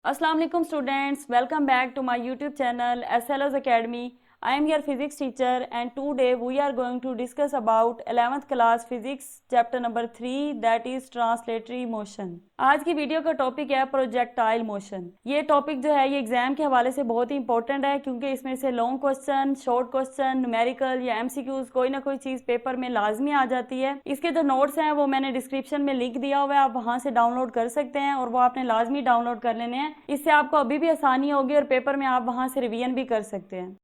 Assalamu alaikum students, welcome back to my YouTube channel SLO's Academy. I am your physics teacher and today we are going to discuss about 11th class physics chapter number 3 that is translatory motion. आज की video का topic है projectile motion. ये topic जो है ये exam के हवाले से बहुत ही इंपॉर्टेंट है क्योंकि इसमें से long question, short question, numerical या एमसीक्यूज कोई ना कोई चीज पेपर में लाजमी आ जाती है। इसके जो नोट्स हैं वो मैंने डिस्क्रिप्शन में लिंक दिया हुआ है, आप वहां से डाउनलोड कर सकते हैं और वो आपने लाजमी डाउनलोड कर लेने हैं। इससे आपको अभी भी आसानी होगी और पेपर में आप वहां से रिवीजन भी कर सकते हैं।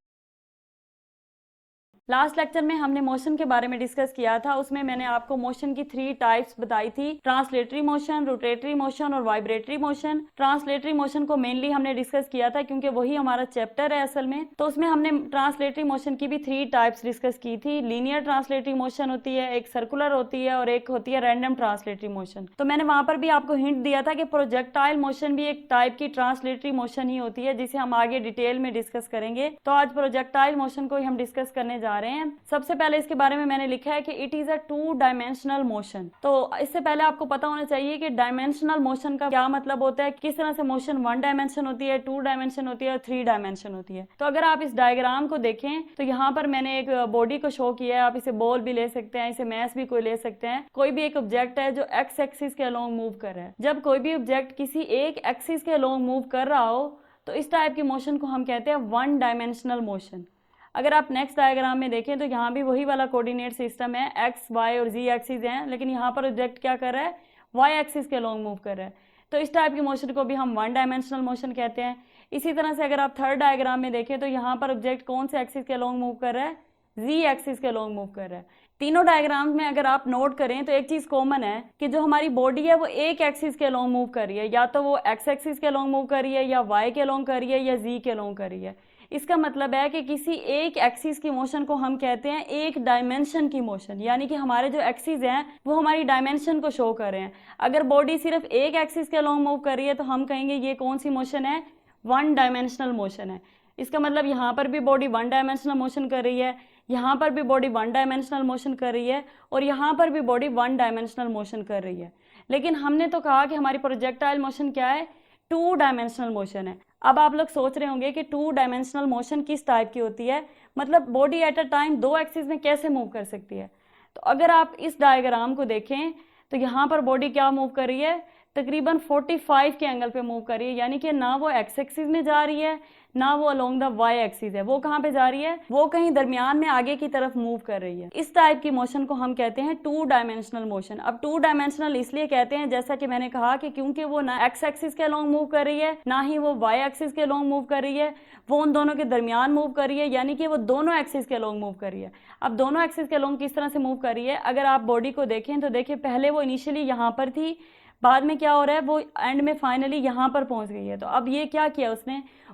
लास्ट लेक्चर में हमने मोशन के बारे में डिस्कस किया था, उसमें मैंने आपको मोशन की 3 टाइप्स बताई थी, ट्रांसलेटरी मोशन, रोटेटरी मोशन और वाइब्रेटरी मोशन। ट्रांसलेटरी मोशन को मेनली हमने डिस्कस किया था क्योंकि वही हमारा चैप्टर है असल में। तो उसमें हमने ट्रांसलेटरी मोशन की भी 3 टाइप्स डिस्कस की थी। लीनियर ट्रांसलेटरी मोशन होती है, एक सर्कुलर होती है और एक होती है रैंडम ट्रांसलेटरी मोशन। तो मैंने वहां पर भी आपको हिंट दिया था कि प्रोजेक्टाइल मोशन भी एक टाइप की ट्रांसलेटरी मोशन ही होती है जिसे हम आगे डिटेल में डिस्कस करेंगे। तो आज प्रोजेक्टाइल मोशन को ही हम डिस्कस करने जा रहे हैं। सबसे पहले इसके बारे में मैंने लिखा है कि it is a 2 dimensional motion. तो इससे पहले आपको पता होना चाहिए कि डायमेंशनल मोशन का क्या मतलब होता है, किस तरह से मोशन 1 डायमेंशन होती है, 2 डायमेंशन होती है और 3 डायमेंशन होती है। तो अगर आप इस डायग्राम को देखें तो यहाँ पर मैंने एक बॉडी को शो किया है। आप इसे बॉल भी ले सकते हैं, इसे मैस भी कोई ले सकते हैं। कोई भी एक ऑब्जेक्ट है जो एक्स एक्सिस के अलोंग मूव कर रहा है। जब कोई भी ऑब्जेक्ट किसी एक एक्सिस के अलोंग मूव कर रहा हो तो इस टाइप की मोशन को हम कहते हैं 1 डायमेंशनल मोशन। अगर आप नेक्स्ट डायग्राम में देखें तो यहाँ भी वही वाला कोऑर्डिनेट सिस्टम है, एक्स, वाई और जी एक्सिस हैं, लेकिन यहाँ पर ऑब्जेक्ट क्या कर रहा है, वाई एक्सिस के लॉन्ग मूव कर रहा है। तो इस टाइप की मोशन को भी हम 1 डायमेंशनल मोशन कहते हैं। इसी तरह से अगर आप थर्ड डायग्राम में देखें तो यहाँ पर ऑब्जेक्ट कौन से एक्सिस के लॉन्ग मूव कर रहा है, जी एक्सिस के लॉन्ग मूव कर रहा है। तीनों डायग्राम में अगर आप नोट करें तो एक चीज कॉमन है कि जो हमारी बॉडी है वो एक एक्सिस के लॉन्ग मूव कर रही है, या तो वो एक्स एक्सिस के लॉन्ग मूव कर रही है या वाई के लॉन्ग कर रही है या जी के लॉन्ग कर रही है। इसका मतलब है कि किसी एक एक्सिस की मोशन को हम कहते हैं एक डायमेंशन की मोशन, यानी कि हमारे जो एक्सिस हैं वो हमारी डायमेंशन को शो कर रहे हैं। अगर बॉडी सिर्फ एक एक्सिस के लॉन्ग मूव कर रही है तो हम कहेंगे ये कौन सी मोशन है, 1 डायमेंशनल मोशन है। इसका मतलब यहाँ पर भी बॉडी 1 डायमेंशनल मोशन कर रही है, यहाँ पर भी बॉडी 1 डायमेंशनल मोशन कर रही है और यहाँ पर भी बॉडी 1 डायमेंशनल मोशन कर रही है। लेकिन हमने तो कहा कि हमारी प्रोजेक्टाइल मोशन क्या है, 2 डायमेंशनल मोशन है। अब आप लोग सोच रहे होंगे कि 2 डायमेंशनल मोशन किस टाइप की होती है, मतलब body at a time 2 axis में कैसे मूव कर सकती है। तो अगर आप इस डायग्राम को देखें तो यहाँ पर बॉडी क्या मूव कर रही है, तकरीबन 45 के एंगल पे मूव कर रही है, यानी कि ना वो एक्स एक्सिस में जा रही है ना वो अलोंग द वाई एक्सिस है। वो कहाँ पे जा रही है, वो कहीं दरमियान में आगे की तरफ मूव कर रही है। इस टाइप की मोशन को हम कहते हैं 2 डायमेंशनल मोशन। अब 2 डायमेंशनल इसलिए कहते हैं जैसा कि मैंने कहा कि क्योंकि वो ना एक्स एक्सिस के अलोंग मूव कर रही है ना ही वो वाई एक्सिस के अलोंग मूव कर रही है, वो उन दोनों के दरमियान मूव कर रही है, यानी कि वो दोनों एक्सिस के अलोंग मूव कर रही है। अब दोनों एक्सिस के अलोंग किस तरह से मूव कर रही है, अगर आप बॉडी को देखें तो देखिए पहले वो इनिशियली यहाँ पर थी, बाद में क्या हो रहा है वो एंड में फाइनली यहाँ पर पहुंच गई है। तो अब ये क्या किया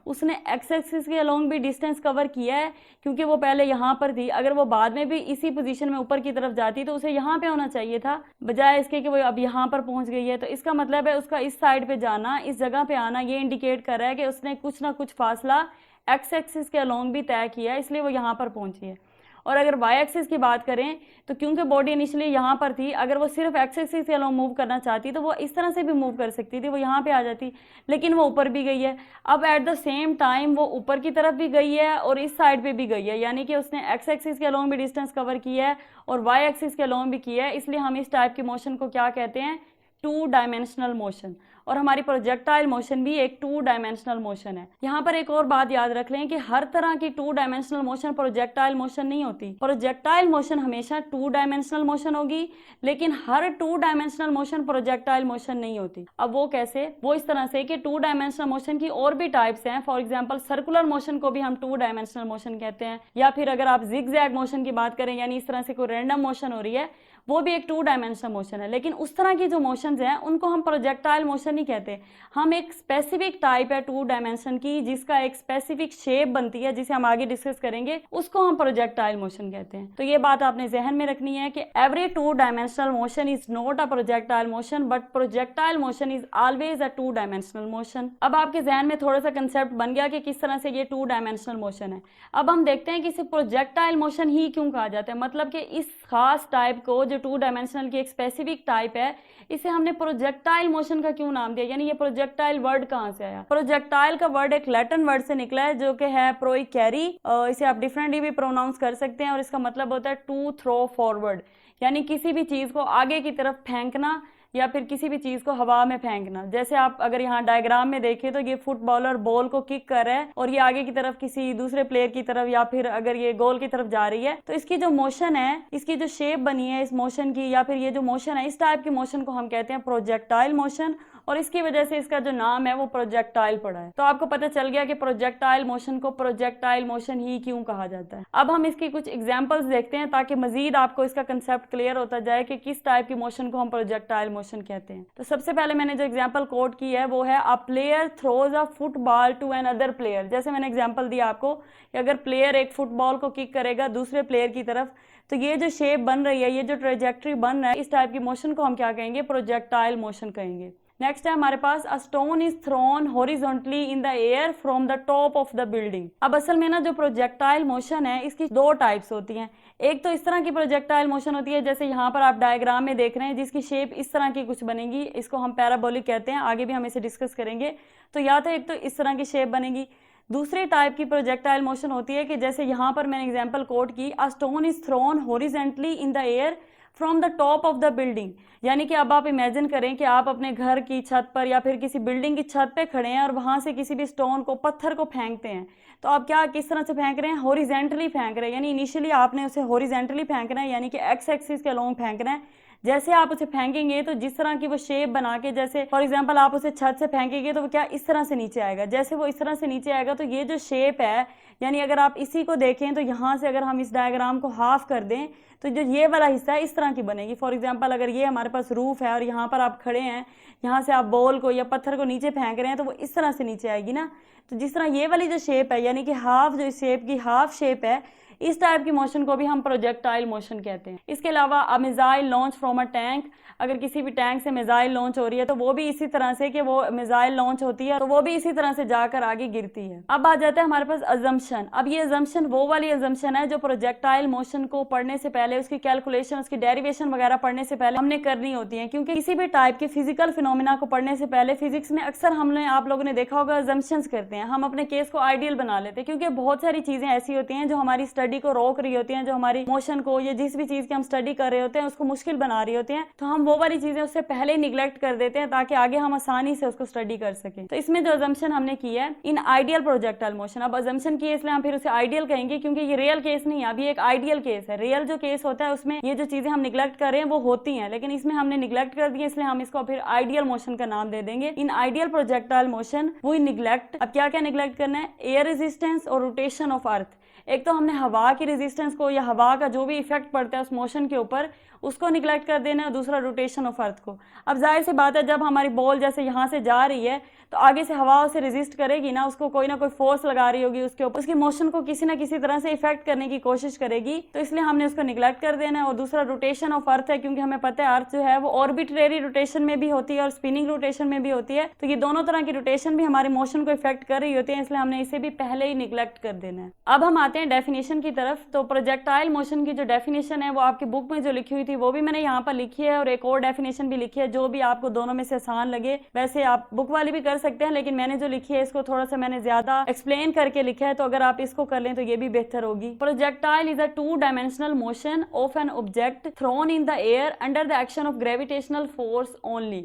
उसने एक्स एक्सिस के अलोंग भी डिस्टेंस कवर किया है क्योंकि वो पहले यहाँ पर थी। अगर वो बाद में भी इसी पोजीशन में ऊपर की तरफ जाती तो उसे यहाँ पे होना चाहिए था, बजाय इसके कि वो अब यहाँ पर पहुंच गई है। तो इसका मतलब है उसका इस साइड पे जाना, इस जगह पे आना, ये इंडिकेट कर रहा है कि उसने कुछ ना कुछ फासला एक्स एक्सिस के अलोंग भी तय किया है, इसलिए वो यहाँ पर पहुंची है। और अगर वाई एक्सिस की बात करें तो क्योंकि बॉडी इनिशियली यहाँ पर थी, अगर वो सिर्फ एक्स एक्सिस के अलोंग मूव करना चाहती तो वो इस तरह से भी मूव कर सकती थी, वो यहाँ पे आ जाती, लेकिन वो ऊपर भी गई है। अब एट द सेम टाइम वो ऊपर की तरफ भी गई है और इस साइड पे भी गई है, यानी कि उसने एक्स एक्सिस के अलोंग भी डिस्टेंस कवर किया है और वाई एक्सिस के अलोंग भी किया है। इसलिए हम इस टाइप की मोशन को क्या कहते हैं, 2 डायमेंशनल मोशन। और हमारी प्रोजेक्टाइल मोशन भी एक 2 डायमेंशनल मोशन है। यहाँ पर एक और बात याद रख लें कि हर तरह की 2 डायमेंशनल मोशन प्रोजेक्टाइल मोशन नहीं होती। प्रोजेक्टाइल मोशन हमेशा 2 डायमेंशनल मोशन होगी, लेकिन हर 2 डायमेंशनल मोशन प्रोजेक्टाइल मोशन नहीं होती। अब वो कैसे, वो इस तरह से कि 2 डायमेंशनल मोशन की और भी टाइप्स हैं। फॉर एग्जाम्पल सर्कुलर मोशन को भी हम 2 डायमेंशनल मोशन कहते हैं, या फिर अगर आप जिगजैग मोशन की बात करें, यानी इस तरह से कोई रैंडम मोशन हो रही है, वो भी एक 2 डायमेंशनल मोशन है। लेकिन उस तरह की जो मोशंस हैं उनको हम प्रोजेक्टाइल मोशन नहीं कहते। हम एक स्पेसिफिक टाइप है 2 डायमेंशन की जिसका एक स्पेसिफिक शेप बनती है, जिसे हम आगे डिस्कस करेंगे, उसको हम प्रोजेक्टाइल मोशन कहते हैं। तो ये बात आपने जहन में रखनी है कि every 2 dimensional motion is not a projectile motion, but projectile motion is always a 2 dimensional motion. अब आपके जहन में थोड़ा सा कंसेप्ट बन गया कि किस तरह से ये 2 डायमेंशनल मोशन है। अब हम देखते हैं कि इसे प्रोजेक्टाइल मोशन ही क्यों कहा जाता है, मतलब कि इस खास टाइप को जो टू डायमेंशनल की एक स्पेसिफिक टाइप है, इसे हमने प्रोजेक्टाइल मोशन का क्यों नाम दिया, यानी ये प्रोजेक्टाइल वर्ड कहाँ से आया? प्रोजेक्टाइल का वर्ड एक लैटिन वर्ड से निकला है जो कि है प्रोइकैरी। इसे आप डिफरेंटली भी प्रोनाउंस कर सकते हैं और इसका मतलब होता है टू थ्रो फॉरवर्ड, यानी किसी भी चीज को आगे की तरफ फेंकना या फिर किसी भी चीज को हवा में फेंकना। जैसे आप अगर यहाँ डायग्राम में देखें तो ये फुटबॉलर बॉल को किक कर रहा है और ये आगे की तरफ किसी दूसरे प्लेयर की तरफ या फिर अगर ये गोल की तरफ जा रही है, तो इसकी जो मोशन है, इसकी जो शेप बनी है इस मोशन की, या फिर ये जो मोशन है, इस टाइप की मोशन को हम कहते हैं प्रोजेक्टाइल मोशन, और इसकी वजह से इसका जो नाम है वो प्रोजेक्टाइल पड़ा है। तो आपको पता चल गया कि प्रोजेक्टाइल मोशन को प्रोजेक्टाइल मोशन ही क्यों कहा जाता है। अब हम इसकी कुछ एग्जांपल्स देखते हैं ताकि मजीद आपको इसका कंसेप्ट क्लियर होता जाए कि किस टाइप की मोशन को हम प्रोजेक्टाइल मोशन कहते हैं। तो सबसे पहले मैंने जो एग्जाम्पल कोट की है वो है a player throws a football to another player. जैसे मैंने एग्जाम्पल दिया आपको कि अगर प्लेयर एक फुटबॉल को किक करेगा दूसरे प्लेयर की तरफ, तो ये जो शेप बन रही है, ये जो ट्रेजेक्ट्री बन रहा है, इस टाइप की मोशन को हम क्या कहेंगे? प्रोजेक्टाइल मोशन कहेंगे। नेक्स्ट है हमारे पास a stone is thrown horizontally in the air from the top of the building. अब असल में ना जो प्रोजेक्टाइल मोशन है इसकी दो टाइप्स होती हैं। एक तो इस तरह की प्रोजेक्टाइल मोशन होती है जैसे यहाँ पर आप डायग्राम में देख रहे हैं, जिसकी शेप इस तरह की कुछ बनेगी, इसको हम पैराबोलिक कहते हैं, आगे भी हम इसे डिस्कस करेंगे। तो या तो एक तो इस तरह की शेप बनेगी। दूसरी टाइप की प्रोजेक्टाइल मोशन होती है कि जैसे यहाँ पर मैंने एग्जाम्पल कोट की, अ stone is thrown horizontally in the air from the top of the building. यानी कि अब आप इमेजिन करें कि आप अपने घर की छत पर या फिर किसी बिल्डिंग की छत पे खड़े हैं और वहां से किसी भी स्टोन को, पत्थर को फेंकते हैं। तो आप क्या किस तरह से फेंक रहे हैं? हॉरिजॉन्टली फेंक रहे हैं, यानी इनिशियली आपने उसे हॉरिजॉन्टली फेंकना है, यानी कि एक्स एक्सिस के अलोंग फेंकना है। जैसे आप उसे फेंकेंगे तो जिस तरह की वो शेप बना के, जैसे फॉर एग्जांपल आप उसे छत से फेंकेंगे तो वो क्या इस तरह से नीचे आएगा। जैसे वो इस तरह से नीचे आएगा तो ये जो शेप है, यानी अगर आप इसी को देखें तो यहाँ से अगर हम इस डायग्राम को हाफ कर दें तो जो ये वाला हिस्सा है इस तरह की बनेगी। फॉर एग्जांपल अगर ये हमारे पास रूफ है और यहाँ पर आप खड़े हैं, यहाँ से आप बॉल को या पत्थर को नीचे फेंक रहे हैं, तो वो इस तरह से नीचे आएगी ना। तो जिस तरह ये वाली जो शेप है, यानी कि हाफ, जो इस शेप की हाफ शेप है, इस टाइप की मोशन को भी हम प्रोजेक्टाइल मोशन कहते हैं। इसके अलावा a missile launch from a tank, अगर किसी भी टैंक से मिसाइल लॉन्च हो रही है तो वो भी इसी तरह से कि वो मिसाइल लॉन्च होती है तो वो भी इसी तरह से जाकर आगे गिरती है। अब आ जाता है हमारे पास अजम्पशन। अब ये अजम्पशन वो वाली अजम्पशन है जो प्रोजेक्टाइल मोशन को पढ़ने से पहले, उसकी कैलकुलेशन, उसकी डेरिवेशन वगैरह पढ़ने से पहले हमने करनी होती है, क्योंकि किसी भी टाइप के फिजिकल फिनोमिना को पढ़ने से पहले फिजिक्स में अक्सर हमने, आप लोगों ने देखा होगा, अजम्पशंस करते हैं। हम अपने केस को आइडियल बना लेते हैं, क्योंकि बहुत सारी चीजें ऐसी होती हैं जो हमारी स्टडी को रोक रही होती हैं, जो हमारी मोशन को या जिस भी चीज की हम स्टडी कर रहे होते हैं उसको मुश्किल बना रही होती हैं। तो हम वो वाली चीजें उससे पहले निगलेक्ट कर देते हैं ताकि आगे हम आसानी से उसको स्टडी कर सकें। तो इसमें जो अजम्पशन हमने की है इन आइडियल प्रोजेक्टाइल मोशन, अब अजम्पशन की है इसलिए हम फिर उसे आइडियल कहेंगे, क्योंकि ये रियल केस नहीं है, अभी एक आइडियल केस है। रियल जो केस होता है उसमें ये जो चीजें हम निगलेक्ट कर रहे हैं वो होती हैं, लेकिन इसमें हमने निगलेक्ट कर दी, इसलिए हम इसको फिर आइडियल मोशन का नाम दे देंगे। In ideal projectile motion we neglect, अब क्या क्या निगलेक्ट करना है? एयर रेजिस्टेंस और रोटेशन ऑफ अर्थ। एक तो हमने हवा की रेजिस्टेंस को या हवा का जो भी इफेक्ट पड़ता है उस मोशन के ऊपर, उसको निगलेक्ट कर देना है, दूसरा रोटेशन ऑफ अर्थ को। अब जाहिर सी बात है जब हमारी बॉल जैसे यहाँ से जा रही है तो आगे से हवा उसे रेजिस्ट करेगी ना, उसको कोई ना कोई फोर्स लगा रही होगी उसके ऊपर, उसकी मोशन को किसी ना किसी तरह से इफेक्ट करने की कोशिश करेगी, तो इसलिए हमने उसको निगलेक्ट कर देना है। और दूसरा रोटेशन ऑफ अर्थ है, क्योंकि हमें पता है अर्थ जो है वो ऑर्बिट्रेरी रोटेशन में भी होती है और स्पिनिंग रोटेशन में भी होती है, तो ये दोनों तरह की रोटेशन भी हमारी मोशन को इफेक्ट कर रही होती है, इसलिए हमने इसे भी पहले ही निगलेक्ट कर देना है। अब हम आते हैं डेफिनेशन की तरफ। तो प्रोजेक्टाइल मोशन की जो डेफिनेशन है वो आपकी बुक में जो लिखी हुई थी वो भी मैंने यहाँ पर लिखी है, और एक और डेफिनेशन भी लिखी है, जो भी आपको दोनों में से आसान लगे। वैसे आप बुक वाली भी कर सकते हैं, लेकिन मैंने जो लिखी है इसको थोड़ा सा मैंने ज्यादा एक्सप्लेन करके लिखा है, तो अगर आप इसको कर लें तो ये भी बेहतर होगी। Projectile is a two dimensional motion of an object thrown in the air under the action of gravitational force only.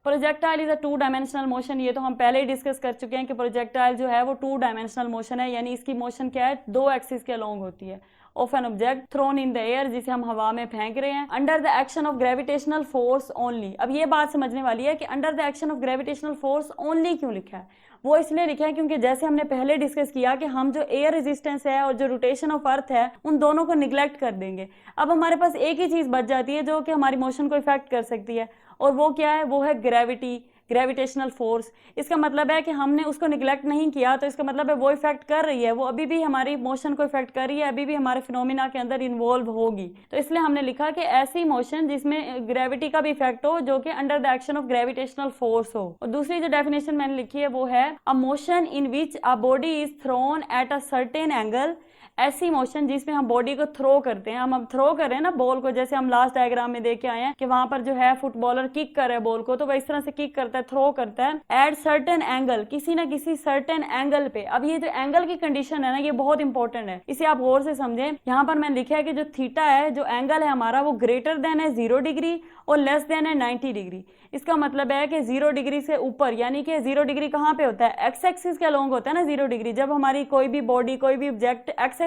Projectile is a two dimensional motion, ये तो हम पहले ही डिस्कस कर चुके हैं कि प्रोजेक्टाइल जो है वो टू डायमेंशनल मोशन है, यानी इसकी मोशन क्या है? दो एक्सिस के अलोंग होती है। Of an object thrown in the air, जिसे हम हवा में फेंक रहे हैं, under the action of gravitational force only. अब ये बात समझने वाली है कि under the action of gravitational force only क्यों लिखा है। वो इसलिए लिखा है क्योंकि जैसे हमने पहले डिस्कस किया कि हम जो एयर रेजिस्टेंस है और जो रोटेशन ऑफ अर्थ है उन दोनों को निगलेक्ट कर देंगे। अब हमारे पास एक ही चीज बच जाती है जो कि हमारी मोशन को इफेक्ट कर सकती है, और वो क्या है? वो है ग्रेविटी, ग्रेविटेशनल फोर्स। इसका मतलब है कि हमने उसको निगलेक्ट नहीं किया, तो इसका मतलब है वो इफेक्ट कर रही है, वो अभी भी हमारी मोशन को इफेक्ट कर रही है, अभी भी हमारे फिनोमिना के अंदर इन्वॉल्व होगी। तो इसलिए हमने लिखा कि ऐसी मोशन जिसमें ग्रेविटी का भी इफेक्ट हो, जो कि under the action of gravitational force हो। और दूसरी जो डेफिनेशन मैंने लिखी है वो है a motion in which a body is thrown at a certain angle ऐसी मोशन जिसमें हम बॉडी को थ्रो करते हैं, हम अब थ्रो कर रहे हैं ना बॉल को, जैसे हम लास्ट डायग्राम में देख के आए हैं कि वहां पर जो है फुटबॉलर किक कर रहा है बॉल को, तो वह इस तरह से किक करता है, थ्रो करता है एट सर्टेन एंगल, किसी ना किसी सर्टेन एंगल पे। अब ये जो एंगल की कंडीशन है ना, ये बहुत इंपॉर्टेंट है, इसे आप गौर से समझें। यहाँ पर मैंने लिखा है कि जो थीटा है, जो एंगल है हमारा, वो ग्रेटर देन है 0 डिग्री और लेस देन है 90 डिग्री। इसका मतलब है कि 0 डिग्री से ऊपर, यानी कि 0 डिग्री कहाँ पे होता है, एक्स एक्सिस के अलोंग होता है ना 0 डिग्री। जब हमारी कोई भी बॉडी, कोई भी ऑब्जेक्ट एक्स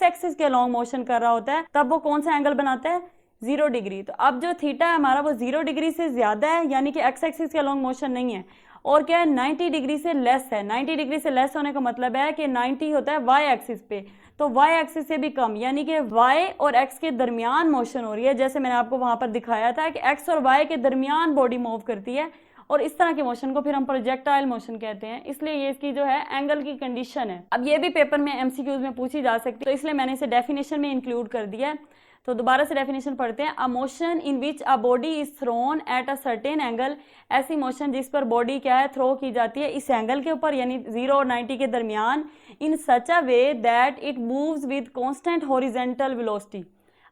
एक्सिस के अलोंग मोशन कर रहा होता है, तब वो कौन सा एंगल बनाता है, 0 डिग्री। तो अब जो थीटा है हमारा, वो 0 डिग्री से ज्यादा है, यानी कि एक्स एक्सिस के अलोंग मोशन नहीं है, और क्या है, 90 डिग्री से लेस है। 90 डिग्री से लेस होने का मतलब है कि 90 होता है वाई एक्सिस पे, तो वाई एक्सिस से भी कम, यानी कि वाई और एक्स के दरमियान मोशन हो रही है। जैसे मैंने आपको वहां पर दिखाया था कि एक्स और वाई के दरमियान बॉडी मूव करती है, और इस तरह के मोशन को फिर हम प्रोजेक्टाइल मोशन कहते हैं। इसलिए ये इसकी जो है एंगल की कंडीशन है। अब ये भी पेपर में एमसीक्यूज में पूछी जा सकती है, तो इसलिए मैंने इसे डेफिनेशन में इंक्लूड कर दिया है। तो दोबारा से डेफिनेशन पढ़ते हैं। A motion in which a body is thrown at a certain angle, ऐसी मोशन जिस पर बॉडी क्या है, थ्रो की जाती है इस एंगल के ऊपर, यानी 0 और 90 के दरमियान, in such a way that it moves with constant horizontal velocity.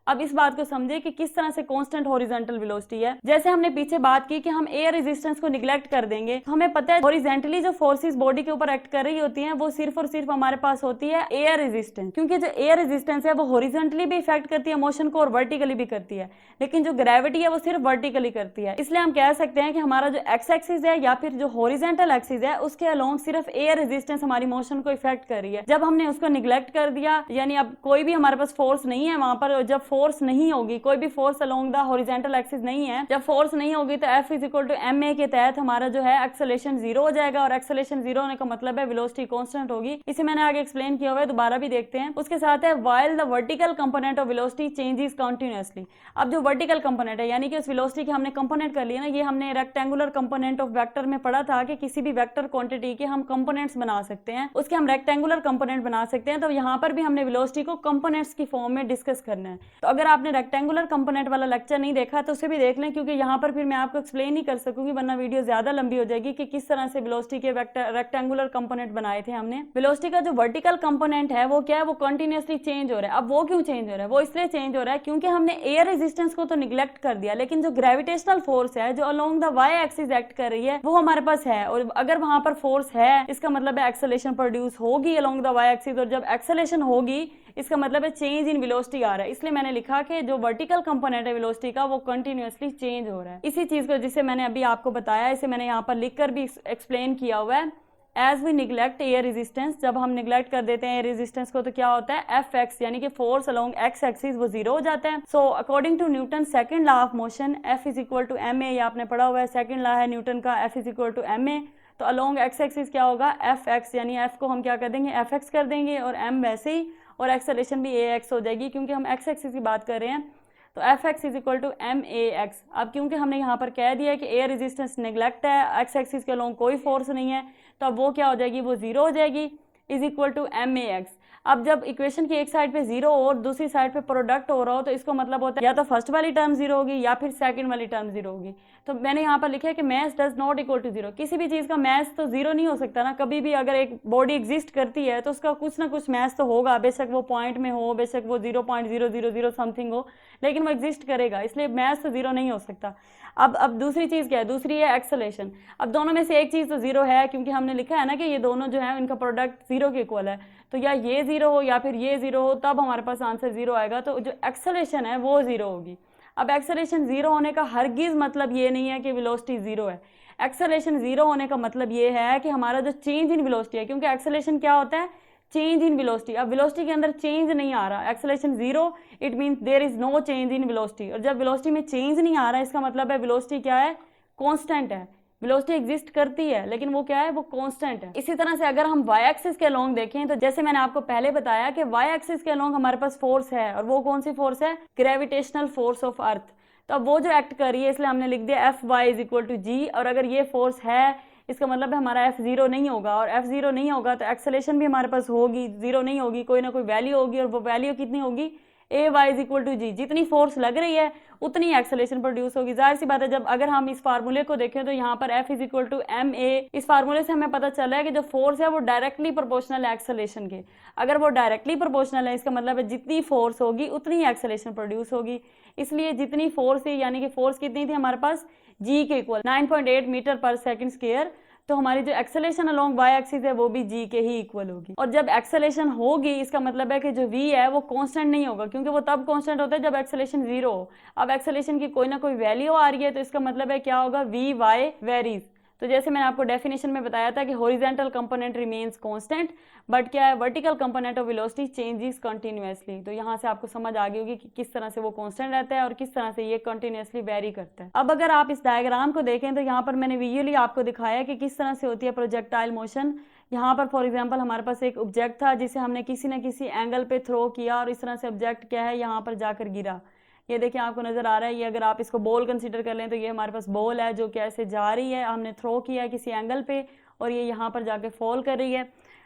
अब इस बात को समझे कि किस तरह से कांस्टेंट हॉरिजॉन्टल वेलोसिटी है। जैसे हमने पीछे बात की कि हम एयर रेजिस्टेंस को निग्लेक्ट कर देंगे, तो हमें पता है हॉरिजॉन्टली जो फोर्सेस बॉडी के ऊपर एक्ट कर रही होती हैं, वो सिर्फ और सिर्फ हमारे पास होती है एयर रेजिस्टेंस, क्योंकि जो एयर रेजिस्टेंस है वो हॉरिजॉन्टली भी इफेक्ट करती है मोशन को और वर्टिकली भी करती है, लेकिन जो ग्रेविटी है वो सिर्फ वर्टिकली करती है। इसलिए हम कह सकते हैं कि हमारा जो एक्स एक्सिस है या फिर जो हॉरिजॉन्टल एक्सिस है, उसके अलोंग सिर्फ एयर रेजिस्टेंस हमारी मोशन को इफेक्ट कर रही है। जब हमने उसको निग्लेक्ट कर दिया, यानी अब कोई भी हमारे पास फोर्स नहीं है वहां पर, जब फोर्स नहीं होगी, कोई भी force along the horizontal axis नहीं है, जब फोर्स नहीं होगी, तो F इक्वल टू ma के तहत हमारा जो है एक्सेलरेशन 0 हो जाएगा, और एक्सेलरेशन 0 होने का मतलब है वेलोसिटी कांस्टेंट होगी। इसे मैंने आगे एक्सप्लेन किया हुआ है, दोबारा भी देखते हैं। उसके साथ है while the vertical component of velocity changes continuously. अब जो वर्टिकल कंपोनेंट है, यानी कि उस वेलोसिटी के हमने कंपोनेंट कर लिया ना, ये हमने रेक्टेंगुलर कंपोनेंट ऑफ वेक्टर में पढ़ा था कि किसी भी वेक्टर क्वांटिटी के हम कंपोनेंट्स बना सकते हैं, उसके हम रेक्टेंगुलर कंपोनेंट बना सकते हैं। तो यहाँ पर भी हमने वेलोसिटी को कंपोनेंट्स की फॉर्म में डिस्कस करना है। तो अगर आपने रेक्टेंगुलर कंपोनेंट वाला लेक्चर नहीं देखा तो उसे भी देख लें, क्योंकि यहाँ पर फिर मैं आपको एक्सप्लेन नहीं कर सकूंगी, वरना वीडियो ज्यादा लंबी हो जाएगी कि किस तरह से वेलोसिटी के रेक्टेंगुलर कंपोनेंट बनाए थे हमने। वेलोसिटी का जो वर्टिकल कंपोनेंट है वो क्या है, वो कंटिन्यूअसली चेंज हो रहा है। अब वो क्यों चेंज हो रहा है, वो इसलिए चेंज हो रहा है क्योंकि हमने एयर रेजिस्टेंस को तो निग्लेक्ट कर दिया, लेकिन जो ग्रेविटेशनल फोर्स है जो along the y axis act कर रही है, वो हमारे पास है। और अगर वहां पर फोर्स है, इसका मतलब है एक्सेलरेशन प्रोड्यूस होगी अलोंग द वाई एक्सिस, और जब एक्सेलरेशन होगी इसका मतलब है चेंज इन वेलोसिटी आ रहा है। इसलिए मैंने लिखा कि जो वर्टिकल कंपोनेंट है वेलोसिटी का, वो कंटिन्यूअसली चेंज हो रहा है। इसी चीज को जिसे मैंने अभी आपको बताया, इसे मैंने यहाँ पर लिखकर भी एक्सप्लेन किया हुआ है। As we neglect air resistance, जब हम निग्लेक्ट कर देते हैं एयर रेजिस्टेंस को, तो क्या होता है, एफ एक्स यानी कि फोर्स अलोंग एक्स एक्सिस वो 0 हो जाता है। So according to Newton second law of motion, F is equal to m a, ये आपने पढ़ा हुआ है, सेकंड लॉ है न्यूटन का, F is equal to m a. तो अलोंग एक्स एक्सिस क्या होगा, एफ एक्स, यानी एफ को हम क्या कर देंगे, एफ एक्स कर देंगे, और एम वैसे ही, और एक्सेलरेशन भी ए एक्स हो जाएगी, क्योंकि हम एक्स एक्सिस की बात कर रहे हैं। तो F x is equal to m a x. अब क्योंकि हमने यहाँ पर कह दिया कि एयर रेजिस्टेंस नेग्लेक्ट है, एक्स एक्सिस के अलोंग कोई फोर्स नहीं है, तो अब वो क्या हो जाएगी, वो 0 हो जाएगी, is equal to m a x. अब जब इक्वेशन की एक साइड पे 0 और दूसरी साइड पे प्रोडक्ट हो रहा हो, तो इसको मतलब होता है या तो फर्स्ट वाली टर्म 0 होगी या फिर सेकंड वाली टर्म 0 होगी। तो मैंने यहाँ पर लिखा है कि mass does not equal to 0। किसी भी चीज का मैस तो 0 नहीं हो सकता ना, कभी भी अगर एक बॉडी एग्जिस्ट करती है तो उसका कुछ ना कुछ मैस तो होगा, बेशक वो पॉइंट में हो, बेशक वो 0.000 समथिंग हो, लेकिन वो एग्जिस्ट करेगा, इसलिए मैस तो 0 नहीं हो सकता। अब दूसरी चीज क्या है, दूसरी है एक्सेलरेशन। अब दोनों में से एक चीज तो 0 है, क्योंकि हमने लिखा है ना कि ये दोनों जो है इनका प्रोडक्ट 0 के इक्वल है, तो या ये 0 हो या फिर ये 0 हो, तब हमारे पास आंसर 0 आएगा। तो जो एक्सेलरेशन है वो 0 होगी। अब एक्सेलरेशन 0 होने का हरगिज मतलब ये नहीं है कि वेलोसिटी 0 है। एक्सेलरेशन 0 होने का मतलब ये है कि हमारा जो चेंज इन वेलोसिटी है, क्योंकि एक्सेलरेशन क्या होता है, चेंज इन वेलोसिटी। अब वेलोसिटी के अंदर चेंज नहीं आ रहा, acceleration 0, it means there is no change in velocity. और जब वेलोसिटी में चेंज नहीं आ रहा, इसका मतलब है वेलोसिटी क्या है, कांस्टेंट है। वेलोसिटी एग्जिस्ट करती है, लेकिन वो क्या है, वो कांस्टेंट है। इसी तरह से अगर हम वाई एक्सिस के अलोंग देखें, तो जैसे मैंने आपको पहले बताया कि वाई एक्सिस के अलोंग हमारे पास फोर्स है, और वो कौन सी फोर्स है, ग्रेविटेशनल फोर्स ऑफ अर्थ। तो अब वो जो एक्ट कर रही है, इसलिए हमने लिख दिया f y is equal to g. और अगर ये फोर्स है, इसका मतलब है हमारा एफ 0 नहीं होगा, और एफ 0 नहीं होगा तो एक्सेलरेशन भी हमारे पास होगी, 0 नहीं होगी, कोई ना कोई वैल्यू होगी, और वो वैल्यू कितनी होगी, ए वाई इज इक्वल टू जी, जितनी फोर्स लग रही है उतनी एक्सेलेरेशन प्रोड्यूस होगी। जाहिर सी बात है, जब अगर हम इस फार्मूले को देखें तो यहाँ पर F is equal to m a, इस फार्मूले से हमें पता चला है कि जो फोर्स है वो डायरेक्टली प्रोपोर्शनल है एक्सेलेरेशन के। अगर वो डायरेक्टली प्रोपोर्शनल है, इसका मतलब है जितनी फोर्स होगी उतनी एक्सेलेरेशन प्रोड्यूस होगी। इसलिए जितनी फोर्स है, यानी कि फोर्स कितनी थी हमारे पास जी के इक्वल 9.8 मीटर पर सेकंड स्क्वायर, तो हमारी जो एक्सेलेरेशन अलोंग वाई एक्सिस है वो भी जी के ही इक्वल होगी। और जब एक्सेलेरेशन होगी, इसका मतलब है कि जो v है वो कांस्टेंट नहीं होगा, क्योंकि वो तब कांस्टेंट होता है जब एक्सेलेरेशन 0 हो। अब एक्सेलेरेशन की कोई ना कोई वैल्यू आ रही है, तो इसका मतलब है क्या होगा, v y वेरीज। तो जैसे मैंने आपको डेफिनेशन में बताया था कि horizontal component remains constant, but क्या है, vertical component of velocity changes continuously. तो यहाँ से आपको समझ आ गई होगी कि किस तरह से वो कांस्टेंट रहता है और किस तरह से ये कंटिन्यूअसली वेरी करता है। अब अगर आप इस डायग्राम को देखें तो यहाँ पर मैंने विजुअली आपको दिखाया कि किस तरह से होती है प्रोजेक्टाइल मोशन। यहाँ पर फॉर एग्जाम्पल हमारे पास एक ऑब्जेक्ट था जिसे हमने किसी न किसी एंगल पे थ्रो किया और इस तरह से ऑब्जेक्ट क्या है यहाँ पर जाकर गिरा। ये देखिए आपको नजर आ रहा है, ये अगर आप इसको बॉल कंसीडर कर लें तो ये हमारे पास बॉल है जो कैसे जा रही है, हमने थ्रो किया है किसी एंगल पे और ये यहाँ पर जाके फॉल कर रही है।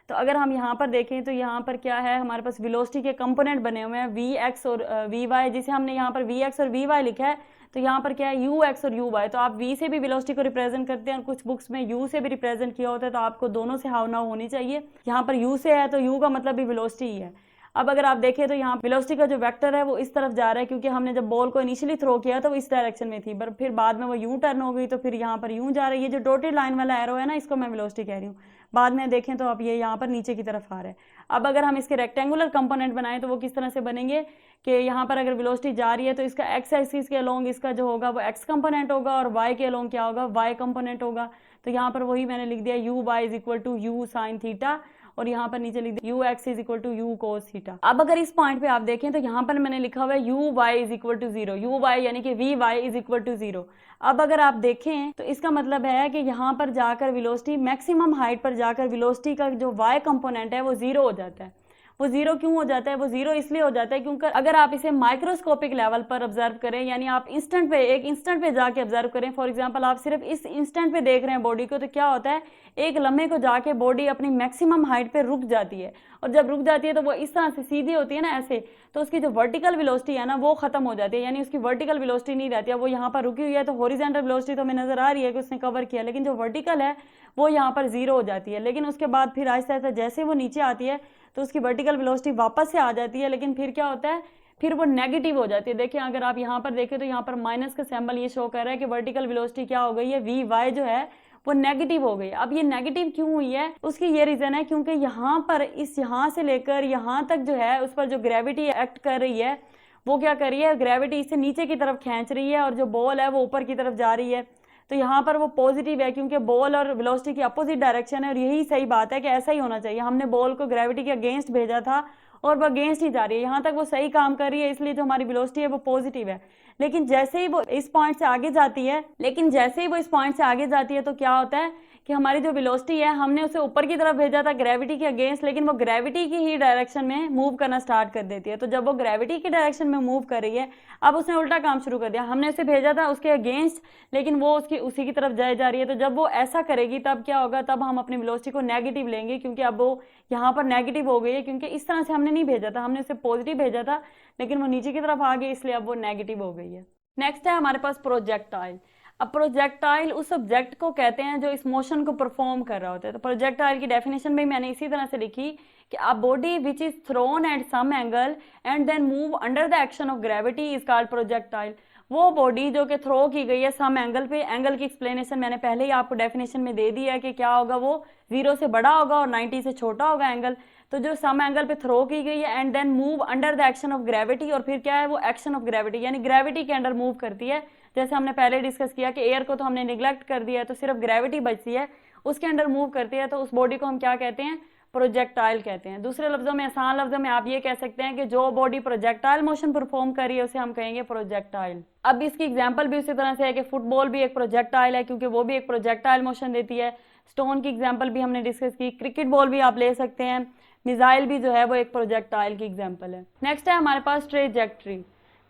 तो अगर हम यहाँ पर देखें तो यहाँ पर क्या है, हमारे पास वेलोसिटी के कंपोनेंट बने हुए हैं वी एक्स और वी वाई, जिसे हमने यहाँ पर वी एक्स और वी वाई लिखा है। तो यहाँ पर क्या है, यू एक्स और यू वाई। तो आप वी से भी वेलोसिटी को रिप्रेजेंट करते हैं और कुछ बुक्स में यू से भी रिप्रेजेंट किया होता है, तो आपको दोनों से हाव नाव होनी चाहिए। यहाँ पर यू से है तो यू का मतलब भी वेलोसिटी ही है। अब अगर आप देखें तो यहाँ वेलोसिटी का जो वेक्टर है वो इस तरफ जा रहा है, क्योंकि हमने जब बॉल को इनिशियली थ्रो किया तो वो इस डायरेक्शन में थी, पर फिर बाद में वो यूं टर्न हो गई तो फिर यहाँ पर यूं जा रही है। जो डॉटेड लाइन वाला एरो है ना, इसको मैं वेलोसिटी कह रही हूँ। बाद में देखें तो अब ये यहाँ पर नीचे की तरफ आ रहा है। अब अगर हम इसके रेक्टेंगुलर कंपोनेंट बनाएं तो वो किस तरह से बनेंगे कि यहाँ पर अगर वेलोसिटी जा रही है तो इसका एक्स एक्सिस के अलोंग इसका जो होगा वो एक्स कंपोनेंट होगा और वाई के अलोंग क्या होगा, वाई कंपोनेंट होगा। तो यहाँ पर वही मैंने लिख दिया, u y is equal to u sine theta, और यहाँ पर नीचे लिख दिया u x is equal to u cos theta. अब अगर इस पॉइंट पे आप देखें तो यहाँ पर मैंने लिखा हुआ है u y is equal to 0, u y यानी कि v y is equal to 0। अब अगर आप देखें तो इसका मतलब है कि यहाँ पर जाकर वेलोसिटी मैक्सिमम हाइट पर जाकर वेलोसिटी का जो वाई कंपोनेंट है वो 0 हो जाता है। वो 0 क्यों हो जाता है, वो 0 इसलिए हो जाता है क्योंकि अगर आप इसे माइक्रोस्कोपिक लेवल पर ऑब्जर्व करें, यानी आप इंस्टेंट पे एक इंस्टेंट पे जाके ऑब्जर्व करें, फॉर एग्जांपल आप सिर्फ इस इंस्टेंट पे देख रहे हैं बॉडी को, तो क्या होता है, एक लम्हे को जाके बॉडी अपनी मैक्सिमम हाइट पे रुक जाती है, और जब रुक जाती है तो वो इस तरह से सीधी होती है ना ऐसे, तो उसकी जो वर्टिकल वेलोसिटी है ना वो खत्म हो जाती है, यानी उसकी वर्टिकल वेलोसिटी नहीं रहती है। वो यहाँ पर रुकी हुई है तो हॉरिजॉन्टल वेलोसिटी तो हमें नजर आ रही है कि उसने कवर किया, लेकिन जो वर्टिकल है वो यहाँ पर 0 हो जाती है। लेकिन उसके बाद फिर आहिस्ता आहिस्ता जैसे वो नीचे आती है तो उसकी वर्टिकल वेलोसिटी वापस से आ जाती है, लेकिन फिर क्या होता है, फिर वो नेगेटिव हो जाती है। देखिए अगर आप यहाँ पर देखें तो यहाँ पर माइनस का सिंबल ये शो कर रहा है कि वर्टिकल वेलोसिटी क्या हो गई है, वी वाई जो है वो नेगेटिव हो गई। अब ये नेगेटिव क्यों हुई है, उसकी ये रीजन है क्योंकि यहाँ पर यहाँ से लेकर यहाँ तक जो है उस पर जो ग्रेविटी एक्ट कर रही है वो क्या कर रही है, ग्रेविटी इसे नीचे की तरफ खींच रही है और जो बॉल है वो ऊपर की तरफ जा रही है। तो यहाँ पर वो पॉजिटिव है क्योंकि बॉल और वेलोसिटी की अपोजिट डायरेक्शन है, और यही सही बात है कि ऐसा ही होना चाहिए। हमने बॉल को ग्रेविटी के अगेंस्ट भेजा था और वो अगेंस्ट ही जा रही है, यहाँ तक वो सही काम कर रही है, इसलिए जो हमारी वेलोसिटी है वो पॉजिटिव है। लेकिन जैसे ही वो इस पॉइंट से आगे जाती है तो क्या होता है कि हमारी जो वेलोसिटी है हमने उसे ऊपर की तरफ भेजा था ग्रेविटी के अगेंस्ट, लेकिन वो ग्रेविटी की ही डायरेक्शन में मूव करना स्टार्ट कर देती है। तो जब वो ग्रेविटी की डायरेक्शन में मूव कर रही है, अब उसने उल्टा काम शुरू कर दिया, हमने उसे भेजा था उसके अगेंस्ट लेकिन वो उसकी उसी की तरफ जाए जा रही है। तो जब वो ऐसा करेगी तब क्या होगा, तब हम अपनी वेलोसिटी को नेगेटिव लेंगे, क्योंकि अब वो यहाँ पर नेगेटिव हो गई है, क्योंकि इस तरह से हमने नहीं भेजा था, हमने उसे पॉजिटिव भेजा था लेकिन वो नीचे की तरफ आ गई, इसलिए अब वो नेगेटिव हो गई है। नेक्स्ट है हमारे पास प्रोजेक्टाइल। अब प्रोजेक्टाइल उस ऑब्जेक्ट को कहते हैं जो इस मोशन को परफॉर्म कर रहा होता है। तो प्रोजेक्टाइल की डेफिनेशन में मैंने इसी तरह से लिखी कि a body which is thrown at some angle and then move under the action of gravity is called projectile. वो बॉडी जो कि थ्रो की गई है सम एंगल पे, एंगल की एक्सप्लेनेशन मैंने पहले ही आपको डेफिनेशन में दे दी है कि क्या होगा, वो 0 से बड़ा होगा और 90 से छोटा होगा एंगल। तो जो सम एंगल पे थ्रो की गई है and then move under the action of gravity, और फिर क्या है वो एक्शन ऑफ ग्रेविटी यानी ग्रेविटी के अंडर मूव करती है। जैसे हमने पहले डिस्कस किया कि एयर को तो हमने निगलेक्ट कर दिया है, तो सिर्फ ग्रेविटी बचती है, उसके अंडर मूव करती है, तो उस बॉडी को हम क्या कहते हैं, प्रोजेक्टाइल कहते हैं। दूसरे लफ्जों में, आसान लफ्जों में आप ये कह सकते हैं कि जो बॉडी प्रोजेक्टाइल मोशन परफॉर्म कर रही है उसे हम कहेंगे प्रोजेक्टाइल। अब इसकी एग्जांपल भी उसी तरह से है कि फुटबॉल भी एक प्रोजेक्टाइल है क्योंकि वो भी एक प्रोजेक्टाइल मोशन देती है। स्टोन की एग्जांपल भी हमने डिस्कस की, क्रिकेट बॉल भी आप ले सकते हैं, मिसाइल भी जो है वो एक प्रोजेक्टाइल की एग्जांपल है। नेक्स्ट है हमारे पास ट्रेजेक्ट्री।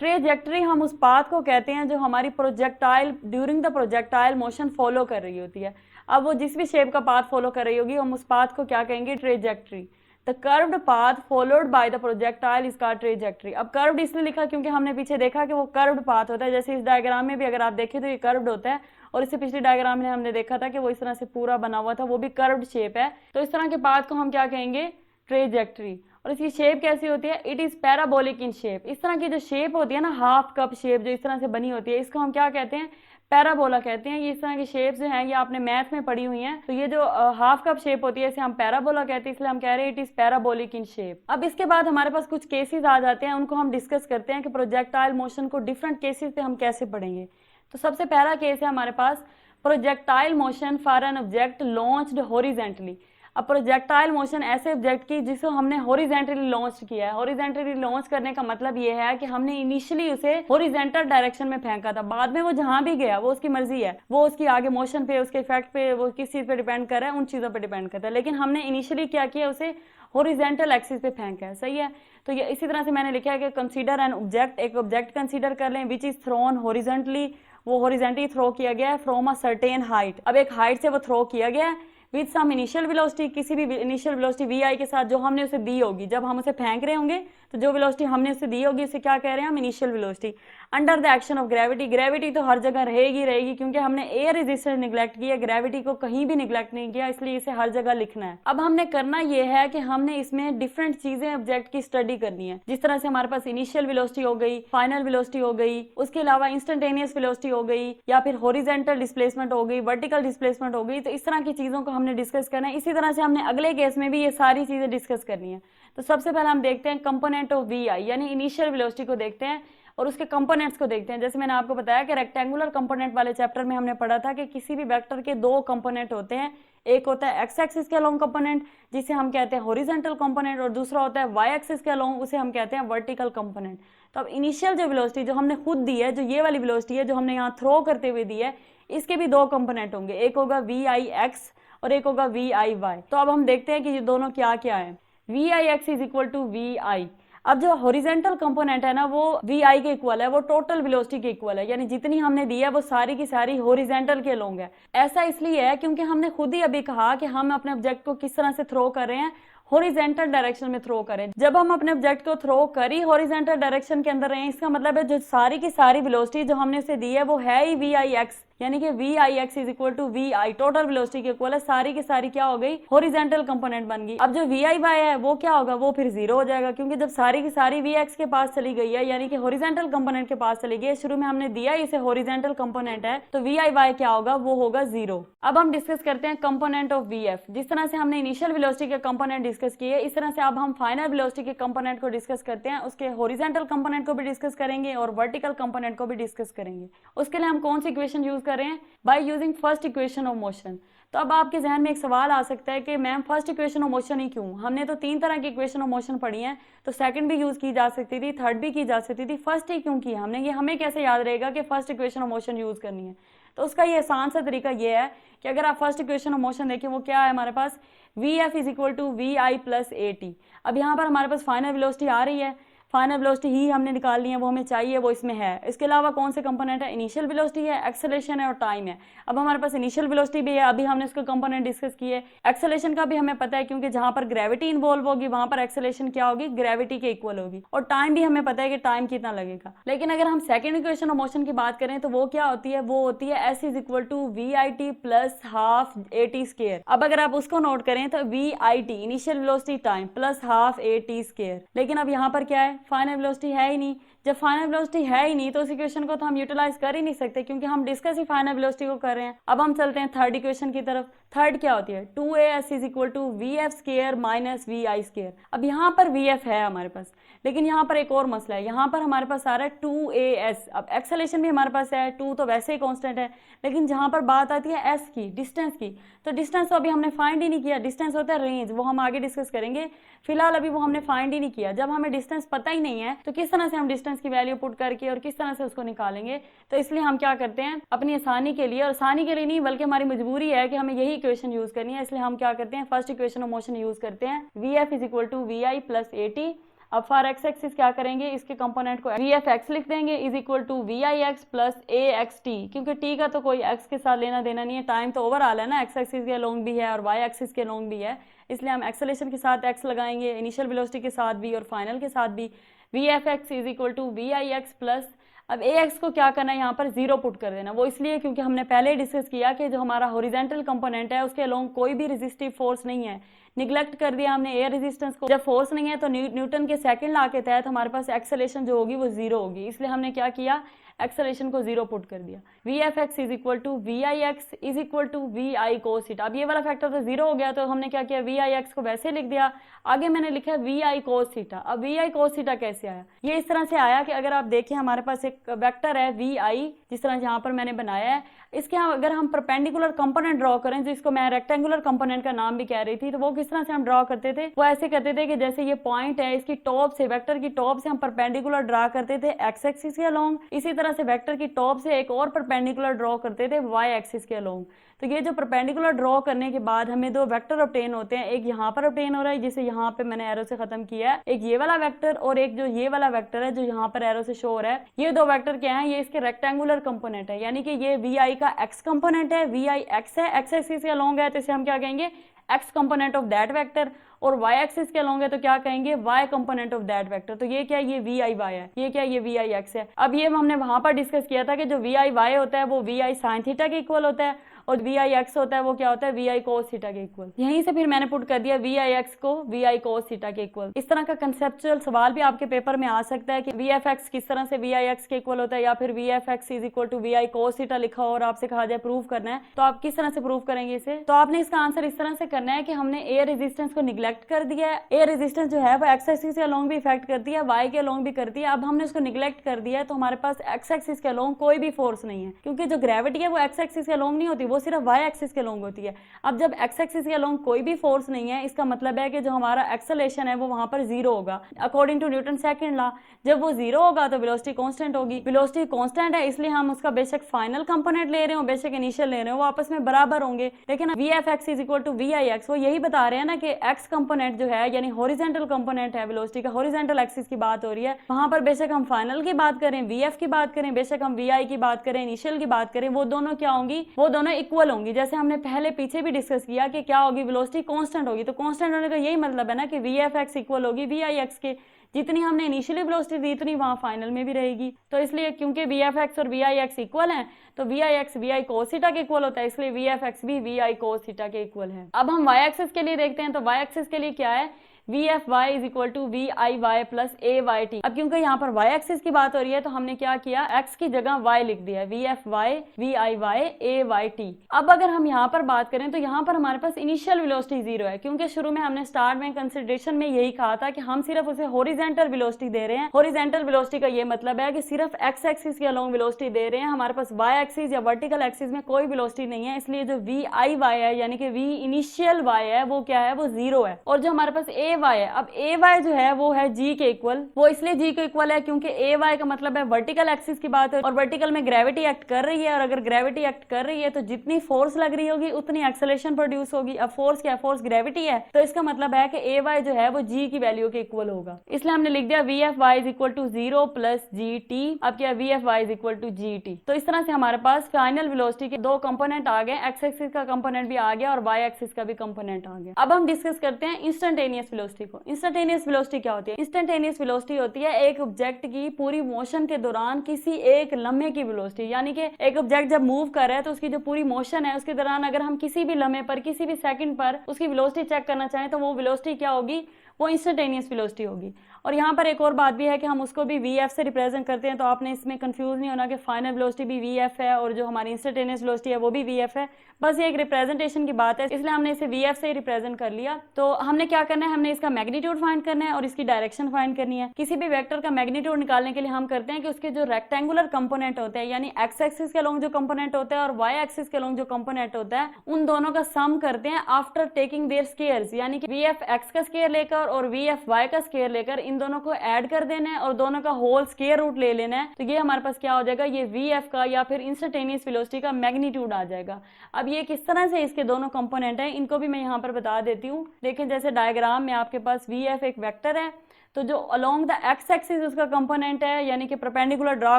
ट्रेजेक्ट्री हम उस पाथ को कहते हैं जो हमारी projectile during the projectile motion follow कर रही होती है। अब वो जिस भी शेप का पाथ फॉलो कर रही होगी हम उस पाथ को क्या कहेंगे, trajectory. The curved path followed bye the projectile is called trajectory. अब कर्व्ड इसलिए लिखा क्योंकि हमने पीछे देखा कि वो कर्व्ड पाथ होता है, जैसे इस डायग्राम में भी अगर आप देखें तो ये कर्व्ड होता है, और इससे पिछली डायग्राम में हमने देखा था कि वो इस तरह से पूरा बना हुआ था, वो भी कर्व्ड शेप है। तो इस तरह के पाथ को हम क्या कहेंगे, ट्रेजेक्टरी। और इसकी शेप कैसी होती है, it is parabolic in shape. इस तरह की जो शेप होती है ना, हाफ कप शेप जो इस तरह से बनी होती है, इसको हम क्या कहते हैं, पैराबोला कहते हैं। ये इस तरह की शेप्स जो हैं ये आपने मैथ में पढ़ी हुई हैं। तो ये जो हाफ कप शेप होती है इसे हम पैराबोला कहते हैं, इसलिए हम कह रहे हैं it is parabolic in shape. अब इसके बाद हमारे पास कुछ केसेस आ जाते हैं, उनको हम डिस्कस करते हैं कि प्रोजेक्टाइल मोशन को डिफरेंट केसेस पे हम कैसे पढ़ेंगे। तो सबसे पहला केस है हमारे पास projectile motion for an object launched horizontally. अब प्रोजेक्टाइल मोशन ऐसे ऑब्जेक्ट की जिसको हमने हॉरिजॉन्टली लॉन्च किया है। हॉरिजॉन्टली लॉन्च करने का मतलब ये है कि हमने इनिशियली उसे हॉरिजॉन्टल डायरेक्शन में फेंका था, बाद में वो जहां भी गया वो उसकी मर्जी है, वो उसकी आगे मोशन पे, उसके इफेक्ट पे, वो किस चीज पे डिपेंड कर रहा है, उन चीजों पे डिपेंड करता है। लेकिन हमने इनिशियली क्या किया, उसे हॉरिजॉन्टल एक्सिस पे फेंका है, सही है। तो ये इसी तरह से मैंने लिखा है कि कंसीडर एन ऑब्जेक्ट, एक ऑब्जेक्ट कंसीडर कर लें विच इज थ्रोन हॉरिजॉन्टली, वो हॉरिजॉन्टली थ्रो किया गया है फ्रॉम अ सर्टेन हाइट। अब एक हाइट से वो थ्रो किया गया है विद सम इनिशियल वेलोसिटी, किसी भी इनिशियल वेलोसिटी वी आई के साथ जो हमने उसे दी होगी। जब हम उसे फेंक रहे होंगे तो जो वेलोसिटी हमने उसे दी होगी उसे क्या कह रहे हैं हम, initial velocity. Under the action of gravity, gravity तो हर जगह रहेगी क्योंकि हमने एयर रेजिस्टेंस निगलेक्ट किया, ग्रेविटी को कहीं भी निगलेक्ट नहीं किया, इसलिए इसे हर जगह लिखना है। अब हमने करना यह है कि हमने इसमें डिफरेंट चीजें ऑब्जेक्ट की स्टडी करनी है, जिस तरह से हमारे पास इनिशियल वेलोसिटी हो गई, फाइनल वेलोसिटी हो गई, उसके अलावा इंस्टेंटेनियस वेलोसिटी हो गई, या फिर हॉरिजॉन्टल डिस्प्लेसमेंट हो गई, वर्टिकल डिस्प्लेसमेंट हो गई। तो इस तरह की चीजों को हमने डिस्कस करना है। इसी तरह से हमने अगले केस में भी ये सारी चीजें डिस्कस करनी है। तो सबसे पहले हम देखते हैं कंपोनेंट ऑफ वी आई, यानी इनिशियल वेलोसिटी को देखते हैं और उसके कंपोनेंट्स को देखते हैं। जैसे मैंने आपको बताया कि रेक्टेंगुलर कंपोनेंट वाले चैप्टर में हमने पढ़ा था कि किसी भी वेक्टर के दो कंपोनेंट होते हैं, एक होता है एक्स एक्सिस के अलोंग कंपोनेंट जिसे हम कहते हैं हॉरिजॉन्टल कंपोनेंट, और दूसरा होता है वाई एक्सिस के अलोंग, उसे हम कहते हैं वर्टिकल कंपोनेंट। तो अब इनिशियल जो वेलोसिटी जो हमने खुद दी है, जो ये वाली वेलोसिटी है जो हमने यहाँ थ्रो करते हुए दी है, इसके भी दो कंपोनेंट होंगे, एक होगा वी आई एक्स और एक होगा वी आई वाई। तो अब हम देखते हैं कि ये दोनों क्या क्या है। We i x is equal to we i. अब जो हॉरिजॉन्टल कंपोनेंट है ना वो वी आई के इक्वल है, वो टोटल वेलोसिटी के इक्वल है, यानी जितनी हमने दी है वो सारी की सारी हॉरिजॉन्टल के अलोंग है। ऐसा इसलिए है क्योंकि हमने खुद ही अभी कहा कि हम अपने ऑब्जेक्ट को किस तरह से थ्रो कर रहे हैं, हॉरिजॉन्टल डायरेक्शन में थ्रो करें। जब हम अपने ऑब्जेक्ट को थ्रो करी हॉरिजॉन्टल डायरेक्शन के अंदर रहे हैं, इसका मतलब है जो सारी की सारी वेलोसिटी जो हमने उसे दी है वो है ही वी आई एक्स, यानी कि v i x is equal to we i, total velocity के इक्वल है, सारी की सारी क्या हो गई, हॉरिजॉन्टल कंपोनेंट बन गई। अब जो वी आई वाई है वो क्या होगा, वो फिर जीरो हो जाएगा, क्योंकि जब सारी की सारी वी एक्स के पास चली गई है, यानी कि हॉरिजॉन्टल कंपोनेंट के पास चली गई है, शुरू में हमने दिया इसे हॉरिजॉन्टल कंपोनेंट है, तो वी आई वाई क्या होगा, वो होगा जीरो। अब हम डिस्कस करते हैं कंपोनेंट ऑफ वी एफ। जिस तरह से हमने इनिशियल वेलोसिटी के कंपोनेंट डिस्कस किए, इस तरह से अब हम फाइनल वेलोसिटी के कंपोनेंट को डिस्कस करते हैं। उसके हॉरिजॉन्टल कंपोनेंट को भी डिस्कस करेंगे और वर्टिकल कंपोनेंट को भी डिस्कस करेंगे। उसके लिए हम कौन सी इक्वेशन यूज कर रहे हैं, by using first equation of motion. तो अब आपके जहन में एक सवाल आ सकता है कि ma'am first equation of motion ही क्यों, हमने तो तीन तरह की इक्वेशन ऑफ मोशन पढ़ी है, तो सेकंड भी यूज की जा सकती थी, थर्ड भी की जा सकती थी, फर्स्ट ही क्यों की हमने, ये हमें कैसे याद रहेगा कि first equation of motion use करनी है। तो उसका ये आसान सा तरीका ये है कि अगर आप फर्स्ट इक्वेशन ऑफ मोशन देखें वो क्या है हमारे पास, v f is equal to we i plus a t. अब यहाँ पर हमारे पास फाइनल वेलोसिटी आ रही है, फाइनल वेलोसिटी ही हमने निकालनी है, वो हमें चाहिए, वो इसमें है। इसके अलावा कौन से कंपोनेंट है, इनिशियल वेलोसिटी है, एक्सेलरेशन है और टाइम है। अब हमारे पास इनिशियल वेलोसिटी भी है, अभी हमने उसके कंपोनेंट डिस्कस किए। एक्सेलरेशन का भी हमें पता है क्योंकि जहां पर ग्रेविटी इन्वॉल्व होगी वहां पर एक्सेलरेशन क्या होगी, ग्रेविटी के इक्वल होगी। और टाइम भी हमें पता है कि टाइम कितना लगेगा। लेकिन अगर हम सेकंड इक्वेशन ऑफ मोशन की बात करें तो वो क्या होती है, वो होती है s is equal to we I T plus half A T square. अब अगर आप उसको नोट करें तो we I t initial velocity time plus half A T square. लेकिन अब यहाँ पर क्या है, फाइनल वेलोसिटी है ही नहीं। जब फाइनल वेलोसिटी है ही नहीं तो उस इक्वेशन को तो हम यूटिलाइज कर ही नहीं सकते, क्योंकि हम डिस्कस ही फाइनल वेलोसिटी को कर रहे हैं। अब हम चलते हैं थर्ड इक्वेशन की तरफ। थर्ड क्या होती है, 2as is equal to we f square minus we I square. अब यहाँ पर वी एफ है हमारे पास, लेकिन यहाँ पर एक और मसला है, यहाँ पर हमारे पास आ रहा है 2as। अब एक्सेलरेशन भी हमारे पास है, 2 तो वैसे ही कांस्टेंट है, लेकिन जहाँ पर बात आती है s की, डिस्टेंस की, तो डिस्टेंस तो अभी हमने फाइंड ही नहीं किया। डिस्टेंस होता है रेंज, वो हम आगे डिस्कस करेंगे, फिलहाल अभी वो हमने फाइंड ही नहीं किया। जब हमें डिस्टेंस पता ही नहीं है तो किस तरह से हम डिस्टेंस की वैल्यू पुट करके और किस तरह से उसको निकालेंगे। तो इसलिए हम क्या करते हैं, अपनी आसानी के लिए, और आसानी के लिए नहीं बल्कि हमारी मजबूरी है कि हमें यही इक्वेशन यूज करनी है, इसलिए हम क्या करते हैं, first equation of motion use करते हैं, v f is equal to we i plus a t. अब फॉर एक्स एक्सिस क्या करेंगे, इसके कंपोनेंट को वी एफ एक्स लिख देंगे is equal to we i x plus a x t, क्योंकि टी का तो कोई एक्स के साथ लेना देना नहीं है, टाइम तो ओवरऑल है ना, एक्स एक्सिस के अलोंग भी है और वाई एक्सिस के अलोंग भी है, इसलिए हम एक्सेलरेशन के साथ एक्स लगाएंगे, इनिशियल वेलोसिटी के साथ भी और फाइनल के साथ भी। V f x is equal to we i x plus, अब ए एक्स को क्या करना है, यहाँ पर जीरो पुट कर देना, वो इसलिए क्योंकि हमने पहले डिस्कस किया कि जो हमारा हॉरिजॉन्टल कंपोनेंट है उसके अलोंग कोई भी रेजिस्टिव फोर्स नहीं है, निगलेक्ट कर दिया हमने एयर रेजिस्टेंस को। जब फोर्स नहीं है तो न्यूटन के सेकंड लॉ के तहत हमारे पास एक्सेलरेशन जो होगी वो जीरो होगी, इसलिए हमने क्या किया, एक्सेलरेशन को जीरो पुट कर दिया। V f x is equal to we i x is equal to we i cos theta, अब ये वाला फैक्टर तो जीरो हो गया तो हमने क्या किया, वी आई एक्स को वैसे लिख दिया, आगे मैंने लिखा वी आई कोस थीटा। अब वी आई कोस थीटा कैसे आया, ये इस तरह से आया कि अगर आप देखें हमारे पास एक वेक्टर है वी आई, जिस तरह यहाँ पर मैंने बनाया है, इसके अगर हम परपेंडिकुलर कंपोनेंट ड्रॉ करें, जिसको मैं रेक्टेंगुलर कंपोनेंट का नाम भी कह रही थी, तो वो किस तरह से हम ड्रॉ करते थे, वो ऐसे करते थे कि जैसे ये पॉइंट है, इसकी टॉप से, वेक्टर की टॉप से हम परपेंडिकुलर ड्रॉ करते थे एक्स एक्सिस के अलोंग, इसी तरह से वेक्टर की टॉप से एक और परपेंडिकुलर ड्रॉ करते थे वाई एक्सिस के अलोंग। तो ये जो परपेंडिकुलर ड्रॉ करने के बाद हमें दो वेक्टर ऑब्टेन होते हैं, एक यहाँ पर ऑब्टेन हो रहा है जिसे यहाँ पे मैंने एरो से खत्म किया है, एक ये वाला वेक्टर और एक जो ये वाला वेक्टर है जो यहाँ पर एरो से शो हो रहा है। ये दो वेक्टर क्या है, ये इसके रेक्टेंगुलर कंपोनेंट है, यानी कि ये वी आई का एक्स कंपोनेंट है, वी आई एक्स है, एक्स एक्सिस के अलोंग है तो इसे हम क्या कहेंगे, x component of that vector, और y एक्सिस के अलोंग है तो क्या कहेंगे, y component of that vector. तो ये क्या है, ये वी आई वाई है, ये क्या है, ये वी आई एक्स है। अब ये हमने वहां पर डिस्कस किया था कि जो वी आई वाई होता है वो वी आई साइन थीटा के इक्वल होता है, और वी आई एक्स होता है वो क्या होता है, वी आई कोस थीटा के इक्वल। यहीं से फिर मैंने पुट कर दिया वी आई एक्स को वी आई कोस थीटा के इक्वल। इस तरह का कंसेप्चुअल सवाल भी आपके पेपर में आ सकता है कि वी एफ एक्स किस तरह से वी आई एक्स के इक्वल होता है, या फिर v f x is equal to we i cos theta लिखा हो और आपसे कहा जाए प्रूव करना है, तो आप किस तरह से प्रूव करेंगे इसे। तो आपने इसका आंसर इस तरह से करना है कि हमने एयर रेजिस्टेंस को निगलेक्ट कर दिया है, एयर रेजिस्टेंस जो है वो एक्स एक्सिस के अलोंग भी इफेक्ट करती है, वाई के अलोंग भी करती है। अब हमने उसको निगलेक्ट कर दिया है तो हमारे पास एक्स एक्सिस के अलोंग कोई भी फोर्स नहीं है, क्योंकि जो ग्रेविटी है वो एक्स एक्सिस के अलोंग नहीं होती, वो सिर्फ वाई एक्सिस के अलोंग होती है। अब जब एक्स एक्सिस के अलोंग कोई भी फोर्स नहीं है, इसका मतलब है कि जो हमारा एक्सेलरेशन है वो वहां पर जीरो होगा according to Newton second law. जब वो जीरो होगा तो वेलोसिटी कांस्टेंट होगी, वेलोसिटी कांस्टेंट है इसलिए हम उसका बेशक फाइनल कंपोनेंट ले रहे हो बेशक इनिशियल ले रहे हो वो आपस में बराबर होंगे। लेकिन v f x is equal to we i x, वो यही बता रहे हैं ना कि एक्स कंपोनेंट जो है यानी हॉरिजॉन्टल कंपोनेंट है वेलोसिटी का, हॉरिजॉन्टल एक्सिस की बात हो रही है, वहां पर बेशक हम फाइनल की बात करें, वी एफ की बात करें, बेशक हम वी आई की बात करें, इनिशियल की बात करें, वो दोनों क्या होंगी, वो दोनों इक्वल होंगी। जैसे हमने पहले पीछे भी डिस्कस किया कि क्या होगी, वेलोसिटी कांस्टेंट होगी, तो कांस्टेंट होने का यही मतलब है ना कि वी एफ एक्स इक्वल होगी वी आई एक्स के, जितनी हमने इनिशियली वेलोसिटी दी उतनी वहां फाइनल में भी रहेगी। तो इसलिए क्योंकि वी एफ एक्स और वी आई एक्स इक्वल हैं तो we i x v i cos theta के इक्वल होता है, इसलिए वी एफ एक्स भी वी आई कोस थीटा के इक्वल है। अब हम वाई एक्सिस के लिए देखते हैं, तो वाई एक्सिस के लिए क्या है, v F y is equal to we I y plus a Y t. अब क्योंकि यहाँ पर वाई एक्सिस की बात हो रही है तो हमने क्या किया, एक्स की जगह वाई लिख दिया, v F y v I y a Y t. अब अगर हम यहाँ पर बात करें तो यहाँ पर हमारे पास इनिशियल वेलोसिटी जीरो है, क्योंकि शुरू में हमने स्टार्ट में कंसिडरेशन में यही कहा था कि हम सिर्फ उसे हॉरिजॉन्टल वेलोसिटी दे रहे हैं। हॉरिजॉन्टल वेलोसिटी का ये मतलब है कि सिर्फ एक्स एक्सिस के अलोंग वेलोसिटी दे रहे हैं, हमारे पास वाई एक्सिस या वर्टिकल एक्सिस में कोई वेलोसिटी नहीं है, इसलिए जो वी आई वाई है यानी कि वी इनिशियल वाई है वो क्या है, वो जीरो है। और जो हमारे पास ए वाई है, अब ए वाई जो है वो है जी के इक्वल, वो इसलिए जी के इक्वल है क्योंकि ए वाई का मतलब है वर्टिकल एक्सिस की बात है और वर्टिकल में ग्रेविटी एक्ट कर रही है, और अगर ग्रेविटी एक्ट कर रही है तो जितनी फोर्स लग रही होगी उतनी एक्सेलरेशन प्रोड्यूस होगी। अब फोर्स क्या, फोर्स ग्रेविटी है, तो इसका मतलब है कि ए वाई जो है वो जी की वैल्यू के इक्वल होगा, इसलिए हमने लिख दिया v F y is equal to zero plus g t. अब क्या, v F y is equal to g t. तो इस तरह से हमारे पास फाइनल वेलोसिटी के दो कंपोनेंट आ गए, एक्स एक्सिस का कंपोनेंट भी आ गया और वाई एक्सिस का भी कंपोनेंट आ गया। अब हम डिस्कस करते हैं इंस्टेंटेनियस वेलोसिटी को। इंस्टेंटेनियस वेलोसिटी क्या होती है, इंस्टेंटेनियस वेलोसिटी होती है एक ऑब्जेक्ट की पूरी मोशन के दौरान किसी एक लम्हे की वेलोसिटी, यानी कि एक ऑब्जेक्ट जब मूव कर रहा है तो उसकी जो पूरी मोशन है उसके दौरान अगर हम किसी भी लम्हे पर किसी भी सेकंड पर उसकी वेलोसिटी चेक करना चाहें तो वो वेलोसिटी क्या होगी, वो इंस्टेंटेनियस वेलोसिटी होगी। और यहाँ पर एक और बात भी है कि हम उसको भी वी एफ से रिप्रेजेंट करते हैं, तो आपने इसमें कंफ्यूज नहीं होना कि फाइनल वेलोसिटी भी वी एफ है और जो हमारी इंस्टेंटेनियस वेलोसिटी है वो भी वी एफ है, बस ये एक रिप्रेजेंटेशन की बात है, इसलिए हमने इसे वी एफ से ही रिप्रेजेंट कर लिया। तो हमने क्या करना है, हमने इसका मैग्नीट्यूड फाइंड करना है और इसकी डायरेक्शन फाइंड करनी है। किसी भी वेक्टर का मैग्नीट्यूड निकालने के लिए हम करते हैं कि उसके जो रेक्टेंगुलर कंपोनेंट होते हैं यानी एक्स एक्सिस के अलोंग जो कंपोनेंट होता है और वाई एक्सिस के अलोंग जो कंपोनेंट होता है उन दोनों का सम करते हैं आफ्टर टेकिंग देयर स्केयर्स, यानी कि वी एफ एक्स का स्केयर लेकर स्क्वायर और वी एफ वाई का स्क्वायर लेकर इन दोनों को ऐड कर देना है और दोनों का होल स्क्वायर रूट ले लेना है। तो ये हमारे पास क्या हो जाएगा, ये वी एफ का या फिर इंस्टेंटेनियस वेलोसिटी का मैग्नीट्यूड आ जाएगा। अब ये किस तरह से इसके दोनों कंपोनेंट हैं इनको भी मैं यहाँ पर बता देती हूँ। देखें जैसे डायग्राम में आपके पास वी एफ एक वेक्टर है, तो जो अलोंग द एक्स एक्सिस उसका कंपोनेंट है, यानी कि परपेंडिकुलर ड्रॉ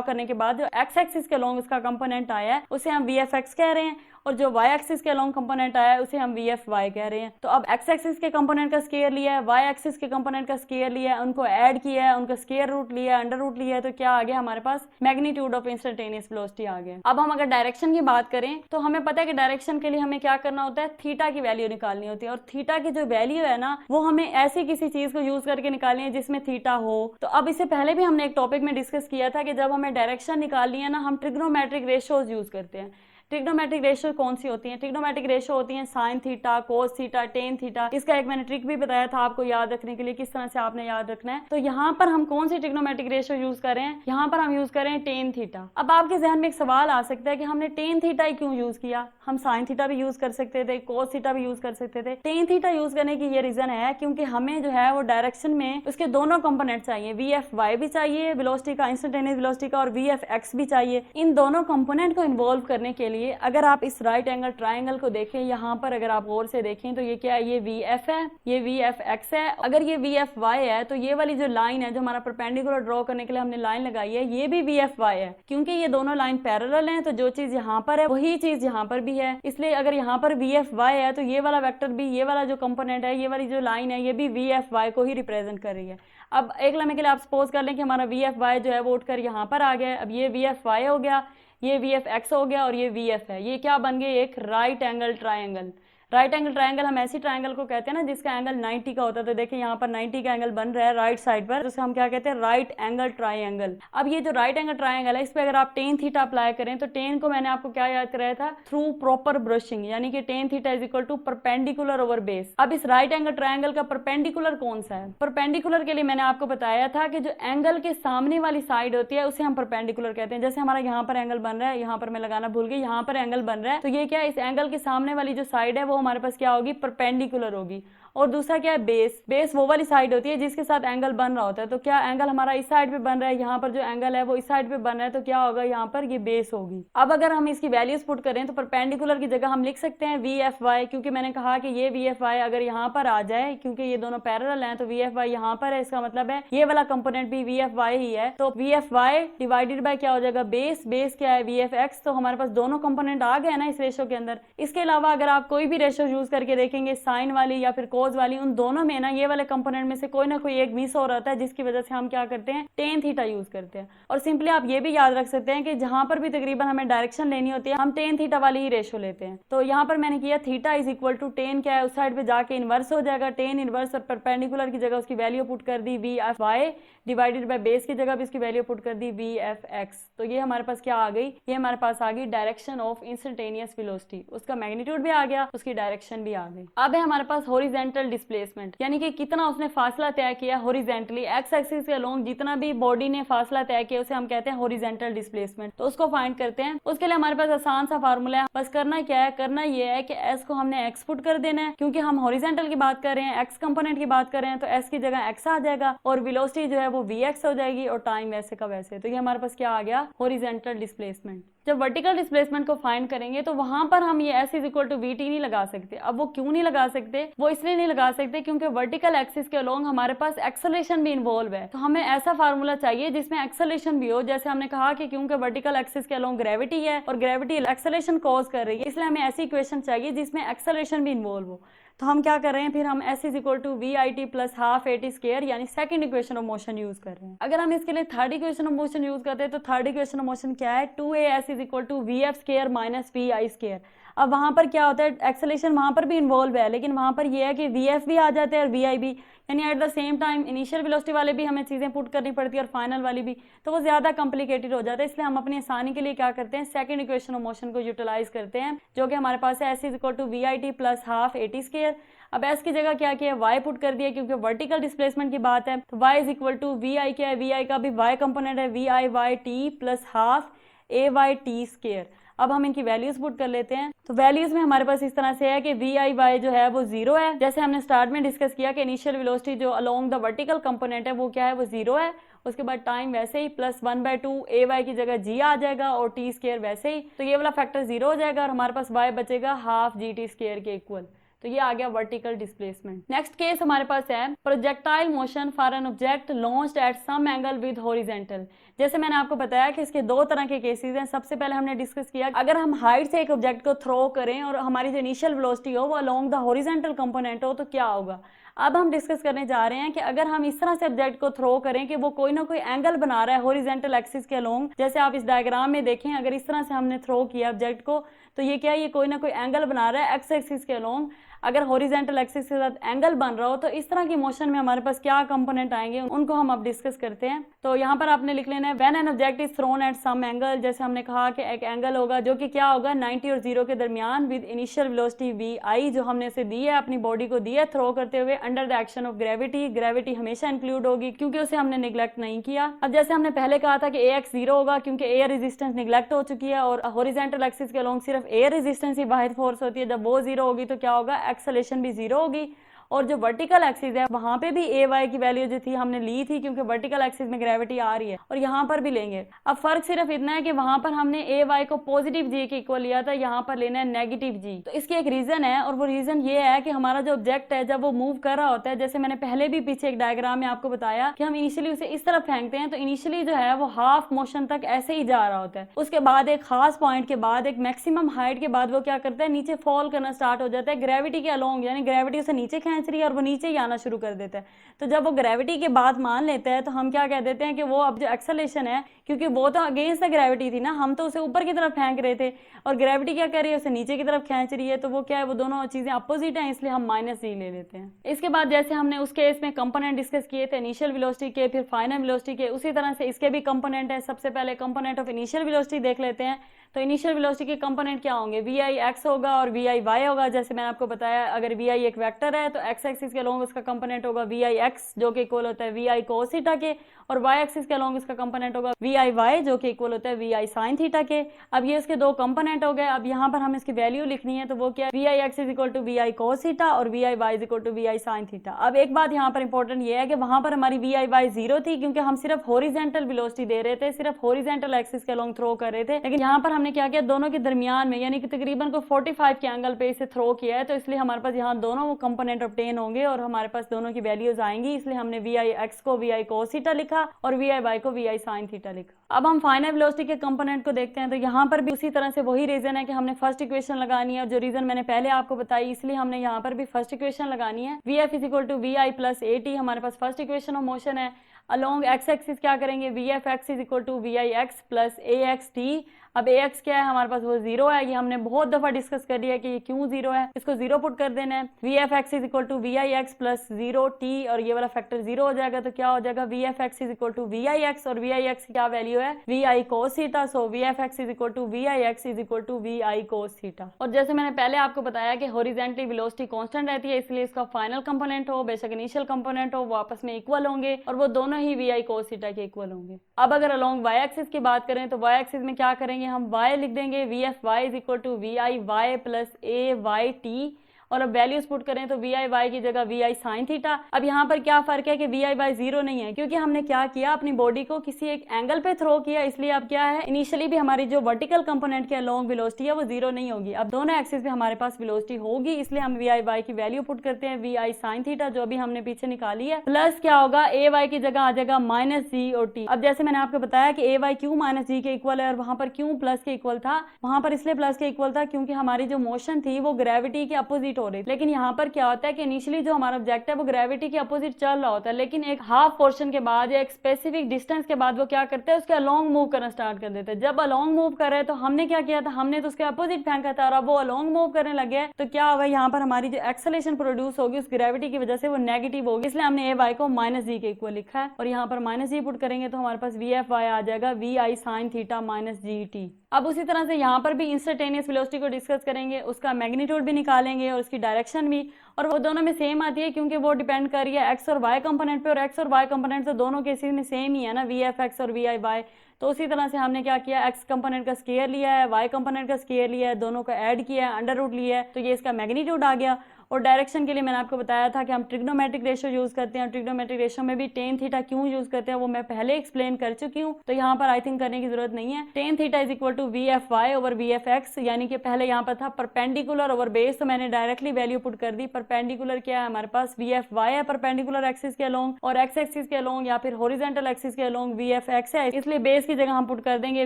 करने के बाद जो एक्स एक्सिस के अलोंग उसका कंपोनेंट आया है उसे हम वी एफ एक्स कह रहे हैं, और जो y एक्सिस के अलोंग कंपोनेंट आया है उसे हम वी एफ वाई कह रहे हैं। तो अब x एक्सिस के कंपोनेंट का स्क्वायर लिया है, y एक्सिस के कंपोनेंट का स्क्वायर लिया है, उनको ऐड किया है, उनका स्क्वायर रूट लिया है, अंडर रूट लिया है, तो क्या आ गया हमारे पास, मैग्नीट्यूड ऑफ इंस्टेंटेनियस वेलोसिटी आ गया। अब हम अगर डायरेक्शन की बात करें तो हमें पता है कि डायरेक्शन के लिए हमें क्या करना होता है, थीटा की वैल्यू निकालनी होती है, और थीटा की जो वैल्यू है ना वो हमें ऐसी किसी चीज को यूज करके निकालनी है जिसमें थीटा हो। तो अब इससे पहले भी हमने एक टॉपिक में डिस्कस किया था कि जब हमें डायरेक्शन निकालनी है ना, हम ट्रिग्नोमेट्रिक रेशियोज यूज करते हैं। ट्रिग्नोमेट्रिक रेशियो कौन सी होती हैं, ट्रिग्नोमेट्रिक रेशियो होती हैं sine theta, cos theta, tan theta. इसका एक मैंने ट्रिक भी बताया था आपको याद रखने के लिए, किस तरह से आपने याद रखना है। तो यहाँ पर हम कौन सी ट्रिग्नोमेट्रिक रेशियो यूज कर रहे हैं, यहाँ पर हम यूज कर रहे हैं टेन थीटा। अब आपके जहन में एक सवाल आ सकता है कि हमने टेन थीटा ही क्यों यूज किया, हम साइन थीटा भी यूज कर सकते थे, कोस थीटा भी यूज कर सकते थे। टेन थीटा यूज करने की ये रीजन है क्योंकि हमें जो है वो डायरेक्शन में उसके दोनों कंपोनेंट चाहिए, वी एफ वाई भी चाहिए वेलोसिटी का, इंस्टेंटेनियस वेलोसिटी का, और वी एफ एक्स भी चाहिए। इन दोनों कंपोनेंट को इन्वॉल्व करने के लिए अगर आप इस राइट एंगल ट्राइंगल को देखें, यहाँ पर अगर आप गौर से देखें तो ये क्या है, ये वी एफ है, ये वी एफ एक्स है। अगर ये वी एफ वाई है तो ये वाली जो लाइन है जो हमारा परपेंडिकुलर ड्रॉ करने के लिए हमने लाइन लगाई है ये भी वी एफ वाई है, क्योंकि ये दोनों लाइन पैरेलल हैं। तो जो चीज यहाँ पर है वही चीज यहाँ पर भी है, इसलिए अगर यहाँ पर वी एफ वाई है तो ये वाला वेक्टर भी, ये वाला जो कंपोनेंट है, ये वाली जो लाइन है, ये भी वी एफ वाई को ही रिप्रेजेंट कर रही है। अब एक लम्हे के लिए आप सपोज कर लें कि हमारा वी एफ वाई जो है वो उठकर यहाँ पर आ गया है। अब ये वी एफ वाई हो गया, ये वी एफ एक्स हो गया, और ये वी एफ है। ये क्या बन गए, एक right angle triangle. Right angle triangle हम ऐसी ट्राइंगल को कहते हैं ना जिसका एंगल 90 का होता है। तो देखिए यहाँ पर 90 का एंगल बन रहा है राइट साइड पर, जिसको हम क्या कहते हैं, राइट एंगल ट्राइंगल। अब ये जो राइट एंगल ट्राइंगल है इस पे अगर आप टेन थीटा अप्लाई करें तो टेन को मैंने आपको क्या याद कराया था, थ्रू प्रॉपर ब्रशिंग, यानी कि tan theta is equal to perpendicular over base. अब इस राइट एंगल ट्राइंगल का परपेंडिकुलर कौन सा है, परपेंडिकुलर के लिए मैंने आपको बताया था कि जो एंगल के सामने वाली साइड होती है उसे हम परपेंडिकुलर कहते हैं। जैसे हमारा यहाँ पर एंगल बन रहा है, यहाँ पर मैं लगाना भूल गई, यहाँ पर एंगल बन रहा है, तो ये क्या है, इस एंगल के सामने वाली जो साइड है वो हमारे पास क्या होगी, परपेंडिकुलर होगी। और दूसरा क्या है, बेस। बेस वो वाली साइड होती है जिसके साथ एंगल बन रहा होता है। तो क्या एंगल हमारा इस साइड पे बन रहा है, यहाँ पर जो एंगल है वो इस साइड पे बन रहा है, तो क्या होगा, यहाँ पर ये बेस होगी। अब अगर हम इसकी वैल्यूज पुट करें तो परपेंडिकुलर की जगह हम लिख सकते हैं वी एफ वाई, क्योंकि मैंने कहा कि ये वी एफ वाई अगर यहाँ पर आ जाए, क्योंकि ये दोनों पैरेलल हैं, तो वी एफ वाई यहाँ पर है, इसका मतलब है ये वाला कंपोनेंट भी वी एफ वाई ही है। तो v F y divided by क्या हो जाएगा, बेस। बेस क्या है, वी एफ एक्स। तो हमारे पास दोनों कंपोनेंट आ गए ना इस रेशियो के अंदर। इसके अलावा अगर आप कोई भी रेशियो यूज करके देखेंगे, साइन वाली या फिर कोस वाली, उन दोनों में ना ये वाले कंपोनेंट में से कोई ना कोई एक मिस हो रहा है, जिसकी वजह से हम क्या करते हैं, टेन थीटा यूज करते हैं। और सिंपली आप ये भी याद रख सकते हैं कि जहां पर भी तकरीबन हमें डायरेक्शन लेनी होती है हम टेन थीटा वाली ही रेशियो लेते हैं। तो यहाँ पर मैंने किया theta is equal to tan, क्या है उस साइड पे जाके इनवर्स हो जाएगा, टेन इनवर्स, और परपेंडिकुलर की जगह उसकी वैल्यू पुट कर दी v F y divided by base की जगह भी इसकी वैल्यू पुट कर दी वी एफ एक्स। तो ये हमारे पास क्या आ गई, ये हमारे पास आ गई डायरेक्शन ऑफ इंस्टेंटेनियस वेलोसिटी। उसका मैग्नीट्यूड भी आ गया, उसकी डायरेक्शन भी आ गई। अब है हमारे पास हॉरिजॉन्टल डिस्प्लेसमेंट, यानी कि कितना उसने फासला तय किया हॉरिजॉन्टली, एक्स एक्सिस के अलोंग जितना भी बॉडी ने फासला तय किया उसे हम कहते हैं हॉरिजॉन्टल डिस्प्लेसमेंट। तो उसको फाइंड करते हैं। उसके लिए हमारे पास आसान सा फार्मूला है, बस करना क्या है, करना ये है कि एस को हमने एक्स पुट कर देना है, क्योंकि हम हॉरिजॉन्टल की बात कर रहे हैं, एक्स कंपोनेंट की बात कर रहे हैं, तो एस की जगह एक्स आ जाएगा और वेलोसिटी जो है वो वी एक्स हो जाएगी और टाइम वैसे का वैसे। तो ये हमारे पास क्या आ गया, हॉरिजॉन्टल डिस्प्लेसमेंट। जब वर्टिकल डिस्प्लेसमेंट को फाइंड करेंगे तो वहां पर हम ये s is equal to v t नहीं लगा सकते। अब वो क्यों नहीं लगा सकते, वो इसलिए नहीं लगा सकते क्योंकि वर्टिकल एक्सिस के अलोंग हमारे पास एक्सेलरेशन भी इन्वॉल्व है। तो हमें ऐसा फार्मूला चाहिए जिसमें एक्सेलरेशन भी हो। जैसे हमने कहा कि क्योंकि वर्टिकल एक्सिस के अलोंग ग्रेविटी है और ग्रेविटी एक्सेलरेशन कॉज कर रही है, इसलिए हमें ऐसी इक्वेशन चाहिए जिसमें एक्सेलरेशन भी इन्वॉल्व हो। तो हम क्या कर रहे हैं, फिर हम S is equal to we I T plus half A T square यानी second equation of motion use कर रहे हैं। अगर हम इसके लिए third equation of motion use करते हैं तो थर्ड इक्वेशन ऑफ मोशन क्या है, 2as is equal to we f square minus we I square. अब वहां पर क्या होता है, एक्सेलरेशन वहां पर भी इन्वॉल्व है, लेकिन वहां पर यह है कि वी एफ भी आ जाते हैं और वी आई भी, यानी eight the same time initial velocity वाले भी हमें चीजें पुट करनी पड़ती है और फाइनल वाली भी, तो वो ज्यादा कॉम्प्लिकेटेड हो जाता है। इसलिए हम अपनी आसानी के लिए क्या करते हैं, सेकंड इक्वेशन ऑफ मोशन को यूटिलाइज करते हैं, जो कि हमारे पास है s is equal to we I T plus half A T square. अब एस की जगह क्या किया, वाई पुट कर दिया, क्योंकि वर्टिकल डिस्प्लेसमेंट की बात है। तो Y is equal to we I क्या है, वी आई का भी वाई कंपोनेंट है, we I Y T plus half A Y T square. अब हम इनकी वैल्यूज पुट कर लेते हैं। तो वैल्यूज में हमारे पास इस तरह से है कि VI जो है वो 0 है। जैसे हमने स्टार्ट में डिस्कस किया कि इनिशियल वेलोसिटी जो अलोंग द वर्टिकल कंपोनेंट है वो क्या है, वो 0 है। उसके बाद टाइम वैसे ही +1/2 AY की जगह G आ जाएगा और t² वैसे ही, तो ये वाला फैक्टर 0 हो जाएगा और हमारे पास Y बचेगा ½ GT² के इक्वल। तो ये आ गया वर्टिकल डिस्प्लेसमेंट। नेक्स्ट केस हमारे पास है projectile motion for an object launched at some angle with horizontal. जैसे मैंने आपको बताया कि इसके दो तरह के केसेस हैं। सबसे पहले हमने डिस्कस किया अगर हम हाइट से एक ऑब्जेक्ट को थ्रो करें और हमारी जो इनिशियल वेलोसिटी हो वो अलोंग द हॉरिजॉन्टल कंपोनेंट हो तो क्या होगा। अब हम डिस्कस करने जा रहे हैं कि अगर हम इस तरह से ऑब्जेक्ट को थ्रो करें कि वो कोई ना कोई एंगल बना रहा है हॉरिजॉन्टल एक्सिस के अलोंग, जैसे आप इस डायग्राम में देखें, अगर इस तरह से हमने थ्रो किया ऑब्जेक्ट को तो ये क्या है, ये कोई ना कोई एंगल बना रहा है एक्स एक्सिस के अलोंग। अगर हॉरिजॉन्टल एक्सिस के साथ एंगल बन रहा हो तो इस तरह की मोशन में हमारे पास क्या कंपोनेंट आएंगे उनको हम अब डिस्कस करते हैं। तो यहाँ पर आपने लिख लेना है when an object is thrown at some angle. जैसे हमने कहा कि एक एंगल होगा जो कि क्या होगा 90 और 0 के दरमियान विद इनिशियल वेलोसिटी VI जो हमने इसे दी है, अपनी बॉडी को दी है थ्रो करते हुए under the action of gravity. Gravity हमेशा इंक्लूड होगी क्योंकि उसे हमने निगलेक्ट नहीं किया। अब जैसे हमने पहले कहा था कि AX 0 होगा क्योंकि एयर रेजिस्टेंस निगलेक्ट हो चुकी है और हॉरिजॉन्टल एक्सिस के अलोंग सिर्फ एयर रेजिस्टेंस ही वाहिद फोर्स होती है। जब वो 0 होगी तो क्या होगा, एक्सेलेरेशन भी 0 होगी। और जो वर्टिकल एक्सिस है वहां पे भी AY की वैल्यू जो थी हमने ली थी क्योंकि वर्टिकल एक्सिस में ग्रेविटी आ रही है और यहाँ पर भी लेंगे। अब फर्क सिर्फ इतना है कि वहां पर हमने AY को पॉजिटिव G के इक्वल लिया था, यहाँ पर लेना है नेगेटिव G। तो इसकी एक रीजन है और वो रीजन ये है कि हमारा जो ऑब्जेक्ट है जब वो मूव कर रहा होता है, जैसे मैंने पहले भी पीछे एक डायग्राम में आपको बताया कि हम इनिशियली उसे इस तरफ फेंकते हैं तो इनिशियली जो है वो हाफ मोशन तक ऐसे ही जा रहा होता है। उसके बाद एक खास पॉइंट के बाद एक मैक्सिमम हाइट के बाद वो क्या करता है, नीचे फॉल करना स्टार्ट हो जाता है ग्रेविटी के अलोंग, यानी ग्रेविटी उसे नीचे खींच रही है और वो नीचे आना शुरू कर देता है। तो जब वो ग्रेविटी के बाद मान लेता है तो हम क्या कह देते हैं कि वो अब जो एक्सेलेरेशन है, क्योंकि वो तो अगेंस्ट द ग्रेविटी थी ना, हम तो उसे ऊपर की तरफ फेंक रहे थे और ग्रेविटी क्या कर रही है, उसे नीचे की तरफ खींच रही है, तो वो क्या है, वो दोनों चीजें अपोजिट हैं, इसलिए हम -G ले लेते हैं। इसके बाद जैसे हमने उस केस में कंपोनेंट डिस्कस किए थे इनिशियल वेलोसिटी के, फिर फाइनल वेलोसिटी के, उसी तरह से इसके भी कंपोनेंट है। सबसे पहले कंपोनेंट ऑफ इनिशियल वेलोसिटी देख लेते हैं। तो इनिशियल वेलोसिटी के कंपोनेंट क्या होंगे, VIX होगा और VIY होगा। जैसे मैंने आपको बताया अगर VI एक वेक्टर है तो x एक्सिस के अलोंग उसका कंपोनेंट होगा VIX जो कि इक्वल होता है VI cos थीटा के, और y एक्सिस के अलोंग इसका कंपोनेंट होगा VIY जो कि इक्वल होता है VI sin थीटा के। अब ये इसके दो कंपोनेंट हो गए। अब यहाँ पर हम इसकी वैल्यू लिखनी है तो वो क्या है, VIX is equal to VI cos theta और VIY is equal to VI sin theta. अब एक बात यहाँ पर इंपॉर्टेंट ये है कि वहां पर हमारी VIY 0 थी क्योंकि हम सिर्फ हॉरिजॉन्टल वेलोसिटी दे रहे थे, सिर्फ हॉरिजॉन्टल एक्सिस के अलोंग थ्रो कर रहे थे। लेकिन यहाँ पर हमने क्या किया, दोनों के दरमियान में यानी कि तकरीबन को 45 के एंगल पे इसे थ्रो किया है, तो इसलिए हमारे पास यहाँ दोनों कंपोनेंट ऑब्टेन होंगे और हमारे पास दोनों की वैल्यूज आएंगी। इसलिए हमने VIX को VI cos थीटा लिखा और VIY को VI sin थीटा लिखा। अब हम फाइनल वेलोसिटी के कंपोनेंट को देखते हैं। तो यहाँ पर भी उसी तरह से वही रीजन है कि हमने फर्स्ट इक्वेशन लगानी है और जो रीजन मैंने पहले आपको बताई इसलिए हमने यहाँ पर भी फर्स्ट इक्वेशन लगानी है। VF is equal to VI plus AT हमारे पास फर्स्ट इक्वेशन ऑफ मोशन है। अलोंग x एक्सिस क्या करेंगे, VFX is equal to VIX plus AXT। अब AX क्या है हमारे पास, वो 0 है। ये हमने बहुत दफा डिस्कस कर लिया कि ये क्यों 0 है, इसको 0 पुट कर देना है। VFX is equal to VIX plus 0T और ये वाला फैक्टर 0 हो जाएगा तो क्या हो जाएगा, VFX is equal to VIX और VIX की क्या वैल्यू है, VI cos theta. So VFX is equal to VIX is equal to VI cos theta. और जैसे मैंने पहले आपको बताया कि हॉरिजॉन्टली वेलोसिटी कांस्टेंट रहती है, इसलिए इसका फाइनल कंपोनेंट हो बेशक इनिशियल कंपोनेंट हो वो आपस में इक्वल होंगे और वो दोनों ही VI cos थीटा के इक्वल होंगे। अब अगर अलोंग y एक्सिस की बात करें तो y एक्सिस में क्या करेंगे, हम y लिख देंगे VFY is equal to VIY plus AYT और अब वैल्यूज पुट करें तो VIY की जगह VI sin थीटा। अब यहाँ पर क्या फर्क है कि VIY 0 नहीं है क्योंकि हमने क्या किया, अपनी बॉडी को किसी एक एंगल पे थ्रो किया, इसलिए अब क्या है, इनिशियली भी हमारी जो वर्टिकल कंपोनेंट के अलोंग वेलोसिटी है वो 0 नहीं होगी। अब दोनों एक्सिस पे हमारे पास वेलोसिटी होगी, इसलिए हम VIY की वैल्यू पुट करते हैं VI sin थीटा जो अभी हमने पीछे निकाली है, प्लस क्या होगा AY की जगह आ जाएगा -G और T। अब जैसे मैंने आपको बताया कि AY क्यों -G के इक्वल है और वहां पर क्यों प्लस के इक्वल था, वहां पर इसलिए प्लस के इक्वल था क्योंकि हमारी जो मोशन थी वो ग्रेविटी के अपोजिट हो रही थी। लेकिन यहाँ पर क्या होता है कि इनिशियली जो हमारा ऑब्जेक्ट है वो ग्रेविटी के अपोजिट चल रहा होता है, लेकिन एक हाफ पोर्शन के बाद या एक स्पेसिफिक डिस्टेंस के बाद वो क्या करते हैं, उसके अलोंग मूव करना स्टार्ट कर देते हैं। जब अलोंग मूव कर रहे हैं तो हमने क्या किया था, हमने तो उसके अपोजिट फेंका था और अब वो अलोंग मूव करने लगे तो क्या होगा, यहाँ पर हमारी जो एक्सेलेरेशन प्रोड्यूस होगी उस ग्रेविटी की वजह से वो नेगेटिव होगी, इसलिए हमने AY को -G के इक्वल लिखा है और यहाँ पर -G पुट करेंगे तो हमारे पास VFY आ जाएगा VI sin थीटा -GT। अब उसी तरह से यहाँ पर भी इंस्टेंटेनियस वेलोसिटी को डिस्कस करेंगे, उसका मैग्नीट्यूड भी निकालेंगे और उसकी डायरेक्शन भी, और वो दोनों में सेम आती है क्योंकि वो डिपेंड कर रही है एक्स और वाई कंपोनेंट पे, और एक्स और वाई कंपोनेंट तो दोनों केसेस में सेम ही है ना, वी एफ एक्स और वी आई वाई। तो उसी तरह से हमने क्या किया, एक्स कंपोनेंट का स्केयर लिया है, वाई कंपोनेंट का स्केयर लिया है, दोनों को ऐड किया है, अंडर रूट लिया है, तो ये इसका मैग्नीट्यूड आ गया। और डायरेक्शन के लिए मैंने आपको बताया था कि हम ट्रिग्नोमेट्रिक रेशियो यूज करते हैं, ट्रिग्नोमेट्रिक रेशियो में भी टेन थीटा क्यों यूज करते हैं वो मैं पहले एक्सप्लेन कर चुकी हूँ, तो यहाँ पर आई थिंक करने की जरूरत नहीं है। Tan theta is equal to V F y over v f x, यानी कि पहले यहाँ पर था परपेंडिकुलर ओवर बेस, तो मैंने डायरेक्टली वैल्यू पुट कर दी। परपेंडिकुलर क्या है हमारे पास, वी एफ वाई है परपेंडिकुलर एक्सिस के अलोंग, और एक्स एक्सिस के अलोंग या फिर हॉरिजॉन्टल एक्सिस के अलोंग वी एफ एक्स है, इसलिए बेस की जगह हम पुट कर देंगे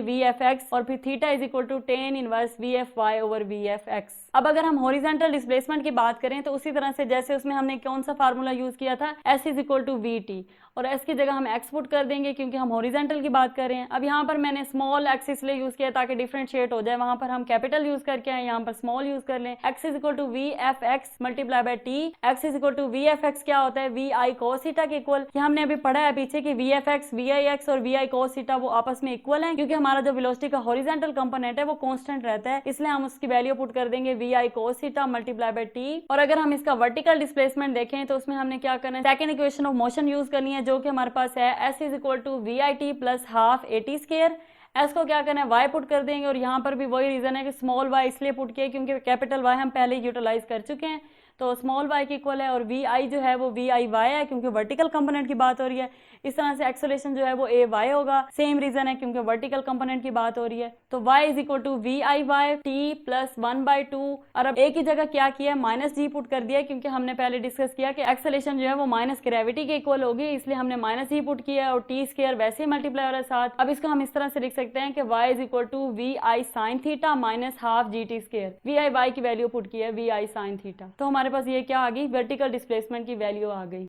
वी एफ एक्स, और फिर theta is equal to tan inverse v F y over v f x. अब अगर हम हॉरिजॉन्टल डिस्प्लेसमेंट की बात करें तो उसी तरह से जैसे उसमें हमने कौन सा फार्मूला यूज किया था, S is equal to v t, और S की जगह हम एक्स पुट कर देंगे क्योंकि हम हॉरिजॉन्टल की बात कर रहे हैं। अब यहाँ पर मैंने स्मॉल एक्स इसलिए यूज किया ताकि डिफरेंशिएट हो जाए, वहां पर हम कैपिटल यूज करके आए, यहाँ पर स्मॉल यूज कर लें। x is equal to we f x multiply by t, x is equal to we f x क्या होता है, वी आई कोस थीटा के इक्वल। हमने अभी पढ़ा है पीछे कि v f x, v i x और वी आई कोस थीटा वो आपस में इक्वल है, क्योंकि हमारा जो वेलोसिटी का हॉरिजॉन्टल कंपोनेंट है वो कांस्टेंट रहता है, इसलिए हम उसकी वैल्यू पुट कर देंगे v i cos theta multiply by t. और अगर हम इसका वर्टिकल डिस्प्लेसमेंट देखें तो उसमें हमने क्या करना है, second equation of motion use करनी है जो कि हमारे पास है S is equal to we I T plus half A t square. S को क्या करना है, y पुट कर देंगे, और यहाँ पर भी वही रीजन है कि स्मॉल y इसलिए पुट किया क्योंकि कैपिटल Y हम पहले यूटिलाइज कर चुके हैं, तो स्मॉल y की इक्वल है, और वी आई जो है वो वी आई वाई है क्योंकि वर्टिकल कंपोनेंट की बात हो रही है। इस तरह से एक्सेलरेशन जो है वो ए वाई होगा, सेम रीजन है क्योंकि वर्टिकल कंपोनेंट की बात हो रही है। तो y is equal to we I Y T plus 1/2, और अब a की जगह क्या किया, माइनस जी पुट कर दिया क्योंकि हमने पहले डिस्कस किया कि एक्सेलरेशन जो है वो माइनस ग्रेविटी के इक्वल होगी, इसलिए हमने माइनस जी पुट किया, और टी स्क्वायर वैसे ही मल्टीप्लाई हो रहा है साथ। अब इसको हम इस तरह से लिख सकते हैं कि y is equal to we I sine theta minus half g t square, v I y की वैल्यू पुट की है वी आई साइन थीटा। तो हमारे पास ये क्या आ गई, वर्टिकल डिस्प्लेसमेंट की वैल्यू आ गई।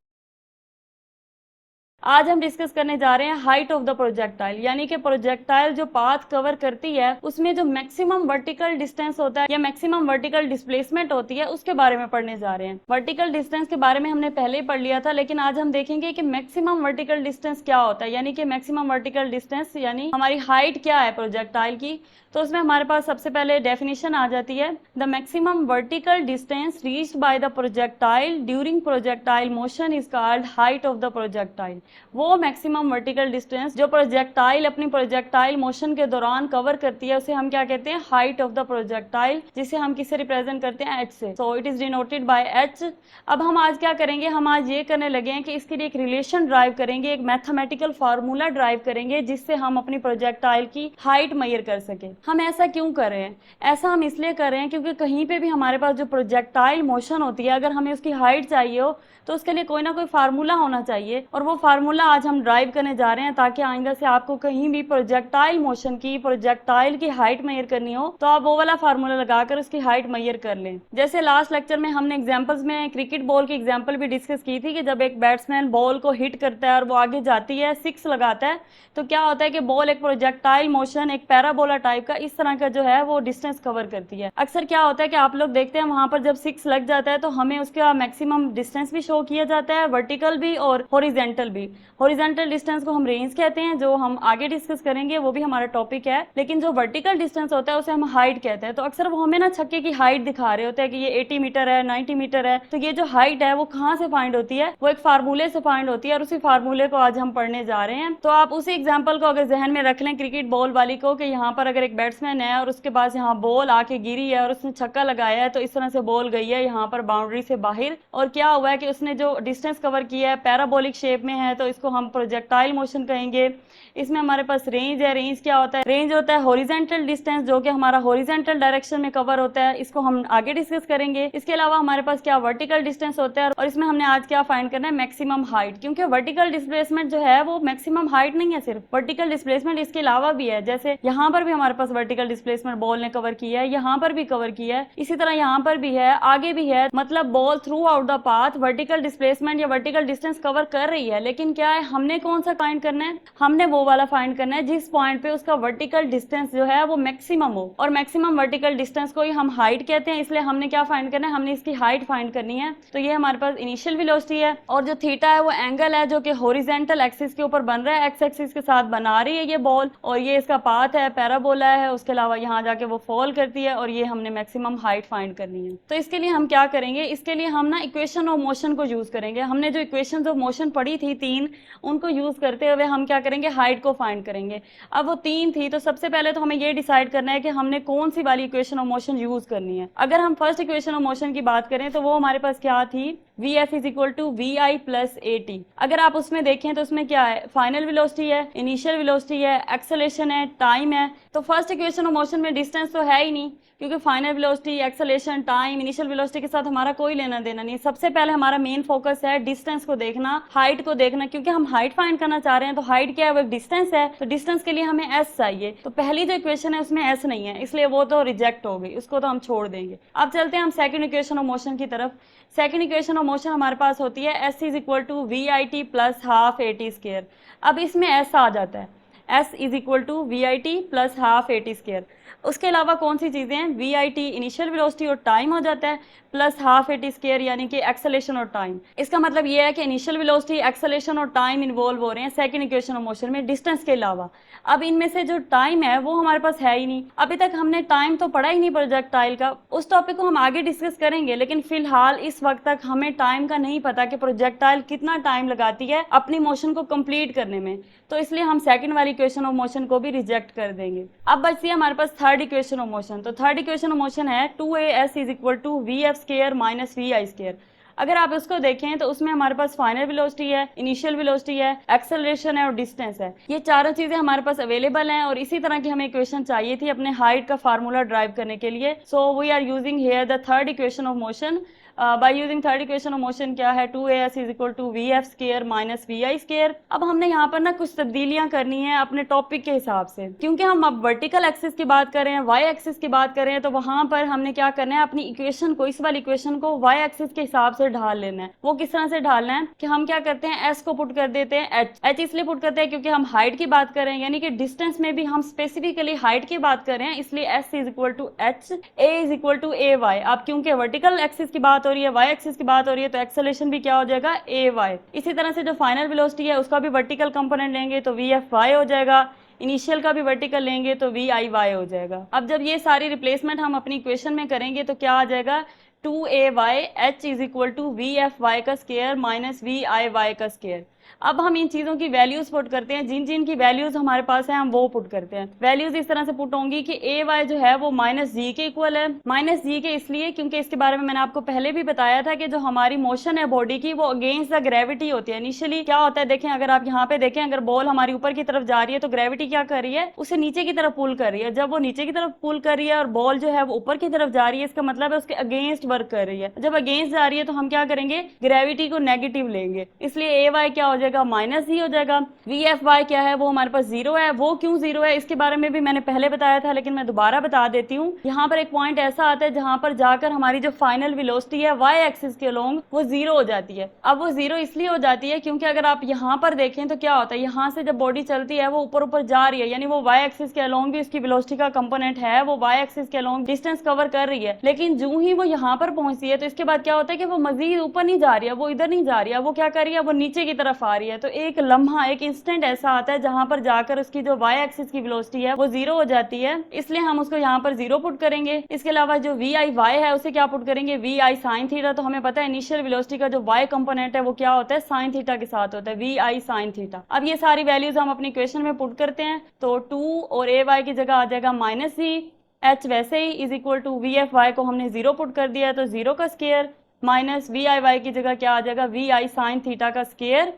आज हम डिस्कस करने जा रहे हैं हाइट ऑफ द प्रोजेक्टाइल, यानी कि प्रोजेक्टाइल जो पाथ कवर करती है उसमें जो मैक्सिमम वर्टिकल डिस्टेंस होता है या मैक्सिमम वर्टिकल डिस्प्लेसमेंट होती है उसके बारे में पढ़ने जा रहे हैं। वर्टिकल डिस्टेंस के बारे में हमने पहले ही पढ़ लिया था, लेकिन आज हम देखेंगे कि मैक्सिमम वर्टिकल डिस्टेंस क्या होता है, यानी कि मैक्सिमम वर्टिकल डिस्टेंस यानी हमारी हाइट क्या है प्रोजेक्टाइल की। तो उसमें हमारे पास सबसे पहले डेफिनेशन आ जाती है, the maximum vertical distance reached by the projectile during projectile motion is called height of the projectile. वो मैक्सिमम वर्टिकल डिस्टेंस जो प्रोजेक्टाइल अपनी प्रोजेक्टाइल मोशन के दौरान कवर करती है उसे हम क्या कहते हैं, हाइट ऑफ द प्रोजेक्टाइल, जिसे हम किससे रिप्रेजेंट करते हैं, एच से। So it is denoted by H. अब हम आज क्या करेंगे, हम आज ये करने लगे हैं कि इसके लिए एक रिलेशन ड्राइव करेंगे, एक मैथमेटिकल फार्मूला ड्राइव करेंगे जिससे हम अपनी प्रोजेक्टाइल की हाइट मेजर कर सके। हम ऐसा क्यों कर रहे हैं, ऐसा हम इसलिए कर रहे हैं क्योंकि कहीं पे भी हमारे पास जो प्रोजेक्टाइल मोशन होती है अगर हमें उसकी हाइट चाहिए हो तो उसके लिए कोई ना कोई फार्मूला होना चाहिए, और वो फार्मूला आज हम ड्राइव करने जा रहे हैं ताकि आइंदा से आपको कहीं भी प्रोजेक्टाइल मोशन की, प्रोजेक्टाइल की हाइट मेजर करनी हो तो आप वो वाला फार्मूला लगाकर उसकी हाइट मेजर कर लें। जैसे लास्ट लेक्चर में हमने एग्जांपल्स में क्रिकेट बॉल की एग्जांपल भी डिस्कस की थी कि जब एक बैट्समैन बॉल को हिट करता है और वो आगे जाती है, सिक्स लगाता है, तो क्या होता है कि बॉल एक प्रोजेक्टाइल मोशन, एक पैराबोला टाइप का इस तरह का जो है वो डिस्टेंस कवर करती है। अक्सर क्या होता है कि आप लोग देखते हैं वहां पर जब सिक्स लग जाता है तो हमें उसका मैक्सिमम डिस्टेंस भी शो किया जाता है, वर्टिकल भी और हॉरिजॉन्टल भी। हॉरिजॉन्टल डिस्टेंस को हम रेंज कहते हैं, जो हम आगे डिस्कस करेंगे, वो भी हमारा टॉपिक है। लेकिन जो वर्टिकल डिस्टेंस होता है उसे हम हाइट कहते हैं। तो अक्सर वो हमें ना छक्के की हाइट दिखा रहे होते हैं कि ये 80 मीटर है, 90 मीटर है। तो ये जो हाइट है वो कहाँ से फाइंड होती है, वो एक फार्मूले से फाइंड होती है, और उसी फार्मूले को आज हम पढ़ने जा रहे हैं। तो आप उसी एग्जाम्पल को अगर जहन में रख लें क्रिकेट बॉल वाली को, कि यहाँ पर अगर एक बैट्समैन है और उसके पास यहाँ बॉल आके गिरी है और उसने छक्का लगाया है, तो इस तरह से बॉल गई है यहाँ पर बाउंड्री से बाहर, और क्या हुआ है कि उसने जो डिस्टेंस कवर किया है पैराबोलिक शेप में है, तो इसको हम प्रोजेक्टाइल मोशन कहेंगे। इसमें हमारे पास रेंज है, रेंज क्या होता है, रेंज होता है हॉरिजॉन्टल डिस्टेंस जो कि हमारा हॉरिजॉन्टल डायरेक्शन में कवर होता है, इसको हम आगे डिस्कस करेंगे। इसके अलावा हमारे पास क्या वर्टिकल डिस्टेंस होता है, और इसमें हमने आज क्या फाइंड करना है, मैक्सिमम हाइट, क्योंकि वर्टिकल डिस्प्लेसमेंट जो है वो मैक्सिमम हाइट नहीं है, सिर्फ वर्टिकल डिस्प्लेसमेंट इसके अलावा भी है। जैसे यहाँ पर भी हमारे पास वर्टिकल डिस्प्लेसमेंट बॉल ने कवर किया है, यहाँ पर भी कवर किया है, इसी तरह यहाँ पर भी है, आगे भी है। मतलब ball through out the path vertical displacement या वर्टिकल डिस्टेंस कवर कर रही है, लेकिन लेकिन क्या है, हमने कौन सा फाइंड करना है, हमने वो वाला फाइंड करना है जिस पॉइंट पे उसका वर्टिकल डिस्टेंस जो है वो मैक्सिमम हो, और मैक्सिमम वर्टिकल डिस्टेंस को ही हम हाइट कहते हैं। इसलिए हमने क्या फाइंड करना है, हमने इसकी हाइट फाइंड करनी है। तो ये हमारे पास इनिशियल वेलोसिटी है, और जो थीटा है वो एंगल है जो कि हॉरिजॉन्टल एक्सिस के ऊपर बन रहा है, एक्स एक्सिस के साथ बना रही है ये बॉल, और ये इसका पाथ है, पैराबोला है। उसके अलावा यहाँ जाके वो फॉल करती है, और ये हमने मैक्सिमम हाइट फाइंड करनी है। तो इसके लिए हम क्या करेंगे, इसके लिए हम ना इक्वेशन ऑफ मोशन को यूज करेंगे। हमने जो इक्वेशन ऑफ मोशन पढ़ी थी 3, उनको यूज करते हुए हम क्या करेंगे, हाइट को फाइंड करेंगे। अब वो 3 थी, तो सबसे पहले तो हमें ये डिसाइड करना है कि हमने कौन सी वाली इक्वेशन ऑफ मोशन यूज करनी है। अगर हम फर्स्ट इक्वेशन ऑफ मोशन की बात करें तो वो हमारे पास क्या थी, Vf is equal to we i plus a t. अगर आप उसमें देखें तो उसमें क्या है, फाइनल वेलोसिटी है, इनिशियल वेलोसिटी है, एक्सेलेरेशन है, टाइम है। तो फर्स्ट इक्वेशन ऑफ मोशन में डिस्टेंस तो है ही नहीं, क्योंकि final velocity, acceleration, time, initial velocity के साथ हमारा कोई लेना देना नहीं। सबसे पहले हमारा मेन फोकस है डिस्टेंस को देखना, हाइट को देखना, क्योंकि हम हाइट फाइंड करना चाह रहे हैं। तो हाइट क्या है, वो एक डिस्टेंस है, तो डिस्टेंस के लिए हमें एस चाहिए। तो पहली जो इक्वेशन है उसमें एस नहीं है, इसलिए वो तो रिजेक्ट हो गई, उसको तो हम छोड़ देंगे। अब चलते हैं हम सेकंड इक्वेशन ऑफ मोशन की तरफ। सेकंड इक्वेशन ऑफ मोशन हमारे पास होती है s is equal to we I T plus half A T square. अब इसमें एस आ जाता है, s is equal to we I T plus half A T square. उसके अलावा कौन सी चीज़ें हैं, वी आई टी इनिशियल वेलोसिटी और टाइम हो जाता है, plus half A T square यानी कि एक्सेलेरेशन और टाइम। इसका मतलब ये है कि इनिशियल वेलोसिटी, एक्सेलेरेशन और टाइम इन्वॉल्व हो रहे हैं सेकंड इक्वेशन ऑफ मोशन में, डिस्टेंस के अलावा। अब इनमें से जो टाइम है वो हमारे पास है ही नहीं, अभी तक हमने टाइम तो पढ़ा ही नहीं प्रोजेक्टाइल का। उस टॉपिक को हम आगे डिस्कस करेंगे, लेकिन फिलहाल इस वक्त तक हमें टाइम का नहीं पता कि प्रोजेक्टाइल कितना टाइम लगाती है अपनी मोशन को कंप्लीट करने में। तो इसलिए हम सेकंड वाली इक्वेशन ऑफ मोशन को भी रिजेक्ट कर देंगे। अब बचती है हमारे पास थर्ड इक्वेशन ऑफ मोशन। तो थर्ड इक्वेशन ऑफ मोशन है 2as is equal to we f square minus we I square. अगर आप इसको देखें तो उसमें हमारे पास फाइनल वेलोसिटी है, इनिशियल वेलोसिटी है, एक्सेलरेशन है और डिस्टेंस है। ये चारों चीजें हमारे पास अवेलेबल हैं, और इसी तरह की हमें इक्वेशन चाहिए थी अपने हाइट का फार्मूला ड्राइव करने के लिए। So we are using here the third equation of motion. By using third equation of motion क्या है, 2as is equal to we f square minus we I square. अब हमने यहाँ पर ना कुछ तब्दीलियां करनी है अपने टॉपिक के हिसाब से, क्योंकि हम अब वर्टिकल एक्सिस की बात कर रहे हैं, वाई एक्सिस की बात कर रहे हैं। तो वहां पर हमने क्या करना है, अपनी इक्वेशन को, इस वाली इक्वेशन को वाई एक्सिस के हिसाब से ढाल लेना है। वो किस तरह से ढालना है कि हम क्या करते हैं, एस को पुट कर देते हैं एच। एच इसलिए पुट करते हैं क्योंकि हम हाइट की बात कर रहे हैं, यानी कि डिस्टेंस में भी हम स्पेसिफिकली हाइट की बात कर रहे हैं, इसलिए s is equal to h, a is equal to a y. अब क्योंकि वर्टिकल एक्सिस की बात हो रही है, वाई एक्सिस बात हो रही है, तो एक्सेलरेशन भी क्या हो जाएगा, ए वाई। इसी तरह से जो फाइनल वेलोसिटी है उसका भी वर्टिकल कंपोनेंट लेंगे तो वी एफ वाई हो जाएगा, इनिशियल का भी वर्टिकल लेंगे तो वी आई वाई हो जाएगा। अब जब ये सारी रिप्लेसमेंट हम अपनी इक्वेशन में करेंगे तो क्या आ जाएगा, 2ay h is equal to V F Y का square minus we I Y का स्क्वायर। अब हम इन चीजों की वैल्यूज पुट करते हैं, जिन जिन की वैल्यूज हमारे पास है हम वो पुट करते हैं। वैल्यूज इस तरह से पुट होंगी कि ए वाई जो है वो माइनस जी के इक्वल है। माइनस जी के इसलिए क्योंकि इसके बारे में मैंने आपको पहले भी बताया था कि जो हमारी मोशन है बॉडी की वो अगेंस्ट द ग्रेविटी होती है। इनिशियली क्या होता है, देखें अगर आप यहाँ पे देखें, अगर बॉल हमारी ऊपर की तरफ जा रही है तो ग्रेविटी क्या कर रही है, उसे नीचे की तरफ पुल कर रही है। जब वो नीचे की तरफ पुल कर रही है और बॉल जो है वो ऊपर की तरफ जा रही है, इसका मतलब है उसके अगेंस्ट वर्क कर रही है। जब अगेंस्ट जा रही है तो हम क्या करेंगे, ग्रेविटी को नेगेटिव लेंगे, इसलिए ए वाई क्या हो जाएगा, माइनस जी हो जाएगा। वी एफ वाई क्या है, वो हमारे पास जीरो है। वो क्यों जीरो है इसके बारे में भी मैंने पहले बताया था, लेकिन मैं दोबारा बता देती हूँ। यहाँ पर एक पॉइंट ऐसा आता है जहां पर जाकर हमारी जो फाइनल वेलोसिटी है वाई एक्सिस के अलोंग वो जीरो हो जाती है। अब वो जीरो इसलिए हो जाती है क्योंकि अगर आप यहाँ पर देखें तो क्या होता है, यहाँ से जब बॉडी चलती है वो ऊपर ऊपर जा रही है, यानी वो वाई एक्सिस के अलोंग भी उसकी वेलोसिटी का कंपोनेंट है, वो वाई एक्सिस के अलोंग डिस्टेंस कवर कर रही है। लेकिन जो ही वो यहाँ पर पहुंचती है तो इसके बाद क्या होता है कि वो मजीद ऊपर नहीं जा रही है, वो इधर नहीं जा रही है, वो क्या कर रही है, वो नीचे की तरफ आ रही है। तो एक लम्हा, एक इंस्टेंट ऐसा आता है जहां पर जाकर उसकी जो वाई एक्सिस की वेलोसिटी है वो जीरो हो जाती है, इसलिए हम उसको यहाँ पर जीरो पुट करेंगे। इसके अलावा जो वी आई वाई है उसे क्या पुट करेंगे, वी आई साइन थीटा। तो हमें पता है इनिशियल वेलोसिटी का जो वाई कंपोनेंट है वो क्या होता है, साइन थीटा के साथ होता है, वी आई साइन थीटा। अब ये सारी वैल्यूज हम अपनी इक्वेशन में पुट करते हैं, तो 2 और ए वाई की जगह आ जाएगा माइनस जी, एच वैसे ही is equal to V F y को हमने जीरो पुट कर दिया है तो जीरो का square minus we I y की जगह क्या आ जाएगा, वी आई साइन थीटा का स्क्वायर,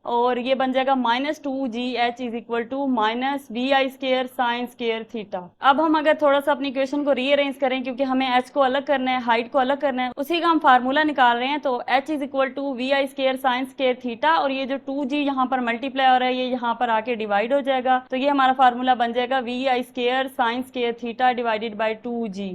और ये बन जाएगा minus 2gh is equal to minus we I square sine square theta. अब हम अगर थोड़ा सा अपनी इक्वेशन को रीअरेंज करें, क्योंकि हमें h को अलग करना है, हाइट को अलग करना है, उसी का हम फार्मूला निकाल रहे हैं। तो h is equal to we I square sine square theta, और ये जो 2g यहाँ पर मल्टीप्लाई हो रहा है ये यहाँ पर आके डिवाइड हो जाएगा, तो ये हमारा फार्मूला बन जाएगा v I square sine square theta divided by 2g।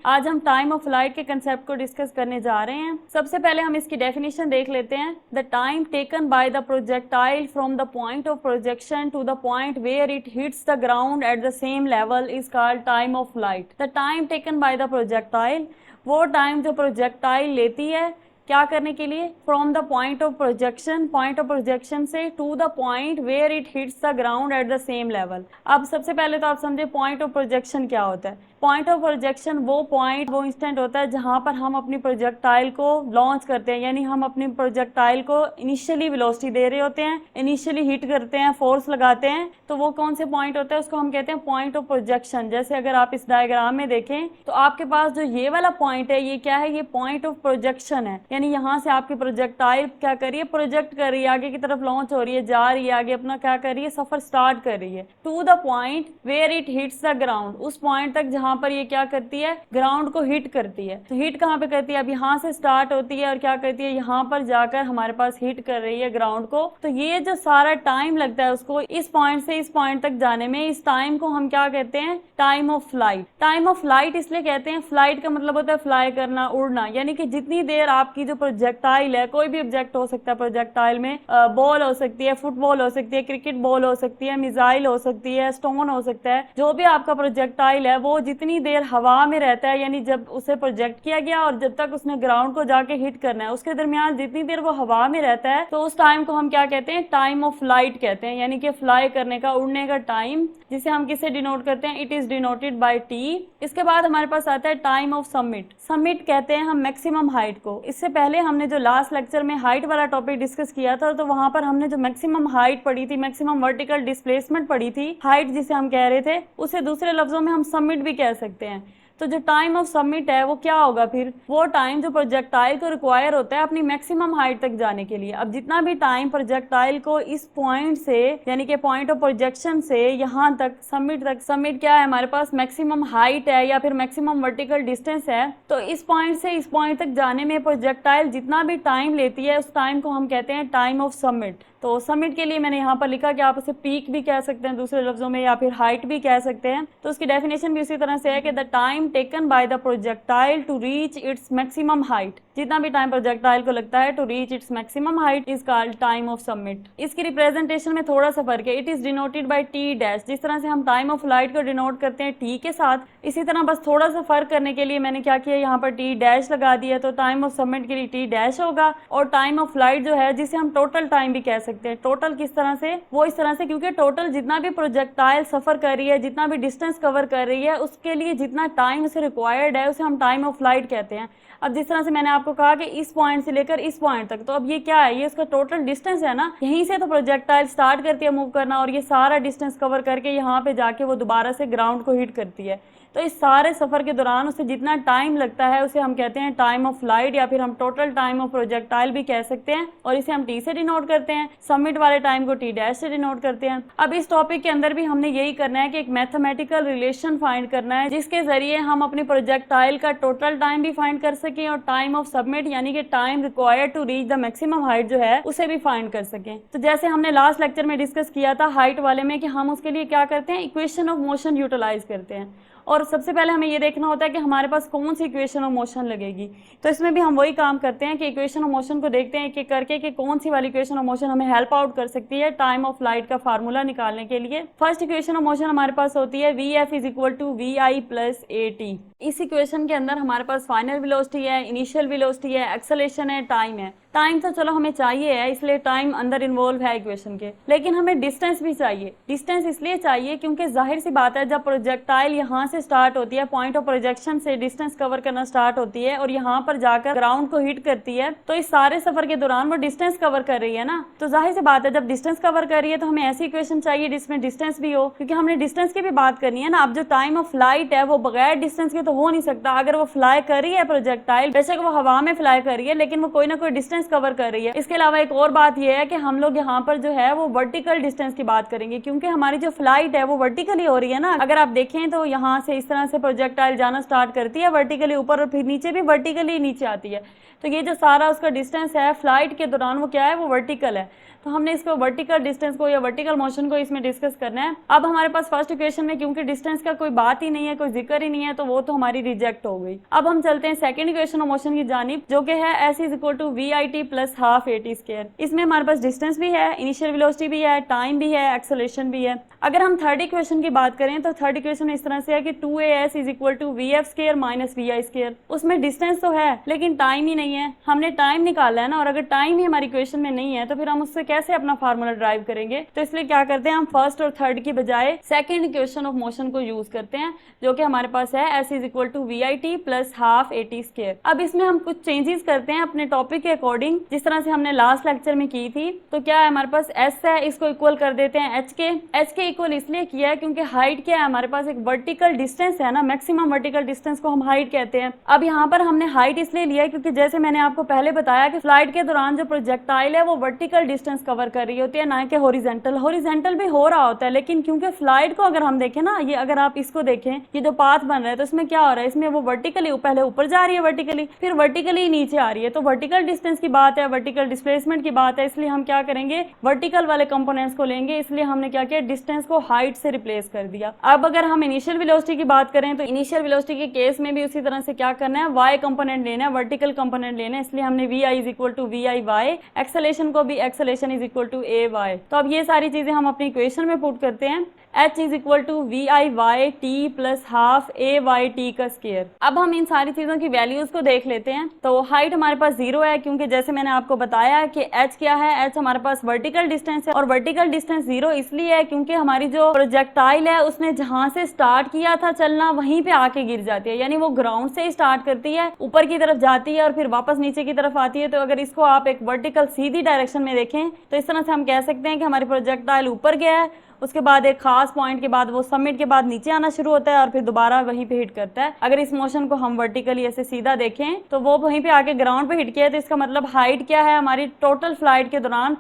आज हम टाइम ऑफ फ्लाइट के कंसेप्ट को डिस्कस करने जा रहे हैं। सबसे पहले हम इसकी डेफिनेशन देख लेते हैं। The time taken by the projectile from the point of projection to the point where it hits the ground at the same level is called time of flight. The time taken by the projectile, वो time जो projectile लेती है क्या करने के लिए, from the point of projection, point of projection से to the point where it hits the ground at the same level. अब सबसे पहले तो आप समझे पॉइंट ऑफ प्रोजेक्शन क्या होता है। पॉइंट ऑफ प्रोजेक्शन वो पॉइंट, वो इंस्टेंट होता है जहां पर हम अपनी प्रोजेक्टाइल को लॉन्च करते हैं, यानी हम अपनी प्रोजेक्टाइल को इनिशियली वेलोसिटी दे रहे होते हैं, इनिशियली हिट करते हैं, फोर्स लगाते हैं, तो वो कौन से पॉइंट होता है, उसको हम कहते हैं पॉइंट ऑफ प्रोजेक्शन। जैसे अगर आप इस डायग्राम में देखें तो आपके पास जो ये वाला पॉइंट है, ये क्या है, ये पॉइंट ऑफ प्रोजेक्शन है, यानी यहाँ से आपकी प्रोजेक्टाइल क्या कर रही है, प्रोजेक्ट कर रही है, आगे की तरफ लॉन्च हो रही है, जा रही है, आगे अपना क्या कर रही है, सफर स्टार्ट कर रही है to the point where it hits the ground, उस पॉइंट तक जहां पर ये क्या करती है, ग्राउंड को हिट करती है। तो हिट कहाँ पे करती है, अब यहाँ से स्टार्ट होती है और क्या करती है, यहाँ पर जाकर हमारे पास हिट कर रही है ग्राउंड को। तो ये जो सारा टाइम लगता है उसको इस पॉइंट से इस पॉइंट तक जाने में, इस टाइम को हम क्या कहते हैं, time of flight. Time of flight इसलिए कहते हैं, फ्लाइट का मतलब होता है फ्लाई करना, उड़ना, यानी कि जितनी देर आपकी जो प्रोजेक्टाइल है, कोई भी ऑब्जेक्ट हो सकता है प्रोजेक्टाइल में, बॉल हो सकती है, फुटबॉल हो सकती है, क्रिकेट बॉल हो सकती है, मिसाइल हो सकती है, स्टोन हो सकता है, जो भी आपका प्रोजेक्टाइल है वो जितनी देर हवा में रहता है, यानी जब उसे प्रोजेक्ट किया गया और जब तक उसने ग्राउंड को जाके हिट करना है, उसके दरमियान जितनी देर वो हवा में रहता है, तो उस टाइम को हम क्या कहते हैं, टाइम ऑफ फ्लाइट कहते हैं, यानी कि फ्लाई करने का, उड़ने का टाइम, जिसे हम किससे डिनोट करते हैं, it is denoted by T. इसके बाद हमारे पास आता है टाइम ऑफ समिट। समिट कहते हैं हम मैक्सिमम हाइट को। इससे पहले हमने जो लास्ट लेक्चर में हाइट वाला टॉपिक डिस्कस किया था, तो वहां पर हमने जो मैक्सिमम हाइट पढ़ी थी, मैक्सिमम वर्टिकल डिस्प्लेसमेंट पढ़ी थी, हाइट जिसे हम कह रहे थे, उसे दूसरे लफ्जों में हम समिट भी कह सकते हैं। तो जो टाइम ऑफ समिट है वो क्या होगा, फिर वो टाइम जो प्रोजेक्टाइल को रिक्वायर होता है अपनी मैक्सिमम हाइट तक जाने के लिए। अब जितना भी टाइम प्रोजेक्टाइल को इस पॉइंट से, यानी कि पॉइंट ऑफ प्रोजेक्शन से यहाँ तक समिट तक, समिट क्या है हमारे पास, मैक्सिमम हाइट है या फिर मैक्सिमम वर्टिकल डिस्टेंस है, तो इस पॉइंट से इस पॉइंट तक जाने में प्रोजेक्टाइल जितना भी टाइम लेती है, उस टाइम को हम कहते हैं टाइम ऑफ समिट। तो समिट के लिए मैंने यहाँ पर लिखा कि आप उसे पीक भी कह सकते हैं दूसरे लफ्जों में, या फिर हाइट भी कह सकते हैं। तो उसकी डेफिनेशन भी उसी तरह से है कि the time taken by the projectile to reach its maximum height, जितना भी टाइम प्रोजेक्टाइल को लगता है to reach its maximum height is called time of summit. इसकी रिप्रेजेंटेशन में थोड़ा सा फर्क है, it is denoted by t dash. जिस तरह से हम टाइम ऑफ फ्लाइट को डिनोट करते हैं टी के साथ, इसी तरह बस थोड़ा सा फर्क करने के लिए मैंने क्या किया, यहाँ पर टी डैश लगा दिया, तो टाइम ऑफ समिट के लिए टी डैश होगा। और टाइम ऑफ फ्लाइट जो है, जिसे हम टोटल टाइम भी कह सकते हैं, टोटल किस तरह से, वो इस तरह से क्योंकि टोटल जितना भी प्रोजेक्टाइल सफर कर रही है, जितना भी डिस्टेंस कवर कर रही है, उसके लिए जितना टाइम उसे रिक्वायर्ड है, उसे हम टाइम ऑफ फ्लाइट कहते हैं। अब जिस तरह से मैंने आपको कहा कि इस पॉइंट से लेकर इस पॉइंट तक, तो अब ये क्या है, ये उसका टोटल डिस्टेंस है ना, यहीं से तो प्रोजेक्टाइल स्टार्ट करती है मूव करना, और ये सारा डिस्टेंस कवर करके यहाँ पे जाके वो दोबारा से ग्राउंड को हिट करती है। तो इस सारे सफर के दौरान उसे जितना टाइम लगता है, उसे हम कहते हैं टाइम ऑफ फ्लाइट, या फिर हम टोटल टाइम ऑफ प्रोजेक्टाइल भी कह सकते हैं, और इसे हम टी से डिनोट करते हैं। समिट वाले टाइम को टी डैश से डिनोट करते हैं। अब इस टॉपिक के अंदर भी हमने यही करना है कि एक मैथमेटिकल रिलेशन फाइंड करना है, जिसके जरिए हम अपनी प्रोजेक्टाइल का टोटल टाइम भी फाइंड कर सकें, और टाइम ऑफ सबमिट यानी कि time required to reach the maximum height जो है, उसे भी फाइंड कर सकें। तो जैसे हमने लास्ट लेक्चर में डिस्कस किया था हाइट वाले में, कि हम उसके लिए क्या करते हैं, इक्वेशन ऑफ मोशन यूटिलाइज करते हैं। और सबसे पहले हमें ये देखना होता है कि हमारे पास कौन सी इक्वेशन ऑफ मोशन लगेगी। तो इसमें भी हम वही काम करते हैं कि इक्वेशन ऑफ मोशन को देखते हैं एक करके कि कौन सी वाली इक्वेशन ऑफ मोशन हमें हेल्प आउट कर सकती है टाइम ऑफ फ्लाइट का फार्मूला निकालने के लिए। फर्स्ट इक्वेशन ऑफ मोशन हमारे पास होती है Vf is equal to VI plus AT। इस इक्वेशन के अंदर हमारे पास फाइनल वेलोसिटी है, इनिशियल वेलोसिटी है, एक्सेलरेशन है, टाइम है। टाइम तो चलो हमें चाहिए है, इसलिए टाइम अंदर इन्वॉल्व है इक्वेशन के, लेकिन हमें डिस्टेंस भी चाहिए। डिस्टेंस इसलिए चाहिए क्योंकि जाहिर सी बात है, जब प्रोजेक्टाइल यहाँ से स्टार्ट होती है, पॉइंट ऑफ प्रोजेक्शन से डिस्टेंस कवर करना स्टार्ट होती है और यहाँ पर जाकर ग्राउंड को हिट करती है, तो इस सारे सफर के दौरान वो डिस्टेंस कवर कर रही है ना। तो जाहिर सी बात है, जब डिस्टेंस कवर कर रही है तो हमें ऐसी इक्वेशन चाहिए जिसमें डिस्टेंस भी हो, क्योंकि हमने डिस्टेंस की भी बात करनी है ना। अब जो टाइम ऑफ फ्लाइट है वो बगैर डिस्टेंस के तो हो नहीं सकता। अगर वो फ्लाई कर रही है प्रोजेक्टाइल, बेशक वो हवा में फ्लाई कर रही है, लेकिन वो कोई ना कोई डिस्टेंस कवर कर रही है। इसके अलावा एक और बात यह है कि हम लोग यहाँ पर जो है वो वर्टिकल डिस्टेंस की बात करेंगे, क्योंकि हमारी जो फ्लाइट है वो वर्टिकली हो रही है ना। अगर आप देखें तो यहाँ से इस तरह से प्रोजेक्टाइल जाना स्टार्ट करती है वर्टिकली ऊपर और फिर नीचे भी वर्टिकली नीचे आती है। तो ये जो सारा उसका डिस्टेंस है फ्लाइट के दौरान वो क्या है, वो वर्टिकल है। तो हमने इसको वर्टिकल डिस्टेंस को या वर्टिकल मोशन को इसमें डिस्कस करना है। अब हमारे पास फर्स्ट इक्वेशन में क्योंकि डिस्टेंस का कोई बात ही नहीं है, कोई जिक्र ही नहीं है, तो वो तो हमारी रिजेक्ट हो गई। अब हम चलते हैं सेकंड इक्वेशन ऑफ मोशन की जानिब, जो कि है s is equal to we I T plus half A T square. इसमें हमारे पास डिस्टेंस भी है, इनिशियल वेलोसिटी भी है, टाइम भी है, एक्सेलरेशन भी है। अगर हम थर्ड इक्वेशन की बात करें तो थर्ड इक्वेशन इस तरह से है कि 2as is equal to we f square minus we I square. उसमें डिस्टेंस तो है लेकिन टाइम ही नहीं है, हमने टाइम निकाला है ना, और अगर टाइम ही हमारी इक्वेशन में नहीं है तो फिर हम उससे कैसे अपना फार्मूला ड्राइव करेंगे। तो इसलिए क्या करते हैं, हम फर्स्ट और थर्ड की बजाय सेकंड इक्वेशन ऑफ मोशन को यूज करते हैं, जो कि हमारे पास है s is equal to we I T plus half A T square. अब इसमें हम कुछ चेंजेस करते हैं अपने टॉपिक के अकॉर्डिंग, जिस तरह से हमने लास्ट लेक्चर में की थी। तो क्या है, हमारे पास s है, इसको इक्वल कर देते हैं h के इक्वल इसलिए किया है क्योंकि हाइट क्या है, हमारे पास एक वर्टिकल डिस्टेंस है ना, मैक्सिमम वर्टिकल डिस्टेंस को हम हाइट कहते हैं। अब यहाँ पर हमने हाइट इसलिए लिया है क्योंकि जैसे मैंने आपको पहले बताया कि फ्लाइट के दौरान जो प्रोजेक्टाइल है वो वर्टिकल डिस्टेंस कवर कर रही होती है, ना कि हॉरिजॉन्टल भी हो रहा होता है। लेकिन क्योंकि फ्लाइट को अगर हम देखें ना, ये अगर आप इसको देखें, ये जो पाथ बन रहा है तो इसमें क्या हो रहा है, इसमें वो वर्टिकली पहले ऊपर जा रही है वर्टिकली, फिर वर्टिकली नीचे आ रही है। तो वर्टिकल डिस्टेंस की बात है, वर्टिकल डिस्प्लेसमेंट की बात है, इसलिए हम क्या करेंगे, वर्टिकल वाले कंपोनेंट्स को लेंगे। इसलिए हमने क्या किया, डिस्टेंस को हाइट से रिप्लेस कर दिया। अब अगर हम इनिशियल वेलोसिटी की बात करें तो इनिशियल वेलोसिटी के केस में भी उसी तरह से क्या करना है, वाई कंपोनेंट लेना है, वर्टिकल कंपोनेंट लेना है। इसलिए हमने v I is equal to we I y, acceleration को भी acceleration is equal to a y. तो अब ये सारी चीजें हम अपनी इक्वेशन में पुट करते हैं, h is equal to we I Y T plus half A Y t का स्क्वायर। अब हम इन सारी चीजों की वैल्यूज को देख लेते हैं। तो हाइट हमारे पास 0 है क्योंकि जैसे मैंने आपको बताया कि h क्या है, h हमारे पास वर्टिकल डिस्टेंस है, और वर्टिकल डिस्टेंस 0 इसलिए है क्योंकि हमारी जो प्रोजेक्टाइल है उसने जहां से स्टार्ट किया था चलना वहीं पे आके गिर जाती है, यानी वो ग्राउंड से ही स्टार्ट करती है, ऊपर की तरफ जाती है और फिर वापस नीचे की तरफ आती है। तो अगर इसको आप एक वर्टिकल सीधी डायरेक्शन में देखें तो इस तरह से हम कह सकते हैं कि हमारी प्रोजेक्टाइल ऊपर गया है, उसके बाद एक खास पॉइंट के बाद वो समिट के बाद नीचे आना शुरू होता है और फिर दोबारा वहीं पे हिट करता है। अगर इस मोशन को हम वर्टिकली ऐसे सीधा देखें तो वो वहीं पे आके ग्राउंड पे हिट किया है। तो इसका मतलब हाइट क्या है हमारी टोटल फ्लाइट के दौरान,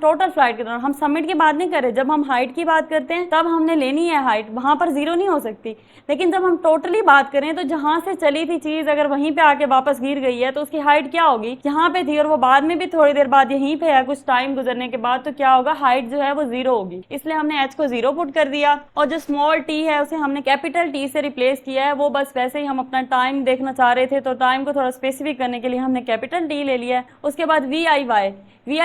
हम समिट की बात नहीं कर रहे, जब हम हाइट की बात करते हैं तब हमने लेनी है हाइट, वहां पर 0 नहीं हो सकती। लेकिन जब हम टोटली बात करें तो जहां से चली थी चीज अगर वहीं पे आके वापस गिर गई है तो उसकी हाइट क्या होगी, यहाँ पे थी और वो बाद में भी थोड़ी देर बाद यहीं पे है, कुछ टाइम गुजरने के बाद, तो क्या होगा, हाइट जो है वो 0 होगी। इसलिए हमने h को 0 पुट कर दिया और जो स्मॉल t है उसे हमने कैपिटल T से रिप्लेस किया है। वो बस वैसे ही हम अपना टाइम देखना चाह रहे थे तो टाइम को थोड़ा स्पेसिफिक करने के लिए हमने कैपिटल T ले लिया है। उसके बाद वी आई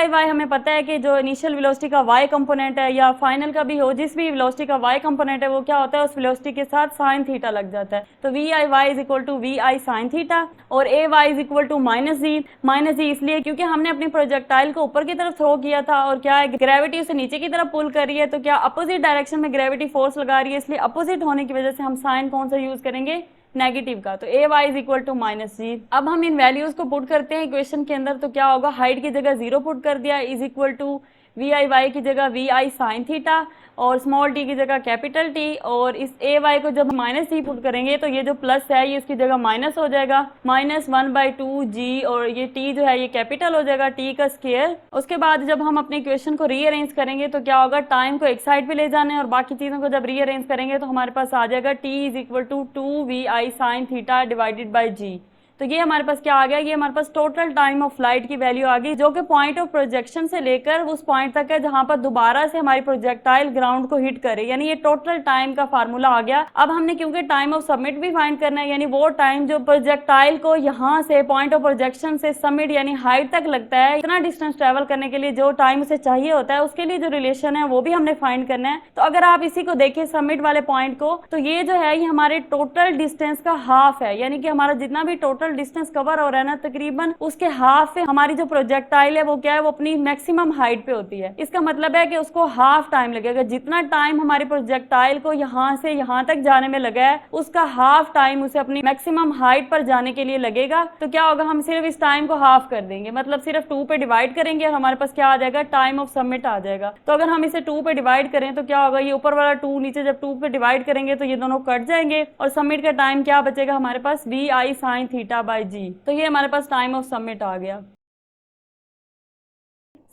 वाई हमें पता है कि जो इनिशियल वेलोसिटी का y कंपोनेंट है या फाइनल का भी हो, जिस भी वेलोसिटी का y कंपोनेंट है वो क्या होता है, उस वेलोसिटी के साथ साइन थीटा लग जाता है। तो we I Y is equal to we I sine theta और A Y is equal to minus G इसलिए क्योंकि हमने अपनी प्रोजेक्टाइल को ऊपर की तरफ थ्रो किया था और क्या है, ग्रेविटी उसे नीचे की तरफ पुल कर रही है, तो क्या अपोजिट डायरेक्शन में ग्रेविटी फोर्स लगा रही है, इसलिए अपोजिट होने की वजह से हम साइन कौन सा यूज करेंगे, नेगेटिव का। तो A Y is equal to minus G. अब हम इन वैल्यूज को पुट करते हैं इक्वेशन के अंदर, तो क्या होगा, हाइट की जगह 0 पुट कर दिया, is equal to we I y की जगह वी आई साइन थीटा और स्मॉल टी की जगह कैपिटल टी, और इस ए वाई को जब माइनस जी पुट करेंगे तो ये जो प्लस है ये इसकी जगह माइनस हो जाएगा, -1/2 जी, और ये टी जो है ये कैपिटल हो जाएगा, टी का स्क्वायर। उसके बाद जब हम अपने इक्वेशन को रीअरेंज करेंगे तो क्या होगा, टाइम को एक साइड पे ले जाना है और बाकी चीजों को जब रीअरेंज करेंगे तो हमारे पास आ जाएगा T is equal to 2vi sine theta divided by G. तो ये हमारे पास क्या आ गया, ये हमारे पास टोटल टाइम ऑफ फ्लाइट की वैल्यू आ गई, जो कि पॉइंट ऑफ प्रोजेक्शन से लेकर उस पॉइंट तक है जहां पर दोबारा से हमारी प्रोजेक्टाइल ग्राउंड को हिट करे, यानी ये टोटल टाइम का फार्मूला आ गया। अब हमने क्योंकि टाइम ऑफ सबमिट भी फाइंड करना है, यानी वो टाइम जो प्रोजेक्टाइल को यहाँ से पॉइंट ऑफ प्रोजेक्शन से सबमिट यानी हाइट तक लगता है, इतना डिस्टेंस ट्रेवल करने के लिए जो टाइम उसे चाहिए होता है, उसके लिए जो रिलेशन है वो भी हमने फाइंड करना है। तो अगर आप इसी को देखें सबमिट वाले पॉइंट को, तो ये जो है ये हमारे टोटल डिस्टेंस का हाफ है, यानी कि हमारा जितना भी टोटल डिस्टेंस कवर हो रहा है ना, तकरीबन उसके हाफ पे हमारी जो प्रोजेक्टाइल है वो क्या है, वो अपनी मैक्सिमम हाइट पे होती है। इसका मतलब है कि उसको हाफ टाइम लगेगा, जितना टाइम हमारी प्रोजेक्टाइल को यहाँ से यहाँ तक जाने में लगा है उसका हाफ टाइम उसे अपनी मैक्सिमम हाइट पर जाने के लिए लगेगा। तो क्या होगा, हम सिर्फ इस टाइम को हाफ कर देंगे, मतलब सिर्फ 2 पे डिवाइड करेंगे और हमारे पास क्या आ जाएगा, टाइम ऑफ सबमिट आ जाएगा। तो अगर हम इसे 2 पे डिवाइड करें तो क्या होगा, ये ऊपर वाला 2 नीचे जब 2 पे डिवाइड करेंगे तो ये दोनों कट जाएंगे और सबमिट का टाइम क्या बचेगा हमारे पास, V I sine theta by G. तो ये हमारे पास टाइम ऑफ सबमिट आ गया।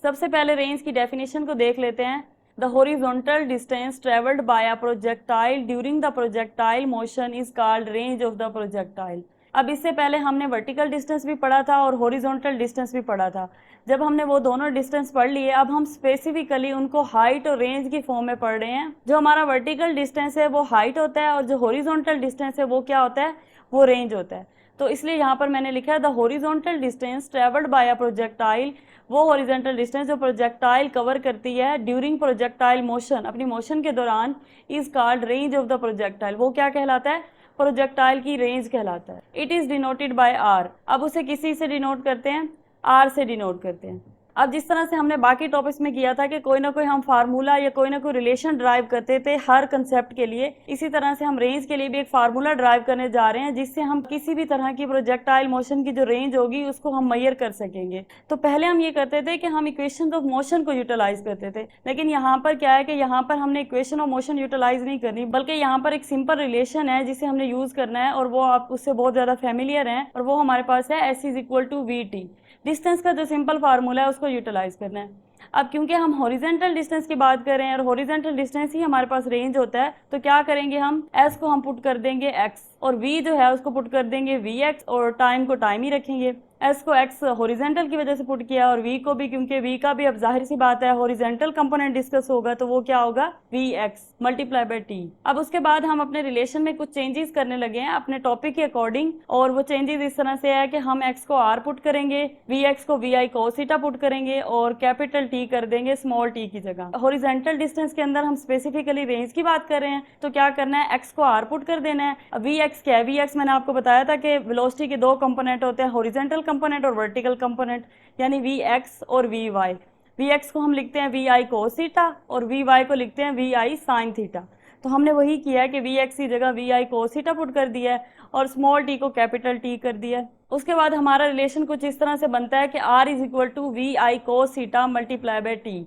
सबसे पहले रेंज की डेफिनेशन को देख लेते हैं। The horizontal distance travelled by a projectile during the projectile motion is called range of the projectile. अब इससे पहले हमने वर्टिकल डिस्टेंस भी पढ़ा था और हॉरिजॉन्टल डिस्टेंस भी पढ़ा था। जब हमने वो दोनों डिस्टेंस पढ़ लिए, अब हम स्पेसिफिकली उनको हाइट और रेंज की फॉर्म में पढ़ रहे हैं। जो हमारा वर्टिकल डिस्टेंस है वो हाइट होता है और जो हॉरिजॉन्टल डिस्टेंस है वो क्या होता है, वो रेंज होता है। तो इसलिए यहाँ पर मैंने लिखा है the horizontal distance travelled by a projectile, वो हॉरिजॉन्टल डिस्टेंस जो प्रोजेक्टाइल कवर करती है ड्यूरिंग प्रोजेक्टाइल मोशन, अपनी मोशन के दौरान, is called range of the projectile. वो क्या कहलाता है, प्रोजेक्टाइल की रेंज कहलाता है। It is denoted by r. अब उसे किसी से डिनोट करते हैं, आर से डिनोट करते हैं। अब जिस तरह से हमने बाकी टॉपिक्स में किया था कि कोई ना कोई हम फार्मूला या कोई ना कोई रिलेशन ड्राइव करते थे हर कंसेप्ट के लिए, इसी तरह से हम रेंज के लिए भी एक फार्मूला ड्राइव करने जा रहे हैं जिससे हम किसी भी तरह की प्रोजेक्टाइल मोशन की जो रेंज होगी उसको हम मेजर कर सकेंगे। तो पहले हम ये करते थे कि हम इक्वेशन ऑफ मोशन को यूटिलाइज करते थे, लेकिन यहाँ पर क्या है कि यहाँ पर हमने इक्वेशन ऑफ मोशन यूटिलाइज नहीं करनी, बल्कि यहाँ पर एक सिंपल रिलेशन है जिसे हमने यूज करना है और वो आप उससे बहुत ज्यादा फेमिलियर हैं और वो हमारे पास है S is equal to VT। Distance का जो सिंपल फार्मूला है उसको यूटिलाइज करना है। अब क्योंकि हम हॉरिजॉन्टल डिस्टेंस की बात कर रहे हैं और हॉरिजॉन्टल डिस्टेंस ही हमारे पास रेंज होता है, तो क्या करेंगे, हम S को हम पुट कर देंगे x और V जो है उसको पुट कर देंगे Vx और टाइम को टाइम ही रखेंगे। S को x हॉरिजॉन्टल की वजह से पुट किया और V को भी, क्योंकि V का भी अब जाहिर सी बात है हॉरिजॉन्टल कंपोनेंट डिस्कस होगा तो वो क्या होगा, Vx मल्टीप्लाई बाय T। अब उसके बाद हम अपने रिलेशन में कुछ चेंजेस करने लगे हैं अपने टॉपिक के अकॉर्डिंग, और वो चेंजेस इस तरह से है कि हम x को r पुट करेंगे, Vx को Vi cos थीटा पुट करेंगे और कैपिटल T कर देंगे स्मॉल t की जगह। हॉरिजॉन्टल डिस्टेंस के अंदर हम स्पेसिफिकली रेंज की बात कर रहे हैं, तो क्या करना है, x को r पुट कर देना है। अब Vx क्या है, Vx मैंने आपको बताया था कि वेलोसिटी के दो कंपोनेंट होते हैं, हॉरिजॉन्टल कंपोनेंट और वर्टिकल कंपोनेंट, यानी Vx और Vy। Vx को हम लिखते हैं Vi cos थीटा और Vy को लिखते हैं Vi sin थीटा। तो हमने वही किया है कि Vx की जगह Vi cos थीटा पुट कर दिया है और स्मॉल t को कैपिटल T कर दिया है। उसके बाद हमारा रिलेशन कुछ इस तरह से बनता है कि R is equal to Vi cos theta multiply by T।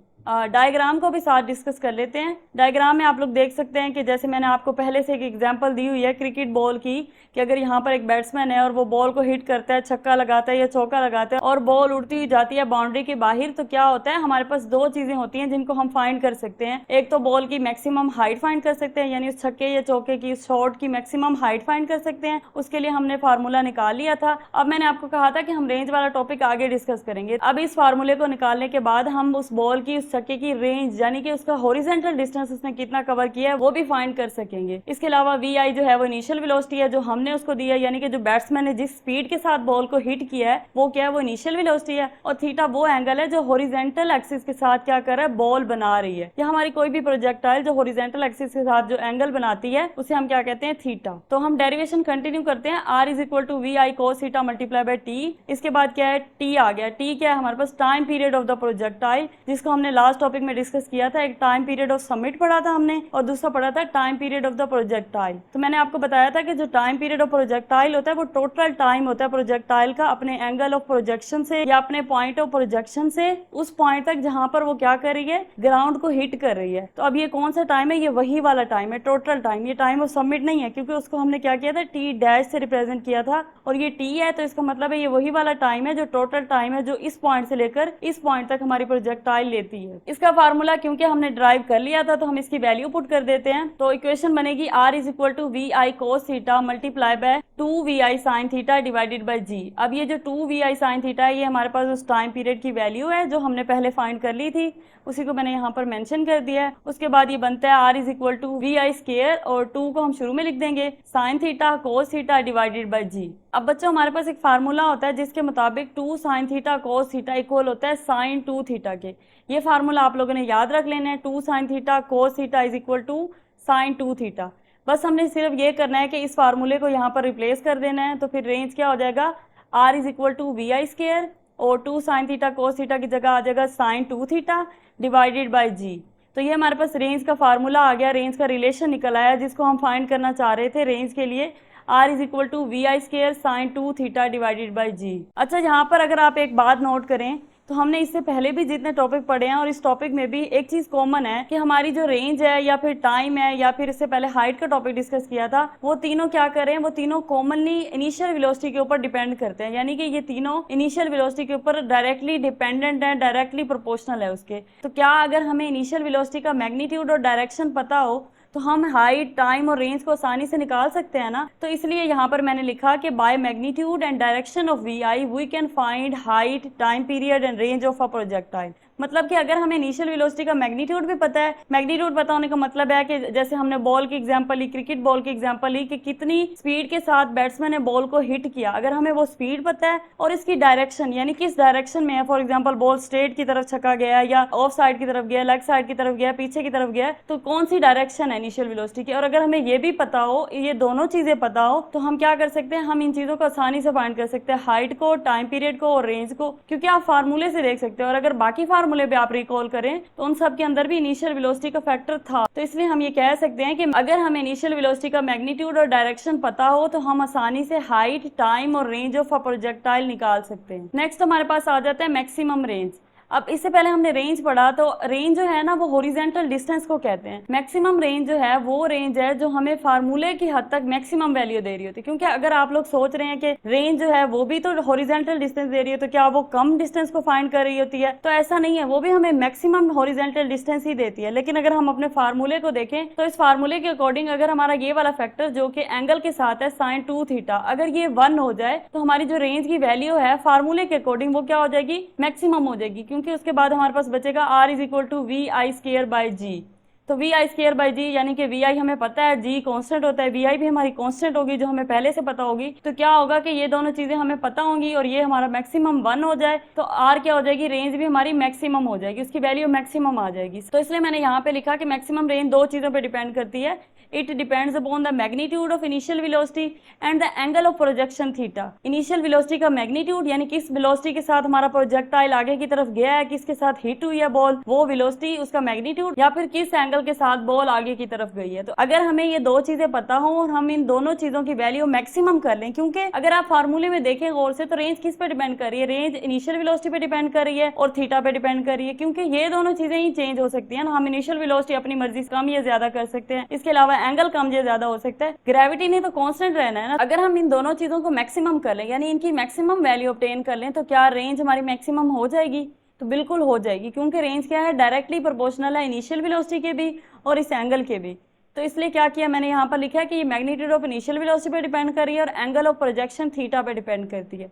Diagram को भी साथ डिस्कस कर लेते हैं। डायग्राम में आप लोग देख सकते हैं कि जैसे मैंने आपको पहले से एक एग्जांपल दी हुई है क्रिकेट बॉल की, कि अगर यहाँ पर एक बैट्समैन है और वो बॉल को हिट करता है, छक्का लगाता है या चौका लगाता है और बॉल उड़ती हुई जाती है बाउंड्री के बाहर, तो क्या होता है, हमारे पास दो चीजें होती हैं जिनको हम फाइंड कर सकते हैं। एक तो बॉल की मैक्सिमम हाइट फाइंड कर सकते हैं, यानी उस छक्के या चौके की शॉट की मैक्सिमम हाइट फाइंड कर सकते हैं, उसके लिए हमने फार्मूला निकाल लिया था। अब मैंने आपको कहा था कि हम रेंज वाला टॉपिक आगे डिस्कस करेंगे। अब इस फार्मूले को निकालने के बाद हम उस बॉल की, उस छक्के की रेंज यानी कि उसका हॉरिजॉन्टल डिस्टेंस उसने कितना कवर किया है वो भी फाइंड कर सकेंगे। इसके अलावा Vi जो है वो इनिशियल वेलोसिटी है जो हमने उसको दिया, यानी कि जो बैट्समैन ने जिस स्पीड के साथ बॉल को हिट किया है वो क्या है, वो इनिशियल वेलोसिटी है। और थीटा वो एंगल है जो हॉरिजॉन्टल एक्सिस के साथ क्या कर रहा है, बॉल बना रही है। या हमारी कोई भी प्रोजेक्टाइल जो हॉरिजॉन्टल एक्सिस के साथ जो एंगल बनाती है उसे हम क्या कहते हैं, थीटा। तो हम डेरिवेशन कंटिन्यू करते हैं। R is equal to Vi cos theta multiply by T। इसके बाद क्या है, T आ गया। T क्या है, हमारे पास time period of the projectile, जिसको हमने लास्ट टॉपिक में डिस्कस किया था। एक टाइम पीरियड ऑफ समिट पढ़ा था हमने और दूसरा पढ़ा था time period of the projectile. तो मैंने आपको बताया था कि जो टाइम पीरियड ऑफ प्रोजेक्टाइल होता है वो टोटल टाइम होता है प्रोजेक्टाइल का अपने एंगल ऑफ प्रोजेक्शन से या अपने पॉइंट ऑफ प्रोजेक्शन से उस पॉइंट तक जहां पर वो क्या कर रही है, ग्राउंड को हिट कर रही है। तो अब ये कौन सा टाइम है, ये वही वाला टाइम है, टोटल टाइम। ये टाइम ऑफ समिट नहीं है क्योंकि उसको हमने क्या किया था, T डैश से रिप्रेजेंट किया था और ये T है, तो इसका मतलब है ये वही वाला टाइम है जो टोटल टाइम है जो इस पॉइंट से लेकर इस पॉइंट तक हमारी प्रोजेक्टाइल लेती है। इसका फार्मूला क्योंकि हमने ड्राइव कर लिया था तो हम इसकी वैल्यू पुट कर देते हैं। तो इक्वेशन बनेगी R is equal to Vi cos theta multiply by 2Vi sin theta divided by G। अब ये जो 2Vi sin थीटा है ये हमारे पास उस टाइम पीरियड की वैल्यू है जो हमने पहले फाइंड कर ली थी, उसी को मैंने यहाँ पर मेंशन कर दिया है। उसके बाद ये बनता है R is equal to Vi square और 2 को हम शुरू में लिख देंगे sin theta cos theta divided by G। अब बच्चों हमारे पास एक फार्मूला होता है जिसके मुताबिक 2 sin theta cos theta equal होता है sin 2 थीटा के। ये फार्मूला आप लोगों ने याद रख लेना है, 2 sin theta cos theta is equal to sin 2 theta. बस हमने सिर्फ ये करना है कि इस फार्मूले को यहाँ पर रिप्लेस कर देना है, तो फिर रेंज क्या हो जाएगा, R is equal to Vi square और 2 sin थीटा cos थीटा की जगह आ जाएगा sin 2 theta divided by G। तो ये हमारे पास रेंज का फार्मूला आ गया, रेंज का रिलेशन निकल आया जिसको हम फाइंड करना चाह रहे थे रेंज के लिए। R is equal to Vi square sin 2 theta divided by G। अच्छा, यहाँ पर अगर आप एक बात नोट करें तो हमने इससे पहले भी जितने टॉपिक पढ़े हैं और इस टॉपिक में भी एक चीज कॉमन है कि हमारी जो रेंज है या फिर टाइम है या फिर इससे पहले हाइट का टॉपिक डिस्कस किया था, वो तीनों क्या कर रहे हैं, वो तीनों कॉमनली इनिशियल वेलोसिटी के ऊपर डिपेंड करते हैं। यानी कि ये तीनों इनिशियल वेलोसिटी के ऊपर डायरेक्टली डिपेंडेंट है, डायरेक्टली प्रोपोर्शनल है उसके। तो क्या अगर हमें इनिशियल वेलोसिटी का मैग्नीट्यूड और डायरेक्शन पता हो तो हम हाइट, टाइम और रेंज को आसानी से निकाल सकते हैं ना। तो इसलिए यहाँ पर मैंने लिखा कि by magnitude and direction of v i we can find height, time period and range of a projectile. मतलब कि अगर हमें इनिशियल वेलोसिटी का मैग्नीट्यूड भी पता है, मैग्नीट्यूड पता होने का मतलब है कि जैसे हमने बॉल की एग्जांपल ली, क्रिकेट बॉल की एग्जांपल ली, कि कितनी स्पीड के साथ बैट्समैन ने बॉल को हिट किया, अगर हमें वो स्पीड पता है और इसकी डायरेक्शन यानी किस डायरेक्शन में है, फॉर एग्जांपल बॉल स्ट्रेट की तरफ छका गया या ऑफ साइड की तरफ गया, लेग साइड की तरफ गया, पीछे की तरफ गया, तो कौन सी डायरेक्शन है इनिशियल वेलोसिटी की। और अगर हमें ये भी पता हो, ये दोनों चीजें पता हो, तो हम क्या कर सकते हैं, हम इन चीजों को आसानी से फाइंड कर सकते हैं, हाइट को, टाइम पीरियड को और रेंज को, क्योंकि आप फार्मूले से देख सकते हो। और अगर बाकी फार्मूले भी आप रिकॉल करें तो उन सब के अंदर भी इनिशियल वेलोसिटी का फैक्टर था। तो इसलिए हम ये कह सकते हैं कि अगर हमें इनिशियल वेलोसिटी का मैग्नीट्यूड और डायरेक्शन पता हो तो हम आसानी से हाइट, टाइम और रेंज ऑफ अ प्रोजेक्टाइल निकाल सकते हैं। नेक्स्ट हमारे पास आ जाता है मैक्सिमम रेंज। अब इससे पहले हमने रेंज पढ़ा, तो रेंज जो है ना वो हॉरिजॉन्टल डिस्टेंस को कहते हैं। मैक्सिमम रेंज जो है वो रेंज है जो हमें फार्मूले की हद तक मैक्सिमम वैल्यू दे रही होती है। क्योंकि अगर आप लोग सोच रहे हैं कि रेंज जो है वो भी तो हॉरिजॉन्टल डिस्टेंस दे रही है, तो क्या वो कम डिस्टेंस को फाइंड कर रही होती है? तो ऐसा नहीं है, वो भी हमें मैक्सिमम हॉरिजॉन्टल डिस्टेंस ही देती है। लेकिन अगर हम अपने फार्मूले को देखें तो इस फार्मूले के अकॉर्डिंग अगर हमारा ये वाला फैक्टर जो कि एंगल के साथ है sin 2 थीटा, अगर ये 1 हो जाए तो हमारी जो रेंज की वैल्यू है फार्मूले के अकॉर्डिंग वो क्या हो जाएगी, मैक्सिमम हो जाएगी। क्योंकि उसके बाद हमारे पास बचेगा r is equal to we I square by G. तो we I square by G यानी कि वी आई हमें पता है, जी कांस्टेंट होता है, वी आई भी हमारी कांस्टेंट होगी जो हमें पहले से पता होगी। तो क्या होगा कि ये दोनों चीजें हमें पता होंगी और ये हमारा मैक्सिमम 1 हो जाए तो आर क्या हो जाएगी, रेंज भी हमारी मैक्सिमम हो जाएगी, उसकी वैल्यू मैक्सिमम आ जाएगी। तो इसलिए मैंने यहाँ पे लिखा कि मैक्सिमम रेंज दो चीजों पर डिपेंड करती है। It depends upon the magnitude of initial velocity and the angle of projection theta. Initial velocity का मैग्नीट्यूड यानी किस वेलोसिटी के साथ हमारा प्रोजेक्टाइल आगे की तरफ गया है, किसके साथ हिट हुई है बॉल, वो वेलोसिटी उसका मैग्नीट्यूड, या फिर किस एंगल के साथ बॉल आगे की तरफ गई है। तो अगर हमें ये दो चीजें पता हो और हम इन दोनों चीजों की वैल्यू मैक्सिमम कर लें, क्योंकि अगर आप फार्मूले में देखें गौर से तो रेंज किस पे डिपेंड कर रही है, रेंज इनिशियल वेलोसिटी पे डिपेंड कर रही है और थीटा पे डिपेंड कर रही है। क्योंकि ये दोनों चीजें ही चेंज हो सकती है ना, हम इनिशियल वेलोसिटी अपनी मर्जी से कम या ज्यादा कर सकते हैं, इसके अलावा एंगल कम या ज्यादा हो सकता है, ग्रेविटी ने तो कांस्टेंट रहना है ना। अगर हम इन दोनों चीजों को मैक्सिमम कर लें यानी इनकी मैक्सिमम वैल्यू ऑब्टेन कर लें तो क्या रेंज हमारी मैक्सिमम हो जाएगी? तो बिल्कुल हो जाएगी, क्योंकि रेंज क्या है, डायरेक्टली प्रोपोर्शनल है इनिशियल वेलोसिटी के भी और इस एंगल के भी। तो इसलिए क्या किया मैंने यहाँ पर लिखा है कि ये मैग्नीट्यूड ऑफ इनिशियल वेलोसिटी पे डिपेंड कर रही है और एंगल ऑफ प्रोजेक्शन थीटा पे डिपेंड करती है।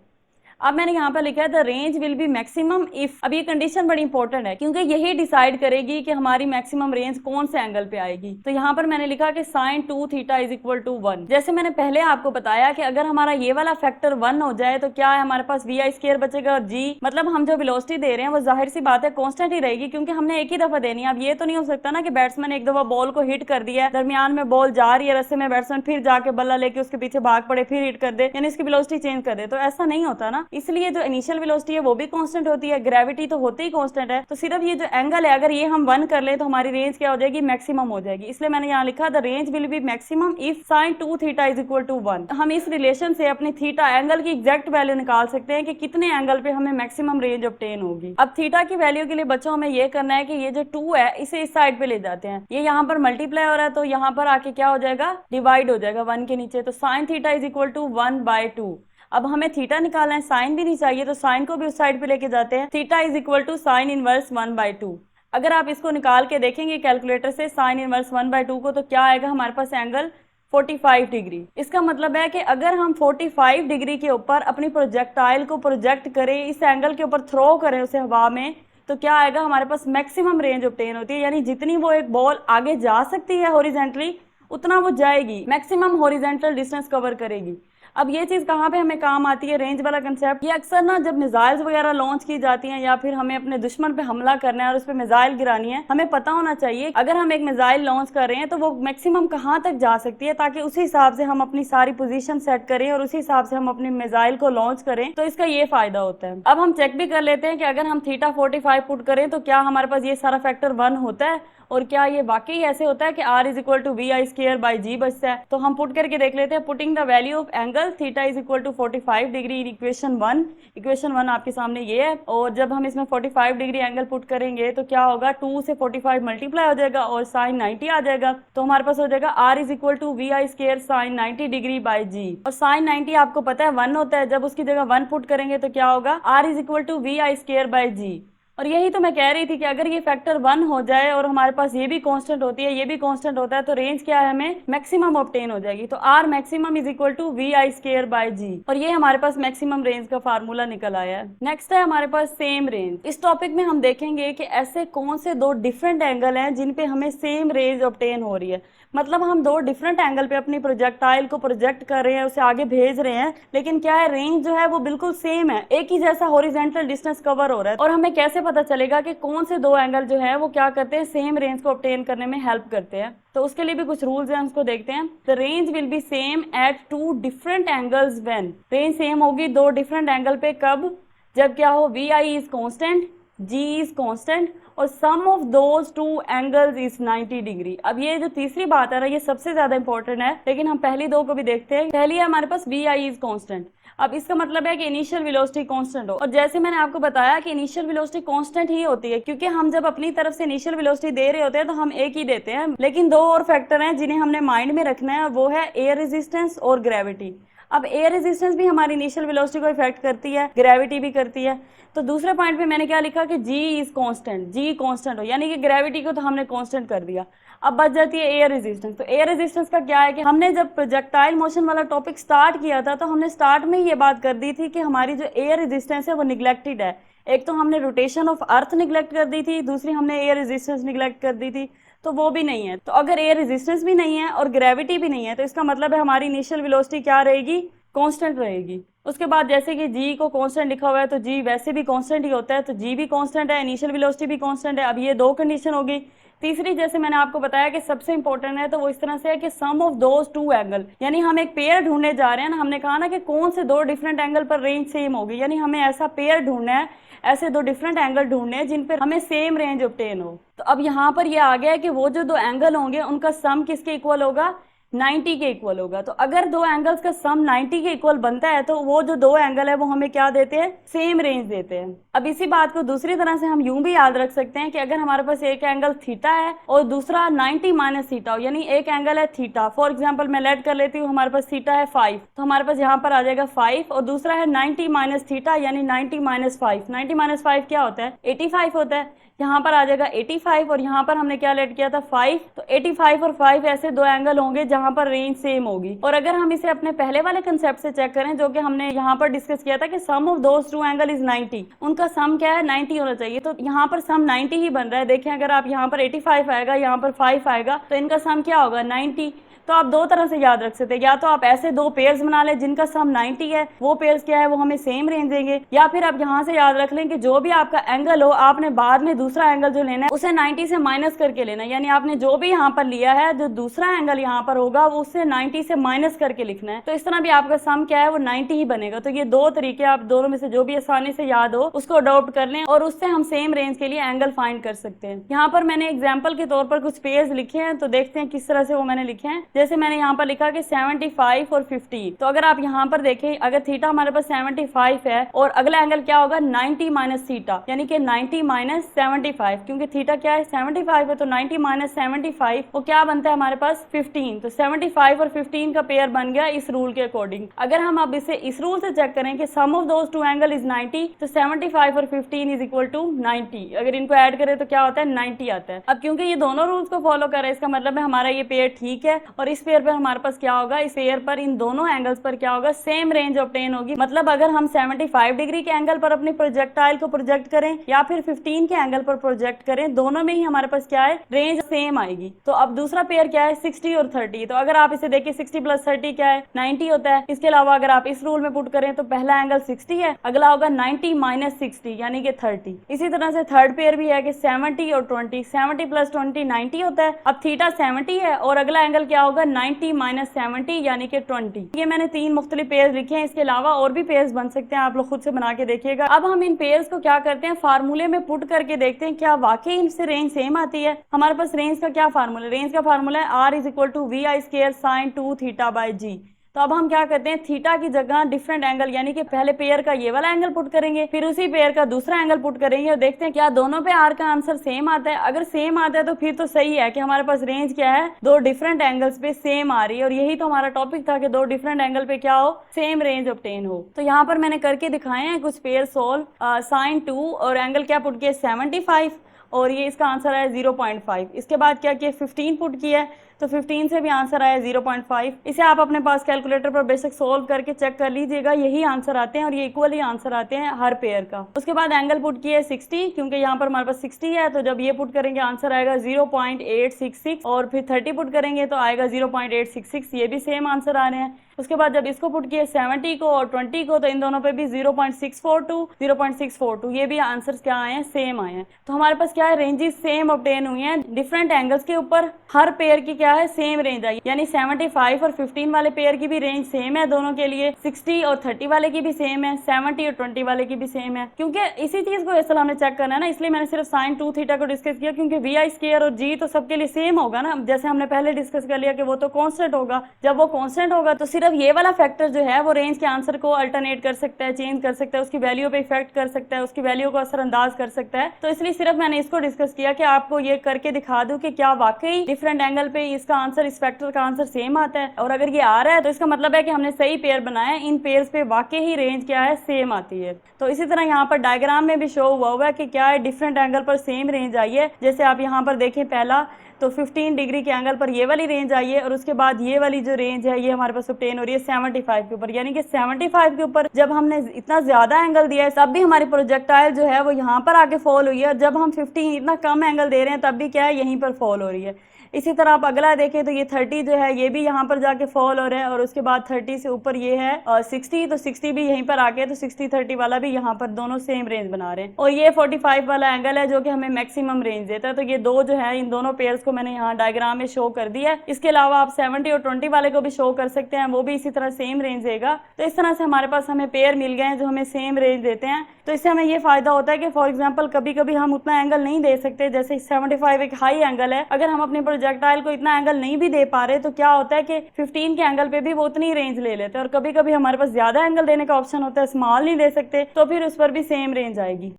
अब मैंने यहाँ पर लिखा है the range will be maximum if. अब ये कंडीशन बड़ी इंपॉर्टेंट है क्योंकि यही डिसाइड करेगी कि हमारी मैक्सिमम रेंज कौन से एंगल पे आएगी। तो यहाँ पर मैंने लिखा कि sin 2 theta is equal to 1। जैसे मैंने पहले आपको बताया कि अगर हमारा ये वाला फैक्टर 1 हो जाए तो क्या है, हमारे पास वी आई स्केयर बचेगा और जी मतलब हम जो वेलोसिटी दे रहे हैं वो जाहिर सी बात है कांस्टेंट ही रहेगी, क्योंकि हमने एक ही दफा देनी है। अब ये तो नहीं हो सकता ना कि बैट्समैन एक दफा बॉल को हिट कर दिया, दरमियान में बॉल जा रही है रस्से में, बैट्समैन फिर जाके बल्ला लेके उसके पीछे भाग पड़े, फिर हिट कर दे, यानी इसकी वेलोसिटी चेंज कर दे। तो ऐसा नहीं होता ना। इसलिए जो इनिशियल वेलोसिटी है वो भी कांस्टेंट होती है, ग्रेविटी तो होती ही कांस्टेंट है। तो सिर्फ ये जो एंगल है अगर ये हम 1 कर ले तो हमारी रेंज क्या हो जाएगी, मैक्सिमम हो जाएगी। इसलिए मैंने यहाँ लिखा the range will be maximum if sin 2 theta is equal to 1। हम इस रिलेशन से अपनी थीटा एंगल की एग्जैक्ट वैल्यू निकाल सकते हैं कि कितने एंगल पे हमें मैक्सिमम रेंज ऑब्टेन होगी। अब थीटा की वैल्यू के लिए बच्चों हमें ये करना है कि ये जो 2 है इसे इस साइड पे ले जाते हैं, ये यहाँ पर मल्टीप्लाई हो रहा है तो यहाँ पर आके क्या हो जाएगा, डिवाइड हो जाएगा 1 के नीचे। तो sin theta is equal to 1/2। अब हमें थीटा निकालना है, साइन भी नहीं चाहिए, तो साइन को भी उस साइड पे लेके जाते हैं। Theta is equal to sine inverse 1/2। अगर आप इसको निकाल के देखेंगे कैलकुलेटर से साइन इनवर्स 1/2 को, तो क्या आएगा हमारे पास एंगल 45 डिग्री। इसका मतलब है कि अगर हम 45 डिग्री के ऊपर अपनी प्रोजेक्टाइल को प्रोजेक्ट करें, इस एंगल के ऊपर थ्रो करें उसे हवा में, तो क्या आएगा हमारे पास मैक्सिमम रेंज ऑब्टेन होती है। यानी जितनी वो एक बॉल आगे जा सकती है हॉरिजॉन्टली उतना वो जाएगी, मैक्सिमम हॉरिजॉन्टल डिस्टेंस कवर करेगी। अब ये चीज कहाँ पे हमें काम आती है, रेंज वाला कंसेप्ट। ये अक्सर ना जब मिसाइल्स वगैरह लॉन्च की जाती हैं या फिर हमें अपने दुश्मन पे हमला करना है और उस पे मिसाइल गिरानी है, हमें पता होना चाहिए अगर हम एक मिसाइल लॉन्च कर रहे हैं तो वो मैक्सिमम कहाँ तक जा सकती है, ताकि उसी हिसाब से हम अपनी सारी पोजीशन सेट करें और उसी हिसाब से हम अपनी मिसाइल को लॉन्च करें। तो इसका ये फायदा होता है। अब हम चेक भी कर लेते हैं कि अगर हम थीटा 45 पुट करें तो क्या हमारे पास ये सारा फैक्टर 1 होता है और क्या ये वाकई ऐसे होता है कि r is equal to we I square by G बचता है। तो हम पुट करके देख लेते हैं। Putting the value of angle angle theta is equal to 45 degree in equation 1। Equation 1 आपके सामने ये है, और जब हम इसमें 45 डिग्री एंगल पुट करेंगे तो क्या होगा, 2 से 45 मल्टीप्लाई हो जाएगा और साइन 90 आ जाएगा। तो हमारे पास हो जाएगा R is equal to we I square sine 90 degree by G. और साइन 90 आपको पता है 1 होता है, जब उसकी जगह 1 पुट करेंगे तो क्या होगा, R is equal to we I square by G. और यही तो मैं कह रही थी कि अगर ये फैक्टर 1 हो जाए और हमारे पास ये भी कांस्टेंट होती है, ये भी कांस्टेंट होता है, तो रेंज क्या है, हमें मैक्सिमम ऑब्टेन हो जाएगी। तो R maximum is equal to we I square by G, और ये हमारे पास मैक्सिमम रेंज का फार्मूला निकल आया है। नेक्स्ट है हमारे पास सेम रेंज। इस टॉपिक में हम देखेंगे कि ऐसे कौन से दो डिफरेंट एंगल हैं जिन पे हमें सेम रेंज ऑब्टेन हो रही है। मतलब हम दो डिफरेंट एंगल पे अपनी प्रोजेक्टाइल को प्रोजेक्ट कर रहे हैं, उसे आगे भेज रहे हैं, लेकिन क्या है, रेंज जो है वो बिल्कुल सेम है, एक ही जैसा हॉरिजॉन्टल डिस्टेंस कवर हो रहा है। और हमें कैसे पता चलेगा कि कौन से दो एंगल जो है वो क्या करते हैं, सेम रेंज को ऑब्टेन करने में हेल्प करते हैं। तो उसके लिए भी कुछ रूल्स हैं, उसको देखते हैं। The range will be same at two different angles when. Range same होगी दो डिफरेंट एंगल पे, कब, जब क्या हो, V I is constant, G is constant और sum of those two angles is 90 degree. अब ये जो तीसरी बात है ना, ये सबसे ज्यादा इंपॉर्टेंट है, लेकिन हम पहली दो को भी देखते हैं। पहली है हमारे पास वी आई इज कॉन्स्टेंट। अब इसका मतलब है कि इनिशियल वेलोसिटी कांस्टेंट हो, और जैसे मैंने आपको बताया कि इनिशियल वेलोसिटी कांस्टेंट ही होती है, क्योंकि हम जब अपनी तरफ से इनिशियल वेलोसिटी दे रहे होते हैं तो हम एक ही देते हैं। लेकिन दो और फैक्टर हैं जिन्हें हमने माइंड में रखना है, वो है एयर रेजिस्टेंस और ग्रेविटी। अब एयर रेजिस्टेंस भी हमारी इनिशियल वेलोसिटी को इफेक्ट करती है, ग्रेविटी भी करती है। तो दूसरे पॉइंट पे मैंने क्या लिखा कि जी इज कांस्टेंट, जी कांस्टेंट हो, यानी कि ग्रेविटी को तो हमने कांस्टेंट कर दिया। अब बच जाती है एयर रेजिस्टेंस। तो एयर रेजिस्टेंस का क्या है कि हमने जब प्रोजेक्टाइल मोशन वाला टॉपिक स्टार्ट किया था तो हमने स्टार्ट में ये बात कर दी थी कि हमारी जो एयर रेजिस्टेंस है वो निग्लेक्टेड है। एक तो हमने रोटेशन ऑफ अर्थ निग्लेक्ट कर दी थी, दूसरी हमने एयर रेजिस्टेंस निग्लेक्ट कर दी थी, तो वो भी नहीं है। तो अगर एयर रेजिस्टेंस भी नहीं है और ग्रेविटी भी नहीं है तो इसका मतलब है हमारी इनिशियल वेलोसिटी क्या रहेगी, कांस्टेंट रहेगी। उसके बाद जैसे कि जी को कांस्टेंट लिखा हुआ है तो जी वैसे भी कांस्टेंट ही होता है, तो जी भी कांस्टेंट है, इनिशियल वेलोसिटी भी कांस्टेंट है। अब ये दो कंडीशन होगी। तीसरी, जैसे मैंने आपको बताया कि सबसे इंपॉर्टेंट है, तो वो इस तरह से है कि sum of those two angle, यानी हम एक पेयर ढूंढने जा रहे हैं ना। हमने कहा ना कि कौन से दो डिफरेंट एंगल पर रेंज सेम होगी, यानी हमें ऐसा पेयर ढूंढना है, ऐसे दो डिफरेंट एंगल ढूंढने हैं जिन पर हमें सेम रेंज ऑब्टेन हो। तो अब यहाँ पर ये आ गया है कि वो जो दो एंगल होंगे उनका सम किसके इक्वल होगा, 90 के इक्वल होगा। तो अगर दो एंगल्स का सम 90 के इक्वल बनता है तो वो जो दो एंगल है वो हमें क्या देते हैं, सेम रेंज देते हैं। अब इसी बात को दूसरी तरह से हम यूं भी याद रख सकते हैं कि अगर हमारे पास एक एंगल थीटा है और दूसरा 90 माइनस थीटा हो, यानी एक एंगल है थीटा, फॉर एग्जाम्पल मैं लेट कर लेती हूँ, हमारे पास थीटा है 5, तो हमारे पास यहाँ पर आ जाएगा 5, और दूसरा है 90 माइनस थीटा यानी 90 माइनस 5। 90 माइनस 5 क्या होता है, 85 होता है। यहाँ पर आ जाएगा 85 और यहाँ पर हमने क्या लेट किया था 5, तो 85 और 5 ऐसे दो एंगल होंगे जहां पर रेंज सेम होगी। और अगर हम इसे अपने पहले वाले कंसेप्ट से चेक करें जो कि हमने यहाँ पर डिस्कस किया था कि sum of those two angle is 90, उनका सम क्या है, 90 होना चाहिए। तो यहाँ पर सम 90 ही बन रहा है। देखें अगर आप यहाँ पर 85 आएगा, यहाँ पर 5 आएगा, तो इनका सम क्या होगा, 90। तो आप दो तरह से याद रख सकते हैं, या तो आप ऐसे दो पेयर्स बना लें जिनका सम 90 है, वो पेयर्स क्या है, वो हमें सेम रेंज देंगे, या फिर आप यहाँ से याद रख लें कि जो भी आपका एंगल हो, आपने बाद में दूसरा एंगल जो लेना है उसे 90 से माइनस करके लेना है। यानी आपने जो भी यहाँ पर लिया है, जो दूसरा एंगल यहाँ पर होगा वो उससे 90 से माइनस करके लिखना है। तो इस तरह भी आपका सम क्या है, वो 90 ही बनेगा। तो ये दो तरीके, आप दोनों में से जो भी आसानी से याद हो उसको अडॉप्ट कर लें और उससे हम सेम रेंज के लिए एंगल फाइंड कर सकते हैं। यहाँ पर मैंने एग्जाम्पल के तौर पर कुछ पेयर्स लिखे हैं, तो देखते हैं किस तरह से वो मैंने लिखे हैं। जैसे मैंने यहाँ पर लिखा कि 75 और 50। तो अगर आप यहाँ पर देखें, अगर थीटा हमारे पास 75 है और अगला एंगल क्या होगा, 90 माइनस थीटा, यानी कि 90 माइनस 75, क्योंकि थीटा क्या है, 75 है, तो 90 माइनस 75 वो क्या बनता है हमारे पास 15। तो 75 और 15 का पेयर बन गया इस रूल के अकॉर्डिंग। अगर हम अब इसे इस रूल से चेक करें कि sum of those two angle is 90, तो 75 और 15 इज इक्वल टू 90। अगर इनको ऐड करें तो क्या होता है, 90 आता है। अब क्योंकि ये दोनों रूल्स को फॉलो कर रहे हैं, इसका मतलब है हमारा ये पेयर ठीक है, और इस पेयर पर हमारे पास क्या होगा, इस पेयर पर इन दोनों एंगल्स पर क्या होगा, सेम रेंज ऑब्टेन होगी। मतलब अगर हम 75 डिग्री के एंगल पर अपनी प्रोजेक्टाइल को प्रोजेक्ट करें या फिर 15 के एंगल पर प्रोजेक्ट करें, दोनों में ही हमारे पास क्या है, रेंज सेम आएगी। तो अब दूसरा पेयर क्या है, 60 और 30। तो अगर आप इसे देखिए 60 प्लस 30 क्या है, 90 होता है। इसके अलावा अगर आप इस रूल में पुट करें तो पहला एंगल 60 है, अगला होगा 90 माइनस 60 यानी कि 30। इसी तरह से थर्ड पेयर भी है कि 70 और 20, 70 प्लस 20 90 होता है। अब थीटा 70 है और अगला एंगल क्या होगा, 90 माइनस 70 यानी कि 20। ये मैंने तीन मुख्तलिफ पेयर्स लिखे हैं, इसके अलावा और भी पेयर्स बन सकते हैं, आप लोग खुद से बना के देखिएगा। अब हम इन पेयर्स को क्या करते हैं, फार्मूले में पुट करके देखते हैं क्या वाकई इनसे रेंज सेम आती है। हमारे पास रेंज का क्या फार्मूला, रेंज का फार्मूला है R is equal to we I square sine 2 theta by G. तो अब हम क्या करते हैं, थीटा की जगह डिफरेंट एंगल यानी कि पहले पेयर का ये वाला एंगल पुट करेंगे, फिर उसी पेयर का दूसरा एंगल पुट करेंगे और देखते हैं क्या दोनों पे आर का आंसर सेम आता है। अगर सेम आता है तो फिर तो सही है कि हमारे पास रेंज क्या है, दो डिफरेंट एंगल्स पे सेम आ रही है। और यही तो हमारा टॉपिक था कि दो डिफरेंट एंगल पे क्या हो, सेम रेंज ऑब्टेन हो। तो यहाँ पर मैंने करके दिखाए हैं कुछ पेयर सोल्व। sin 2 और एंगल क्या पुट किया 75 और ये इसका आंसर आया 0.5। इसके बाद क्या किया 15 पुट किया है तो 15 से भी आंसर आया 0.5। इसे आप अपने पास कैलकुलेटर पर बेशक सोल्व करके चेक कर लीजिएगा, यही आंसर आते हैं और ये इक्वली आंसर आते हैं हर पेयर का। उसके बाद एंगल पुट किया 60 क्योंकि यहाँ पर हमारे पास 60 है, तो जब ये पुट करेंगे आंसर आएगा 0.866 और फिर 30 पुट करेंगे तो आएगा 0.866, ये भी सेम आंसर आ रहे हैं। उसके बाद जब इसको पुट किया 70 को और 20 को तो इन दोनों पे भी 0.642 ये भी आंसर्स क्या आए हैं, सेम आए हैं। तो हमारे पास क्या है, रेंजेस सेम ऑब्टेन हुई हैं डिफरेंट एंगल्स के ऊपर। हर पेयर की क्या है, सेम रेंज आई, यानी 75 और 15 वाले पेयर की भी रेंज सेम है दोनों के लिए, 60 और 30 वाले की भी सेम है, 70 और 20 वाले की भी सेम है। क्योंकि इसी चीज को असल हमने चेक करना है ना, इसलिए मैंने सिर्फ sin 2 थीटा को डिस्कस किया, क्योंकि vi स्क्वायर और g तो सबके लिए सेम होगा ना। जैसे हमने पहले डिस्कस कर लिया कि वो तो कांस्टेंट होगा, जब वो कांस्टेंट होगा तो सिर्फ ये वाला फैक्टर जो है वो रेंज के आंसर को अल्टरनेट कर सकता है, चेंज कर सकता है, उसकी वैल्यू पे इफेक्ट कर सकता है, उसकी वैल्यू को असरअंदाज कर सकता है। तो इसलिए सिर्फ मैंने इसको डिस्कस किया कि आपको ये करके दिखा दूं कि क्या वाकई डिफरेंट एंगल पे इसका आंसर, इस फैक्टर का आंसर सेम आता है। और अगर ये आ रहा है तो इसका मतलब है कि हमने सही पेयर बनाया है, इन पेयर्स पे वाकई ही रेंज क्या है, सेम आती है। तो इसी तरह यहाँ पर डायग्राम में भी शो हुआ है कि क्या है, डिफरेंट एंगल पर सेम रेंज आई है। जैसे आप यहाँ पर देखें, पहला तो 15 डिग्री के एंगल पर ये वाली रेंज आई है और उसके बाद ये वाली जो रेंज है ये हमारे पास ऑब्टेन हो रही है 75 के ऊपर, यानी कि 75 के ऊपर जब हमने इतना ज्यादा एंगल दिया है तब भी हमारी प्रोजेक्टाइल जो है वो यहाँ पर आके फॉल हुई है, और जब हम 15 इतना कम एंगल दे रहे हैं तब भी क्या है, यहीं पर फॉल हो रही है। इसी तरह आप अगला देखें तो ये 30 जो है ये भी यहाँ पर जाके फॉल हो रहा है, और उसके बाद 30 से ऊपर ये है 60, तो 60 भी यहीं पर आके, तो 60-30 वाला भी यहाँ पर दोनों सेम रेंज बना रहे हैं। और ये 45 वाला एंगल है जो कि हमें मैक्सिमम रेंज देता है। तो ये दो जो है, इन दोनों पेयर्स को मैंने यहाँ डायग्राम में शो कर दिया है। इसके अलावा आप 70 और 20 वाले को भी शो कर सकते हैं, वो भी इसी तरह सेम रेंज देगा। तो इस तरह से हमारे पास हमें पेयर मिल गए हैं जो हमें सेम रेंज देते हैं। तो इससे हमें ये फायदा होता है कि फॉर एग्जाम्पल कभी कभी हम उतना एंगल नहीं दे सकते, जैसे 75 एक हाई एंगल है, अगर हम अपने प्रोजेक्टाइल को इतना एंगल नहीं भी दे पा रहे तो क्या होता है कि 15 के एंगल पे भी वो उतनी रेंज ले लेते हैं। और कभी कभी हमारे पास ज्यादा एंगल देने का ऑप्शन होता है, स्मॉल नहीं दे सकते, तो फिर उस पर भी सेम रेंज आएगी।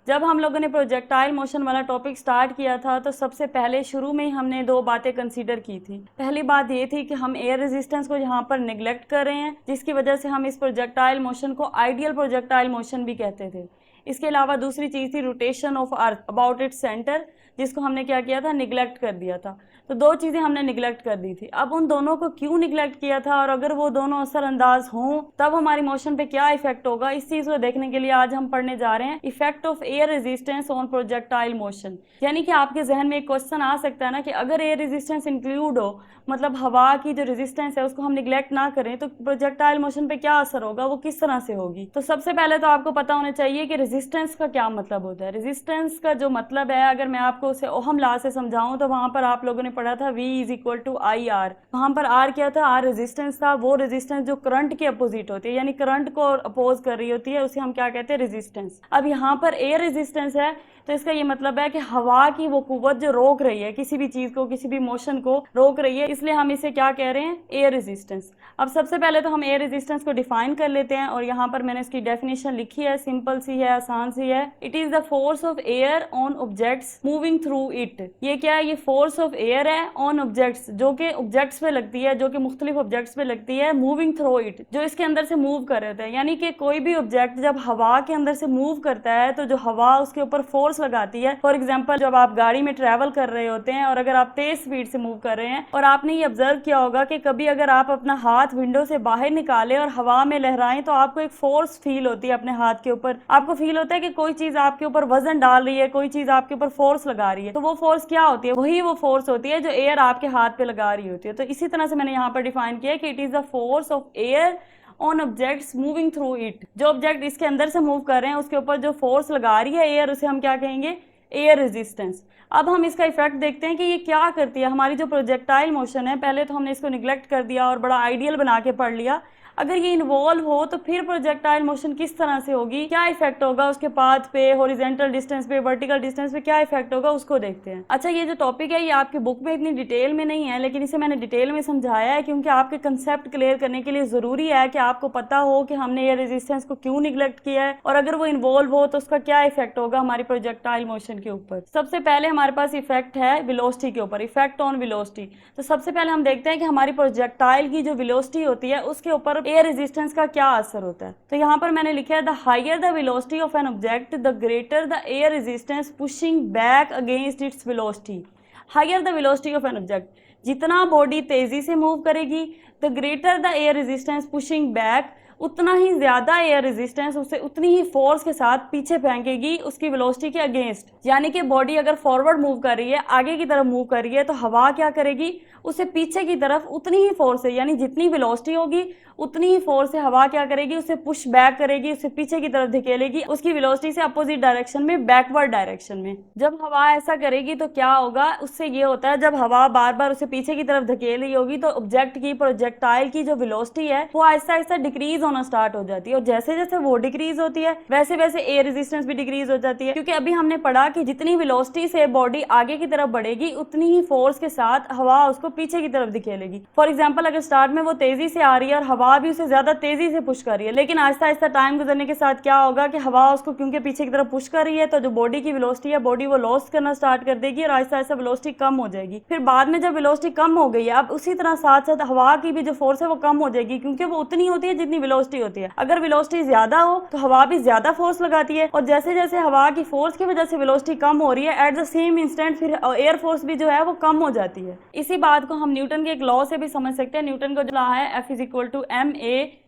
जब हम लोगों ने प्रोजेक्टाइल मोशन वाला टॉपिक स्टार्ट किया था तो सबसे पहले शुरू में ही हमने दो बातें कंसीडर की थी। पहली बात ये थी कि हम एयर रेजिस्टेंस को यहाँ पर निगलेक्ट कर रहे हैं, जिसकी वजह से हम इस प्रोजेक्टाइल मोशन को आइडियल प्रोजेक्टाइल मोशन भी कहते थे। इसके अलावा दूसरी चीज थी rotation of earth about its centre, जिसको हमने क्या किया था, निगलेक्ट कर दिया था। तो दो चीजें हमने निगलेक्ट कर दी थी। अब उन दोनों को क्यों निगलेक्ट किया था और अगर वो दोनों असरअंदाज हों तब हमारी मोशन पे क्या इफेक्ट होगा, इस चीज को देखने के लिए आज हम पढ़ने जा रहे हैं effect of air resistance on projectile motion. यानी कि आपके जहन में एक क्वेश्चन आ सकता है ना कि अगर एयर रेजिस्टेंस इंक्लूड हो, मतलब हवा की जो रेजिस्टेंस है उसको हम निगलेक्ट ना करें, तो प्रोजेक्टाइल मोशन पे क्या असर होगा, वो किस तरह से होगी। तो सबसे पहले तो आपको पता होना चाहिए कि रेजिस्टेंस का क्या मतलब होता है। रेजिस्टेंस का जो मतलब है, अगर मैं आपको उसे ओहम लॉ से समझाऊं तो वहां पर आप लोगों ने पढ़ा था V = IR। वहां पर R क्या था, R रेजिस्टेंस था। वो रेजिस्टेंस जो करंट के अपोजिट होती है, यानी करंट को अपोज कर रही होती है, उसे हम क्या कहते हैं, रेजिस्टेंस। अब यहाँ पर एयर रेजिस्टेंस है तो इसका ये मतलब है कि हवा की वो कुव्वत जो रोक रही है, किसी भी चीज को, किसी भी मोशन को रोक रही है, इसलिए हम इसे क्या कह रहे हैं, एयर रेजिस्टेंस। अब सबसे पहले तो हम एयर रेजिस्टेंस को डिफाइन कर लेते हैं और यहाँ पर मैंने इसकी डेफिनेशन लिखी है, सिंपल सी है, आसान सी है। It is the force of air on objects moving through it. ये क्या है, ये फोर्स ऑफ एयर है ऑन ऑब्जेक्ट्स, जो कि ऑब्जेक्ट्स पे लगती है, जो कि मुख्तलिफ ऑब्जेक्ट्स पे लगती है, मूविंग थ्रू इट, जो इसके अंदर से मूव कर रहे होते हैं। यानी कि कोई भी ऑब्जेक्ट जब हवा के अंदर से मूव करता है तो जो हवा उसके ऊपर फोर्स लगाती है। फॉर एग्जाम्पल जब आप गाड़ी में ट्रेवल कर रहे होते हैं और अगर आप तेज स्पीड से मूव कर रहे हैं, और आपने ये ऑब्जर्व किया होगा कि कभी अगर आप अपना हाथ विंडो से बाहर निकालें और हवा में लहराएं तो आपको एक फोर्स फील होती है अपने हाथ के ऊपर। आपको फील होता है कि कोई चीज आपके ऊपर वजन डाल रही है, कोई चीज आपके ऊपर फोर्स लगा रही है। तो वो फोर्स क्या होती है, वही वो फोर्स होती है जो एयर आपके हाथ पे लगा रही होती है। तो इसी तरह से मैंने यहाँ पर डिफाइन किया कि it is the force of air on objects moving through it. जो ऑब्जेक्ट इसके अंदर से मूव कर रहे हैं उसके ऊपर जो फोर्स लगा रही है एयर, उसे हम क्या कहेंगे, एयर रेजिस्टेंस। अब हम इसका इफेक्ट देखते हैं कि ये क्या करती है। हमारी जो प्रोजेक्टाइल मोशन है, पहले तो हमने इसको निगलेक्ट कर दिया और बड़ा आइडियल बना के पढ़ लिया। अगर ये इन्वॉल्व हो तो फिर प्रोजेक्टाइल मोशन किस तरह से होगी, क्या इफेक्ट होगा उसके पाथ पे, हॉरिजॉन्टल डिस्टेंस पे, वर्टिकल डिस्टेंस पे क्या इफेक्ट होगा उसको देखते हैं। अच्छा, ये जो टॉपिक है ये आपकी बुक में इतनी डिटेल में नहीं है, लेकिन इसे मैंने डिटेल में समझाया है क्योंकि आपके कंसेप्ट क्लियर करने के लिए जरूरी है कि आपको पता हो कि हमने ये रेजिस्टेंस को क्यों निगलेक्ट किया है और अगर वो इन्वॉल्व हो तो उसका क्या इफेक्ट होगा हमारी प्रोजेक्टाइल मोशन के ऊपर। सबसे पहले हमारे पास इफेक्ट है वेलोसिटी के ऊपर, इफेक्ट ऑन वेलोसिटी। तो सबसे पहले हम देखते हैं कि हमारी प्रोजेक्टाइल की जो वेलोसिटी होती है उसके ऊपर एयर रेजिस्टेंस का क्या असर होता है। तो यहाँ पर मैंने लिखा है the higher the velocity of an object the greater the air resistance pushing back against its velocity. Higher the velocity of an object, जितना बॉडी तेजी से मूव करेगी, the greater the air resistance pushing back, उतना ही ज्यादा air resistance उसे उतनी ही force के साथ पीछे फेंकेगी उसकी वेलोसिटी के अगेंस्ट। यानी कि बॉडी अगर फॉरवर्ड मूव कर रही है, आगे की तरफ मूव कर रही है, तो हवा क्या करेगी, उसे पीछे की तरफ उतनी ही फोर्स से, यानी जितनी वेलोसिटी होगी उतनी ही फोर्स से हवा क्या करेगी, उसे पुश बैक करेगी, उसे पीछे की तरफ धकेलेगी उसकी वेलोसिटी से अपोजिट डायरेक्शन में, बैकवर्ड डायरेक्शन में। जब हवा ऐसा करेगी तो क्या होगा, उससे ये होता है जब हवा बार बार उसे पीछे की तरफ धकेल रही होगी तो ऑब्जेक्ट की, प्रोजेक्टाइल की जो वेलोसिटी है वो आहिस्ता आहिस्ता डिक्रीज होना स्टार्ट हो जाती है और जैसे जैसे वो डिक्रीज होती है वैसे वैसे एयर रेजिस्टेंस भी डिक्रीज हो जाती है। क्योंकि अभी हमने पढ़ा कि जितनी वेलोसिटी से बॉडी आगे की तरफ बढ़ेगी उतनी ही फोर्स के साथ हवा उसको पीछे की तरफ धकेलेगी। फॉर एग्जाम्पल, अगर स्टार्ट में वो तेजी से आ रही है और हवा भी उसे ज्यादा तेजी से पुश कर रही है, लेकिन आहिस्ता आहिस्ता टाइम गुजरने के साथ क्या होगा कि हवा उसको क्योंकि पीछे की तरफ पुश कर रही है तो जो बॉडी की वेलोसिटी है बॉडी वो लॉस करना स्टार्ट कर देगी और आहिस्ता आहिस्ता वेलोसिटी कम हो जाएगी। फिर बाद में जब वेलोसिटी कम हो गई है, अब उसी तरह साथ साथ हवा की भी जो फोर्स है वो कम हो जाएगी क्योंकि वो उतनी होती है जितनी वेलोसिटी होती है। अगर वेलोसिटी ज्यादा हो तो हवा भी ज्यादा फोर्स लगाती है और जैसे जैसे हवा की फोर्स की वजह से वेलोसिटी कम हो रही है, एट द सेम इंस्टेंट फिर एयर फोर्स भी जो है वो कम हो जाती है। इसी बात को हम न्यूटन के एक लॉ से भी समझ सकते हैं। न्यूटन का जो लॉ है F = ma,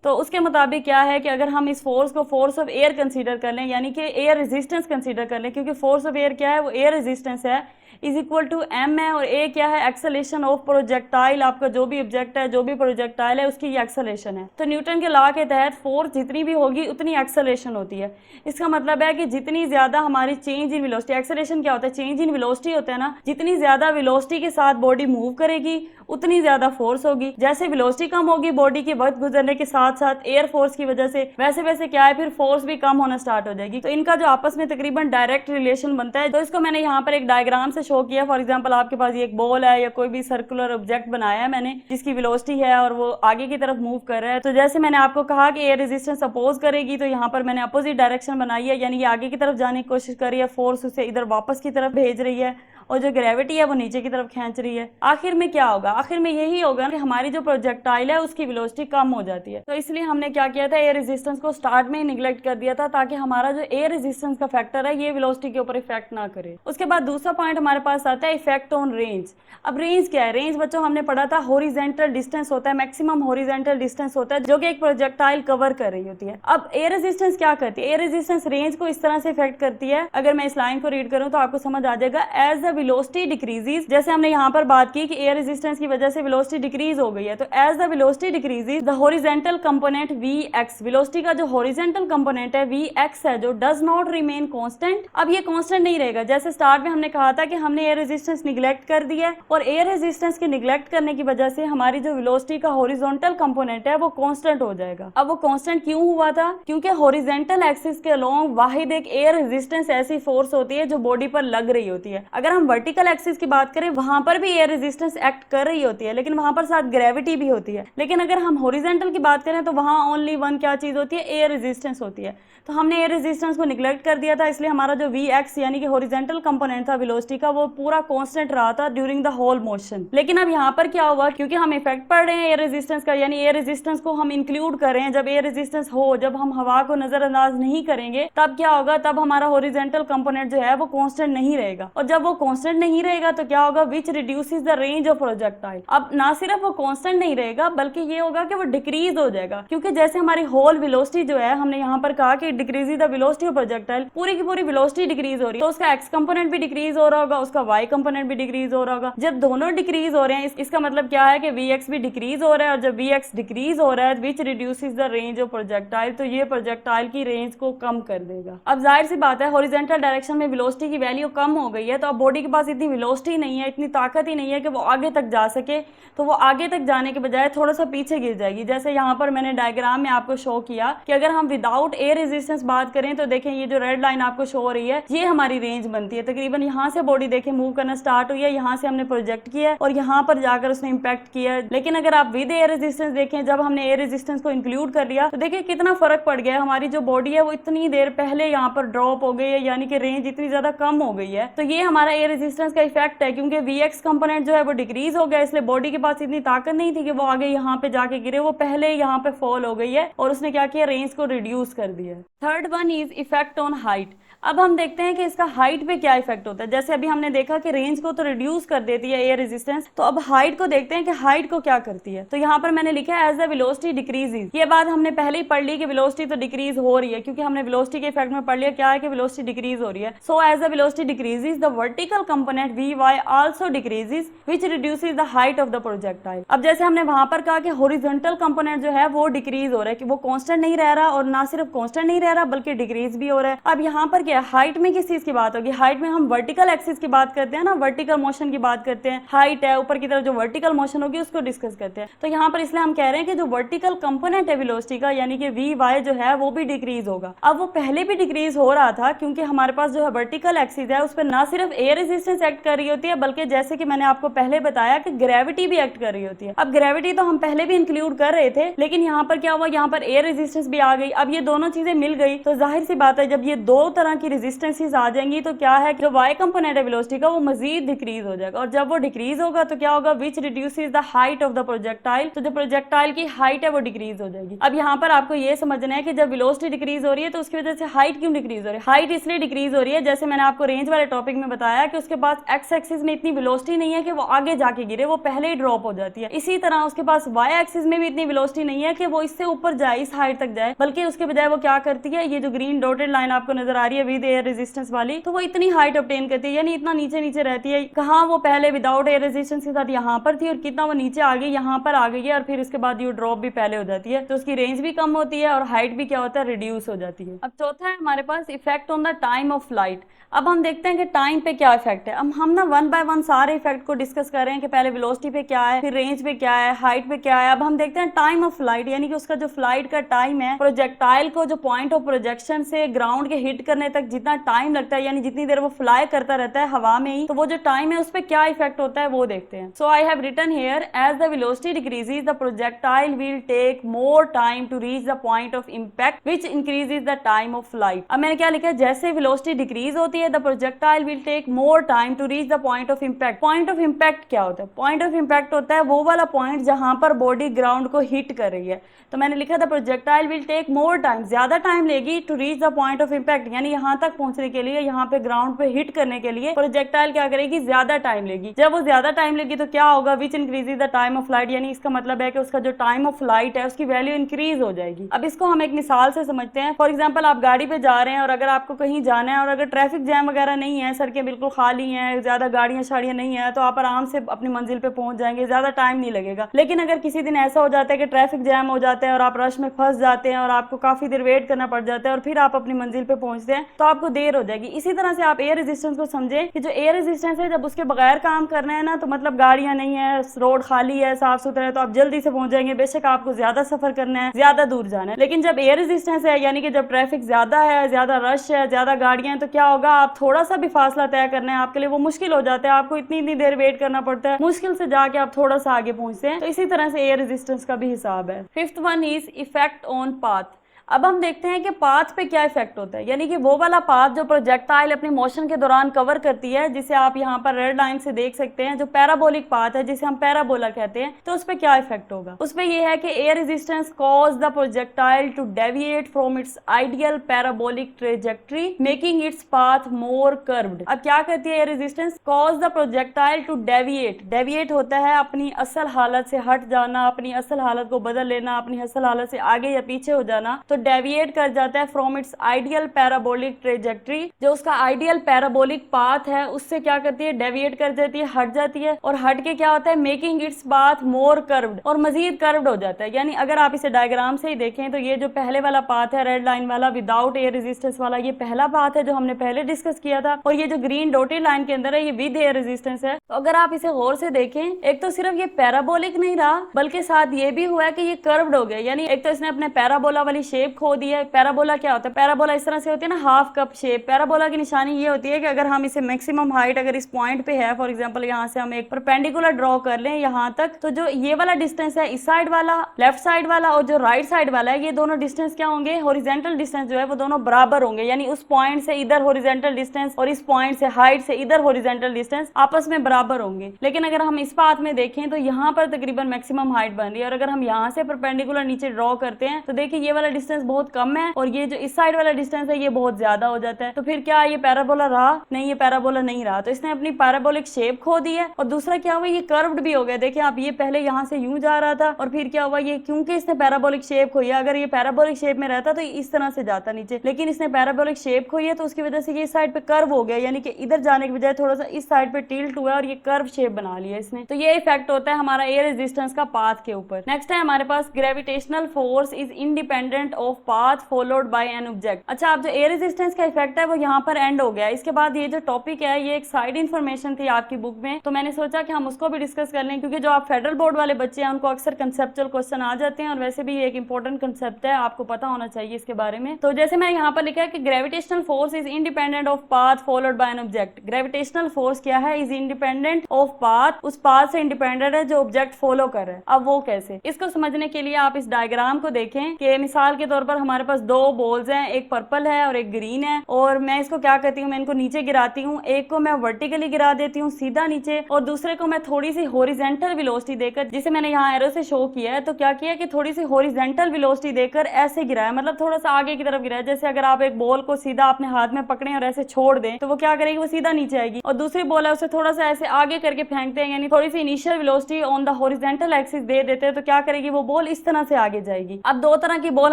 तो उसके मुताबिक क्या है कि अगर हम इस फोर्स को फोर्स ऑफ एयर कंसीडर कर लें, यानी कि एयर रेजिस्टेंस कंसीडर कर लें, क्योंकि फोर्स ऑफ एयर क्या है, वो एयर रेजिस्टेंस है, =m है, और a क्या है, एक्सेलेरेशन ऑफ प्रोजेक्टाइल। आपका जो भी ऑब्जेक्ट है, जो भी प्रोजेक्टाइल है, उसकी ये एक्सेलेरेशन है। तो न्यूटन के लॉ के तहत फोर्स जितनी भी होगी उतनी एक्सेलेरेशन होती है। इसका मतलब है कि जितनी ज्यादा हमारी चेंज इन वेलोसिटी, एक्सेलेरेशन क्या होता है, चेंज इन वेलोसिटी होता है ना, जितनी ज्यादा वेलोसिटी के साथ बॉडी मूव करेगी उतनी ज्यादा फोर्स होगी। जैसे वेलोसिटी कम होगी बॉडी के वक्त गुजरने के साथ साथ एयर फोर्स की वजह से, वैसे वैसे क्या है, फिर फोर्स भी कम होना स्टार्ट हो जाएगी। तो इनका जो आपस में तकरीबन डायरेक्ट रिलेशन बनता है। तो इसको मैंने यहाँ पर एक डायग्राम से शो किया। फॉर एग्जांपल, आपके पास ये एक बॉल है या कोई भी सर्कुलर ऑब्जेक्ट बनाया है मैंने, जिसकी वेलोसिटी है और वो आगे की तरफ मूव कर रहा है। तो जैसे मैंने आपको कहा कि एयर रेजिस्टेंस अपोज करेगी, तो यहाँ पर मैंने अपोजिट डायरेक्शन बनाई है, यानी ये आगे की तरफ जाने की कोशिश कर रही है, फोर्स उसे इधर वापस की तरफ भेज रही है और जो ग्रेविटी है वो नीचे की तरफ खींच रही है। आखिर में क्या होगा, आखिर में यही होगा कि हमारी जो प्रोजेक्टाइल है उसकी वेलोसिटी कम हो जाती है। तो इसलिए हमने क्या किया था, एयर रेजिस्टेंस को स्टार्ट में ही निगलेक्ट कर दिया था ताकि हमारा जो एयर रेजिस्टेंस का फैक्टर है ये वेलोसिटी के ऊपर इफेक्ट ना करे। उसके बाद दूसरा पॉइंट हमारे पास आता है इफेक्ट ऑन रेंज। अब रेंज क्या है, रेंज बच्चों हमने पढ़ा था हॉरिजॉन्टल डिस्टेंस होता है, मैक्सिमम हॉरिजॉन्टल डिस्टेंस होता है जो कि एक प्रोजेक्टाइल कवर कर रही होती है। अब एयर रेजिस्टेंस क्या करती है, एयर रेजिस्टेंस रेंज को इस तरह से इफेक्ट करती है। अगर मैं इस लाइन को रीड करूं तो आपको समझ आ जाएगा, एज द वेलोसिटी डिक्रीजेस, जैसे हमने यहाँ पर बात की कि एयर रेजिस्टेंस की वजह से वेलोसिटी डिक्रीज हो गई है, तो as the velocity decreases the horizontal component Vx, velocity का जो हॉरिजॉन्टल कंपोनेंट है Vx है, जो डज नॉट रिमेन कांस्टेंट। अब ये कांस्टेंट नहीं रहेगा। जैसे स्टार्ट में हमने कहा था कि हमने एयर रेजिस्टेंस निगलेक्ट कर दिया है और एयर रेजिस्टेंस के निगलेक्ट करने की वजह से हमारी जो वेलोसिटी का हॉरिजॉन्टल कंपोनेंट है वो कांस्टेंट हो जाएगा। अब वो कांस्टेंट क्यों हुआ था, क्योंकि हॉरिजॉन्टल एक्सिस के अलोंग वाहिद एक एयर रेजिस्टेंस ऐसी फोर्स होती है जो बॉडी पर लग रही होती है। अगर हम वर्टिकल एक्सिस की बात करें वहां पर भी एयर रेजिस्टेंस एक्ट कर रही होती है, लेकिन वहां पर साथ ग्रेविटी भी होती है। लेकिन अगर हम हॉरिजॉन्टल की बात करें तो वहां ओनली वन क्या चीज होती है, एयर रेजिस्टेंस होती है। तो हमने एयर रेजिस्टेंस को निगलेक्ट कर दिया था, इसलिए हमारा जो Vx यानी कि हॉरिजॉन्टल कंपोनेंट था वेलोसिटी का वो पूरा कांस्टेंट रहा था ड्यूरिंग द होल मोशन। लेकिन अब यहाँ पर क्या हुआ, क्योंकि हम इफेक्ट पढ़ रहे हैं एयर रेजिस्टेंस का, यानी एयर रेजिस्टेंस को हम इंक्लूड कर रहे हैं। जब एयर रेजिस्टेंस हो, जब हम हवा को नजरअंदाज नहीं करेंगे तब क्या होगा, तब हमारा हॉरिजॉन्टल कंपोनेंट जो है वो कांस्टेंट नहीं रहेगा। और जब वो कांस्टेंट नहीं रहेगा तो क्या होगा, which reduces the range of projectile. अब ना सिर्फ वो कांस्टेंट नहीं रहेगा बल्कि ये होगा कि वो डिक्रीज हो जाएगा, क्योंकि जैसे हमारी होल वेलोसिटी जो है, हमने यहाँ पर कहा कि decrease the velocity of projectile, पूरी की पूरी वेलोसिटी डिक्रीज हो रही है, तो उसका एक्स कंपोनेंट भी डिक्रीज हो रहा होगा, उसका वाई कंपोनेंट भी डिक्रीज हो रहा होगा। जब दोनों डिक्रीज हो रहे हैं इसका मतलब क्या है कि Vx भी डिक्रीज हो रहा है, और जब Vx डिक्रीज हो रहा है which reduces the range of projectile, तो ये प्रोजेक्टाइल की रेंज को कम कर देगा। अब जाहिर सी बात है हॉरिजॉन्टल डायरेक्शन में वेलोसिटी की वैल्यू कम हो गई है, तो अब बॉडी के पास इतनी वेलोसिटी नहीं है, इतनी ताकत ही नहीं है कि वो आगे तक जा सके, तो वो आगे तक जाने के बजाय थोड़ा सा पीछे गिर जाएगी। जैसे यहाँ पर मैंने डायग्राम में आपको शो किया कि अगर हम विदाउट एयर रेजिस्टेंस बात करें तो देखें ये जो रेड लाइन आपको शो हो रही है ये हमारी रेंज बनती है। तकरीबन यहाँ से बॉडी देखें मूव करना स्टार्ट हुई है, यहाँ से हमने प्रोजेक्ट किया है और यहाँ पर जाकर उसने इम्पैक्ट किया है। लेकिन अगर आप विद एयर रेजिस्टेंस देखें, जब हमने एयर रेजिस्टेंस को इंक्लूड कर लिया तो देखिए कितना फर्क पड़ गया। हमारी जो बॉडी है वो इतनी देर पहले यहाँ पर ड्रॉप हो गई है, यानी कि रेंज इतनी ज्यादा कम हो गई है। तो ये हमारा एयर रेजिस्टेंस का इफेक्ट है, क्योंकि वीएक्स कंपोनेंट जो है वो डिक्रीज हो गया, इसलिए बॉडी के पास इतनी ताकत नहीं थी कि वो आगे यहाँ पे जाके गिरे, वो पहले यहाँ पे फॉल हो गई है और उसने क्या किया, रेंज को रिड्यूस कर दिया। Third one is effect on height. अब हम देखते हैं कि इसका हाइट पे क्या इफेक्ट होता है। जैसे अभी हमने देखा कि रेंज को तो रिड्यूस कर देती है एयर रेजिस्टेंस, तो अब हाइट को देखते हैं कि हाइट को क्या करती है। तो यहाँ पर मैंने लिखा है एज द वेलोसिटी डिक्रीजेस। ये बात हमने पहले ही पढ़ ली कि वेलोसिटी तो डिक्रीज हो रही है, क्योंकि हमने वेलोसिटी के इफेक्ट में पढ़ लिया क्या है कि वेलोसिटी डिक्रीज हो रही है। So as the velocity decreases the vertical component v y also decreases which reduces the height of the projectile. अब जैसे हमने वहां पर कहा कि हॉरिजॉन्टल कंपोनेंट जो है वो डिक्रीज हो रहा है, कि वो कांस्टेंट नहीं रह रहा, और ना सिर्फ कांस्टेंट नहीं रह रहा बल्कि डिक्रीज भी हो रहा है। अब यहाँ पर क्या हाइट में किस चीज की बात होगी, हाइट में हम वर्टिकल एक्सिस की बात करते हैं ना, वर्टिकल मोशन की बात करते हैं। हाइट है ऊपर की तरफ जो वर्टिकल मोशन होगी उसको डिस्कस करते हैं। तो यहाँ पर इसलिए हम कह रहे हैं कि जो वर्टिकल कंपोनेंट है वेलोसिटी का, यानी कि वी वाई जो है वो भी डिक्रीज होगा। अब वो पहले भी डिक्रीज हो रहा था क्योंकि हमारे पास जो है वर्टिकल एक्सिस है उस पर ना सिर्फ एयर रेजिस्टेंस एक्ट कर रही होती है, बल्कि जैसे कि मैंने आपको पहले बताया कि ग्रेविटी भी एक्ट कर रही होती है। अब ग्रेविटी तो हम पहले भी इंक्लूड कर रहे थे, लेकिन यहाँ पर क्या हुआ, यहाँ पर एयर रेजिस्टेंस भी आ गई। अब ये दोनों चीजें मिल गई तो जाहिर सी बात है जब ये दो तरह की रेजिस्टेंसेस आ जाएंगी तो क्या है कि जो वाई कंपोनेंट है वेलोसिटी का वो मजीद डिक्रीज हो जाएगा, और जब वो डिक्रीज होगा तो क्या होगा, which reduces the height of the projectile. तो जो प्रोजेक्टाइल की हाइट है वो डिक्रीज हो जाएगी। अब यहाँ पर आपको ये समझना है कि जब वेलोसिटी डिक्रीज हो रही है तो उसकी वजह से हाइट क्यों डिक्रीज हो रही है। हाइट इसलिए डिक्रीज हो रही है, जैसे मैंने आपको रेंज वाले टॉपिक में बताया कि उसके पास एक्स एक्सिस में इतनी वेलोसिटी नहीं है कि वो आगे जाके गिरे, वो पहले ही ड्रॉप हो जाती है। इसी तरह उसके पास वाई एक्सिस में भी इतनी वेलोसिटी नहीं है कि वो इससे ऊपर जाए, इस हाइट तक जाए, बल्कि उसके बजाय वो क्या करती है, ये जो ग्रीन डॉटेड लाइन आपको नजर आ रही है विद एयर रेजिस्टेंस वाली, तो वो इतनी हाइट ऑब्टेन करती है, यानी इतना नीचे नीचे रहती है। कहाँ वो पहले विदाउट एयर रेजिस्टेंस के साथ यहाँ पर थी और कितना वो नीचे आ गई, यहाँ पर आ गई है, और फिर उसके बाद ये ड्रॉप भी पहले हो जाती है, तो उसकी रेंज भी कम होती है और हाइट भी क्या होता है, रिड्यूस हो जाती है। अब चौथा है हमारे पास effect on the time of flight. अब हम देखते हैं कि टाइम पे क्या इफेक्ट है। अब हम ना वन बाय वन सारे इफेक्ट को डिस्कस कर रहे हैं कि पहले वेलोसिटी पे क्या है, फिर रेंज पे क्या है, हाइट पे क्या है। अब हम देखते हैं टाइम ऑफ फ्लाइट, यानी कि उसका जो फ्लाइट का टाइम है, प्रोजेक्टाइल को जो पॉइंट ऑफ प्रोजेक्शन से ग्राउंड के हिट करने तक जितना टाइम लगता है, यानी जितनी देर वो फ्लाई करता रहता है हवा में ही, तो वो जो टाइम है उस पर क्या इफेक्ट होता है वो देखते हैं। So I have written here as the velocity decreases the projectile will take more time to reach the point of impact which increases the time of flight. अब मैंने क्या लिखा है, जैसे वेलोसिटी डिक्रीज होती है the projectile will take more time to reach the point of impact। point of impact क्या होता है, point of impact होता है वो वाला पॉइंट जहां पर बॉडी ग्राउंड को हिट कर रही है। तो मैंने लिखा था projectile will take more time, ज्यादा टाइम लेगी to reach the point of impact, यानी यहां तक पहुंचने के लिए, यहाँ पे ग्राउंड पे हिट करने के लिए प्रोजेक्टाइल क्या करेगी, ज्यादा टाइम लेगी। जब वो ज्यादा टाइम लेगी तो क्या होगा, which increases the time of flight, यानी इसका मतलब है कि उसका जो टाइम ऑफ फ्लाइट है उसकी वैल्यू इंक्रीज हो जाएगी। अब इसको हम एक मिसाल से समझते हैं। फॉर एग्जाम्पल आप गाड़ी पे जा रहे हैं और अगर आपको कहीं जाना है और अगर ट्रैफिक जैम वगैरह नहीं है, सड़कें बिल्कुल खाली हैं, ज्यादा गाड़ियां शाड़ियां नहीं है, तो आप आराम से अपनी मंजिल पे पहुंच जाएंगे, ज्यादा टाइम नहीं लगेगा। लेकिन अगर किसी दिन ऐसा हो जाता है कि ट्रैफिक जैम हो जाता है और आप रश में फंस जाते हैं और आपको काफी देर वेट करना पड़ जाता है और फिर आप अपनी मंजिल पे पहुंचते हैं तो आपको देर हो जाएगी। इसी तरह से आप एयर रेजिस्टेंस को समझें कि जो एयर रेजिस्टेंस है जब उसके बगैर काम करना है ना, तो मतलब गाड़ियां नहीं है, रोड खाली है, साफ सुथरा है, तो आप जल्दी से पहुंच जाएंगे। बेशक आपको ज्यादा सफर करना है, ज्यादा दूर जाना है। लेकिन जब एयर रेजिस्टेंस है, यानी कि जब ट्रैफिक ज्यादा है, ज्यादा रश है, ज्यादा गाड़ियां हैं, तो क्या होगा, आप थोड़ा सा भी फासला तय करना है आपके लिए वो मुश्किल हो जाता है, आपको इतनी देर वेट करना पड़ता है, मुश्किल से जाके आप थोड़ा सा आगे पहुंचते हैं। तो इसी तरह से एयर रेजिस्टेंस का भी हिसाब है। Fifth one is effect on path. अब हम देखते हैं कि पाथ पे क्या इफेक्ट होता है, यानी कि वो वाला पाथ जो प्रोजेक्टाइल अपनी मोशन के दौरान कवर करती है, जिसे आप यहाँ पर रेड लाइन से देख सकते हैं, जो पैराबोलिक पाथ है जिसे हम पैराबोला कहते हैं, तो उस पर क्या इफेक्ट होगा। उस पर यह है कि air resistance cause the projectile to deviate from its ideal parabolic trajectory making its path more curved. अब क्या करती है air resistance, cause the projectile to deviate. Deviate होता है अपनी असल हालत से हट जाना, अपनी असल हालत को बदल लेना, अपनी असल हालत से आगे या पीछे हो जाना। तो डेविएट कर जाता है from its ideal parabolic trajectory, जो उसका आइडियल पैराबोलिक पाथ है उससे क्या करती है, डेविएट कर जाती है, हट जाती है, और हट के क्या होता है, making its path more curved, और मजीद कर्व्ड हो जाता है। यानी अगर आप इसे डायग्राम से ही देखें तो ये जो पहले वाला पाथ है रेड लाइन वाला विदाउट एयर रेजिस्टेंस वाला, ये पहला पाथ है जो हमने पहले डिस्कस किया था, और ये जो ग्रीन डॉटेड लाइन के अंदर है ये विद एयर रेजिस्टेंस है। तो अगर आप इसे गौर से देखें, एक तो सिर्फ ये पैराबोलिक नहीं रहा बल्कि साथ ये भी हुआ है कि ये कर्व्ड हो गया, यानी एक तो इसने अपने पैराबोला वाली शेप खो दी है। पैराबोला क्या होता है, पैराबोला इस तरह से होती है ना, हाफ कप शेप। पैराबोला की निशानी ये होती है कि अगर हम इसे मैक्सिमम हाइट अगर इस पॉइंट पे है, फॉर एग्जांपल यहाँ से हम एक परपेंडिकुलर ड्रॉ कर लें यहाँ तक, तो जो ये वाला डिस्टेंस है इस साइड वाला, लेफ्ट साइड वाला, और जो राइट साइड वाला है, ये दोनों डिस्टेंस क्या होंगे, हॉरिजॉन्टल डिस्टेंस जो है वो दोनों बराबर होंगे। यानी उस पॉइंट से इधर हॉरिजॉन्टल डिस्टेंस और इस पॉइंट से हाइट से इधर हॉरिजॉन्टल डिस्टेंस आपस में बराबर होंगे। लेकिन अगर हम इस पाथ में देखें तो यहाँ पर तकरीबन मैक्सिमम हाइट बन रही है, और अगर हम यहाँ से परपेंडिकुलर नीचे ड्रॉ करते हैं तो देखिए ये वाला डिस्टेंस बहुत कम है और ये जो इस साइड वाला डिस्टेंस है ये बहुत ज्यादा हो जाता है। तो फिर क्या ये पैराबोला रहा? नहीं, ये पैराबोला नहीं रहा। तो इसने अपनी पैराबोलिक शेप खो दी है, और दूसरा क्या हुआ, ये कर्व्ड भी हो गया। देखिए आप, ये पहले यहाँ से यूं जा रहा था और फिर क्या हुआ, ये क्योंकि इसने पैराबोलिक शेप खोई है, अगर ये पैराबोलिक शेप में रहता तो इस तरह से जाता नीचे, लेकिन इसने पैराबोलिक शेप खोई है तो उसकी वजह से ये इस साइड पे कर्व हो गया, यानी कि इधर जाने के बजाय थोड़ा सा इस साइड पे टिल्ट हुआ और ये कर्व शेप बना लिया इसने। तो ये इफेक्ट होता है हमारा एयर रेजिस्टेंस का पाथ के ऊपर। नेक्स्ट है हमारे पास gravitational force is independent of path followed by an object. अच्छा, आप जो एयर रेजिस्टेंस का इफेक्ट है वो यहाँ पर एंड हो गया। इसके बाद ये जो टॉपिक है ये एक साइड इन्फॉर्मेशन थी आपकी बुक में, तो मैंने सोचा कि हम उसको भी डिस्कस कर लें, क्योंकि जो आप फेडरल बोर्ड वाले बच्चे हैं उनको अक्सर कंसेप्चुअल क्वेश्चन आ जाते हैं, और वैसे भी ये एक इंपॉर्टेंट कंसेप्ट है, आपको पता होना चाहिए इसके बारे में। तो जैसे मैं यहाँ पर लिखा है कि gravitational force is independent of path followed by an object. Gravitational force क्या है, इज इंडिपेंडेंट ऑफ पाथ, उस पाथ से इंडिपेंडेंट है जो ऑब्जेक्ट फॉलो कर रहा है। अब वो कैसे, इसको समझने के लिए आप इस डायग्राम को देखें कि मिसाल के तौर पर हमारे पास दो बॉल्स हैं, एक पर्पल है और एक ग्रीन है, और मैं इसको क्या करती हूँ, मैं इनको नीचे गिराती हूँ। एक को मैं वर्टिकली गिरा देती हूँ सीधा नीचे, और दूसरे को मैं थोड़ी सी हॉरिजॉन्टल वेलोसिटी देकर, जिसे मैंने यहाँ एरो से शो किया है, तो क्या किया कि थोड़ी सी हॉरिजॉन्टल वेलोसिटी देकर ऐसे गिराया, मतलब थोड़ा सा आगे की तरफ गिराया। जैसे अगर आप एक बॉल को सीधा अपने हाथ में पकड़े और ऐसे छोड़ दें तो वो क्या करेगी, वो सीधा नीचे आएगी, और दूसरी बॉल है उसे थोड़ा सा ऐसे आगे करके फेंकते हैं, यानी थोड़ी सी initial velocity on the horizontal axis दे देते हैं, तो क्या करेगी वो बॉल इस तरह से आगे जाएगी। अब दो तरह की बॉल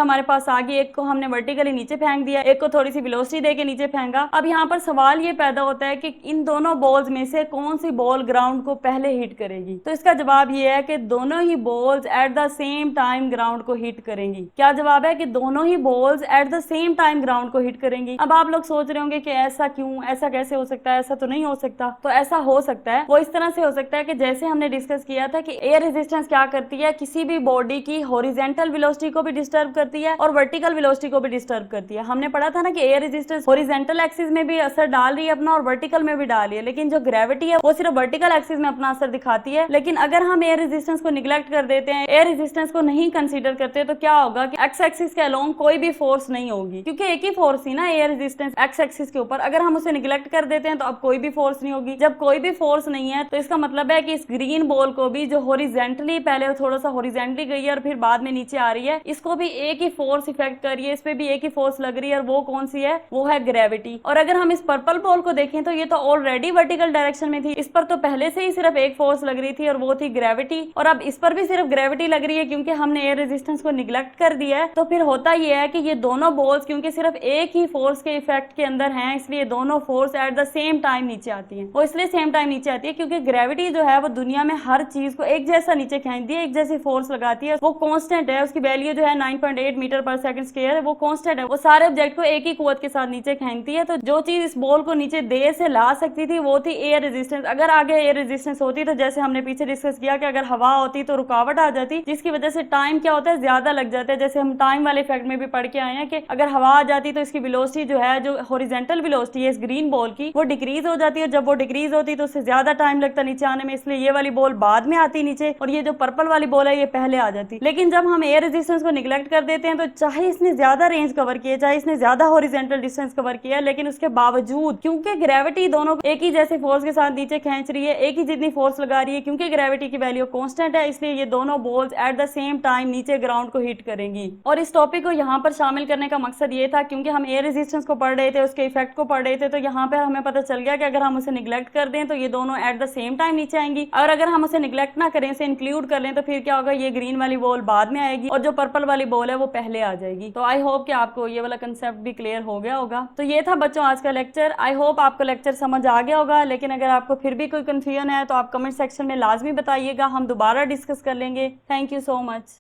हमारे पास आ गई, एक को हमने वर्टिकली नीचे फेंक दिया, एक को थोड़ी सी वेलोसिटी देके नीचे फेंका। अब यहाँ पर सवाल ये पैदा होता है कि इन दोनों बॉल्स में से कौन सी बॉल ग्राउंड को पहले हिट करेगी। तो इसका जवाब ये है कि दोनों ही balls at the same time ground को हिट करेंगी। क्या जवाब है कि दोनों ही balls at the same time ground को हिट करेंगी। अब आप लोग सोच रहे होंगे कि ऐसा क्यों, ऐसा कैसे हो सकता है, ऐसा तो नहीं हो सकता। तो ऐसा हो सकता है, वो इस तरह से हो सकता है कि जैसे हमने डिस्कस किया था कि एयर रेजिस्टेंस क्या करती है, किसी भी बॉडी की हॉरिजॉन्टल वेलोसिटी को भी डिस्टर्ब करती है और वर्टिकल वेलोसिटी को भी डिस्टर्ब करती है। हमने पढ़ा था ना कि एयर रेजिस्टेंस हॉरिजॉन्टल एक्सिस में भी असर डाल रही है अपना और वर्टिकल में भी डाल रही है, लेकिन जो ग्रेविटी है वो सिर्फ वर्टिकल एक्सिस में अपना असर दिखाती है। लेकिन अगर हम एयर रेजिस्टेंस को निगलेक्ट कर देते हैं, एयर रेजिस्टेंस को नहीं कंसीडर करते, तो क्या होगा कि एक्स एक्सिस के अलोंग कोई भी फोर्स नहीं होगी, क्योंकि एक ही फोर्स ही ना एयर रेजिस्टेंस एक्स एक्सिस के ऊपर। अगर हम उसे निगलेक्ट कर देते हैं तो अब कोई भी फोर्स नहीं होगी। जब कोई भी फोर्स नहीं है तो इसका मतलब है कि इस ग्रीन बॉल को भी जो हॉरिजॉन्टली पहले थोड़ा सा हॉरिजॉन्टली गई है और फिर बाद में नीचे आ रही है, इसको भी एक ही फोर्स इफेक्ट कर रही है, इस पे भी एक ही फोर्स लग रही है, और वो कौन सी है, वो है ग्रेविटी। और अगर हम इस पर्पल बॉल को देखें तो ये तो ऑलरेडी वर्टिकल डायरेक्शन में थी, इस पर तो पहले से ही सिर्फ एक फोर्स लग रही थी और वो थी ग्रेविटी, और अब इस पर भी सिर्फ ग्रेविटी लग रही है क्योंकि हमने एयर रेजिस्टेंस को निगलेक्ट कर दिया है। तो फिर होता ये है कि ये दोनों बॉल्स क्योंकि सिर्फ एक ही फोर्स के इफेक्ट के अंदर हैं, इसलिए दोनों force at the same time नीचे आती है। वो इसलिए सेम टाइम नीचे आती है क्योंकि ग्रेविटी जो है वो दुनिया में हर चीज को एक जैसा नीचे खींचती है, एक जैसी फोर्स लगाती है, वो कांस्टेंट है, उसकी वैल्यू जो है 9.8 मीटर पर सेकंड स्क्वायर है, वो कांस्टेंट है, वो सारे ऑब्जेक्ट को एक ही कुव्वत के साथ नीचे खींचती है। तो जो चीज इस बॉल को नीचे देर से ला सकती थी वो थी एयर रेजिस्टेंस। अगर आगे एयर रेजिस्टेंस होती तो जैसे हमने पीछे डिस्कस किया कि अगर हवा होती तो रुकावट आ जाती, जिसकी वजह से टाइम क्या होता है, ज्यादा लग जाता है। जैसे हम टाइम वाले इफेक्ट में भी पढ़ के आए हैं कि अगर हवा आ जाती तो इसकी वेलोसिटी जो है, जो हॉरिजॉन्टल वेलोसिटी है इस ग्रीन बॉल की, वो डिक्रीज हो जाती है। जब वो डिक्रीज होती तो उससे ज्यादा टाइम लगता नीचे आने में, इसलिए ये वाली बॉल बाद में आती नीचे और ये जो पर्पल वाली बॉल है ये पहले आ जाती। लेकिन जब हम एयर रेजिस्टेंस को निगलेक्ट कर देते हैं तो चाहे इसने ज्यादा रेंज कवर किया, चाहे इसने ज्यादा हॉरिजॉन्टल डिस्टेंस कवर किया, लेकिन उसके बावजूद क्योंकि ग्रेविटी दोनों एक ही जैसे फोर्स के साथ नीचे खींच रही है, एक ही जितनी फोर्स लगा रही है, क्योंकि ग्रेविटी की वैल्यू कांस्टेंट है, इसलिए ये दोनों balls at the same time नीचे ग्राउंड को हिट करेंगी। और इस टॉपिक को यहाँ पर शामिल करने का मकसद ये था क्योंकि हम एयर रेजिस्टेंस को पढ़ रहे थे, उसके इफेक्ट को पढ़ रहे थे, तो यहाँ पर हमें पता चल गया कि अगर हम उसे निगलेक्ट कर दें तो ये दोनों एट द सेम टाइम नीचे आएंगी, और अगर हम उसे निगलेक्ट ना करें, इसे इंक्लूड कर लें, तो फिर क्या होगा, ये ग्रीन वाली बॉल बाद में आएगी और जो पर्पल वाली बॉल है वो पहले पहले आ जाएगी। तो आई होप कि आपको ये वाला कंसेप्ट भी क्लियर हो गया होगा। तो ये था बच्चों आज का लेक्चर। आई होप आपको लेक्चर समझ आ गया होगा, लेकिन अगर आपको फिर भी कोई कंफ्यूजन है तो आप कमेंट सेक्शन में लाजमी बताइएगा, हम दोबारा डिस्कस कर लेंगे। Thank you so much.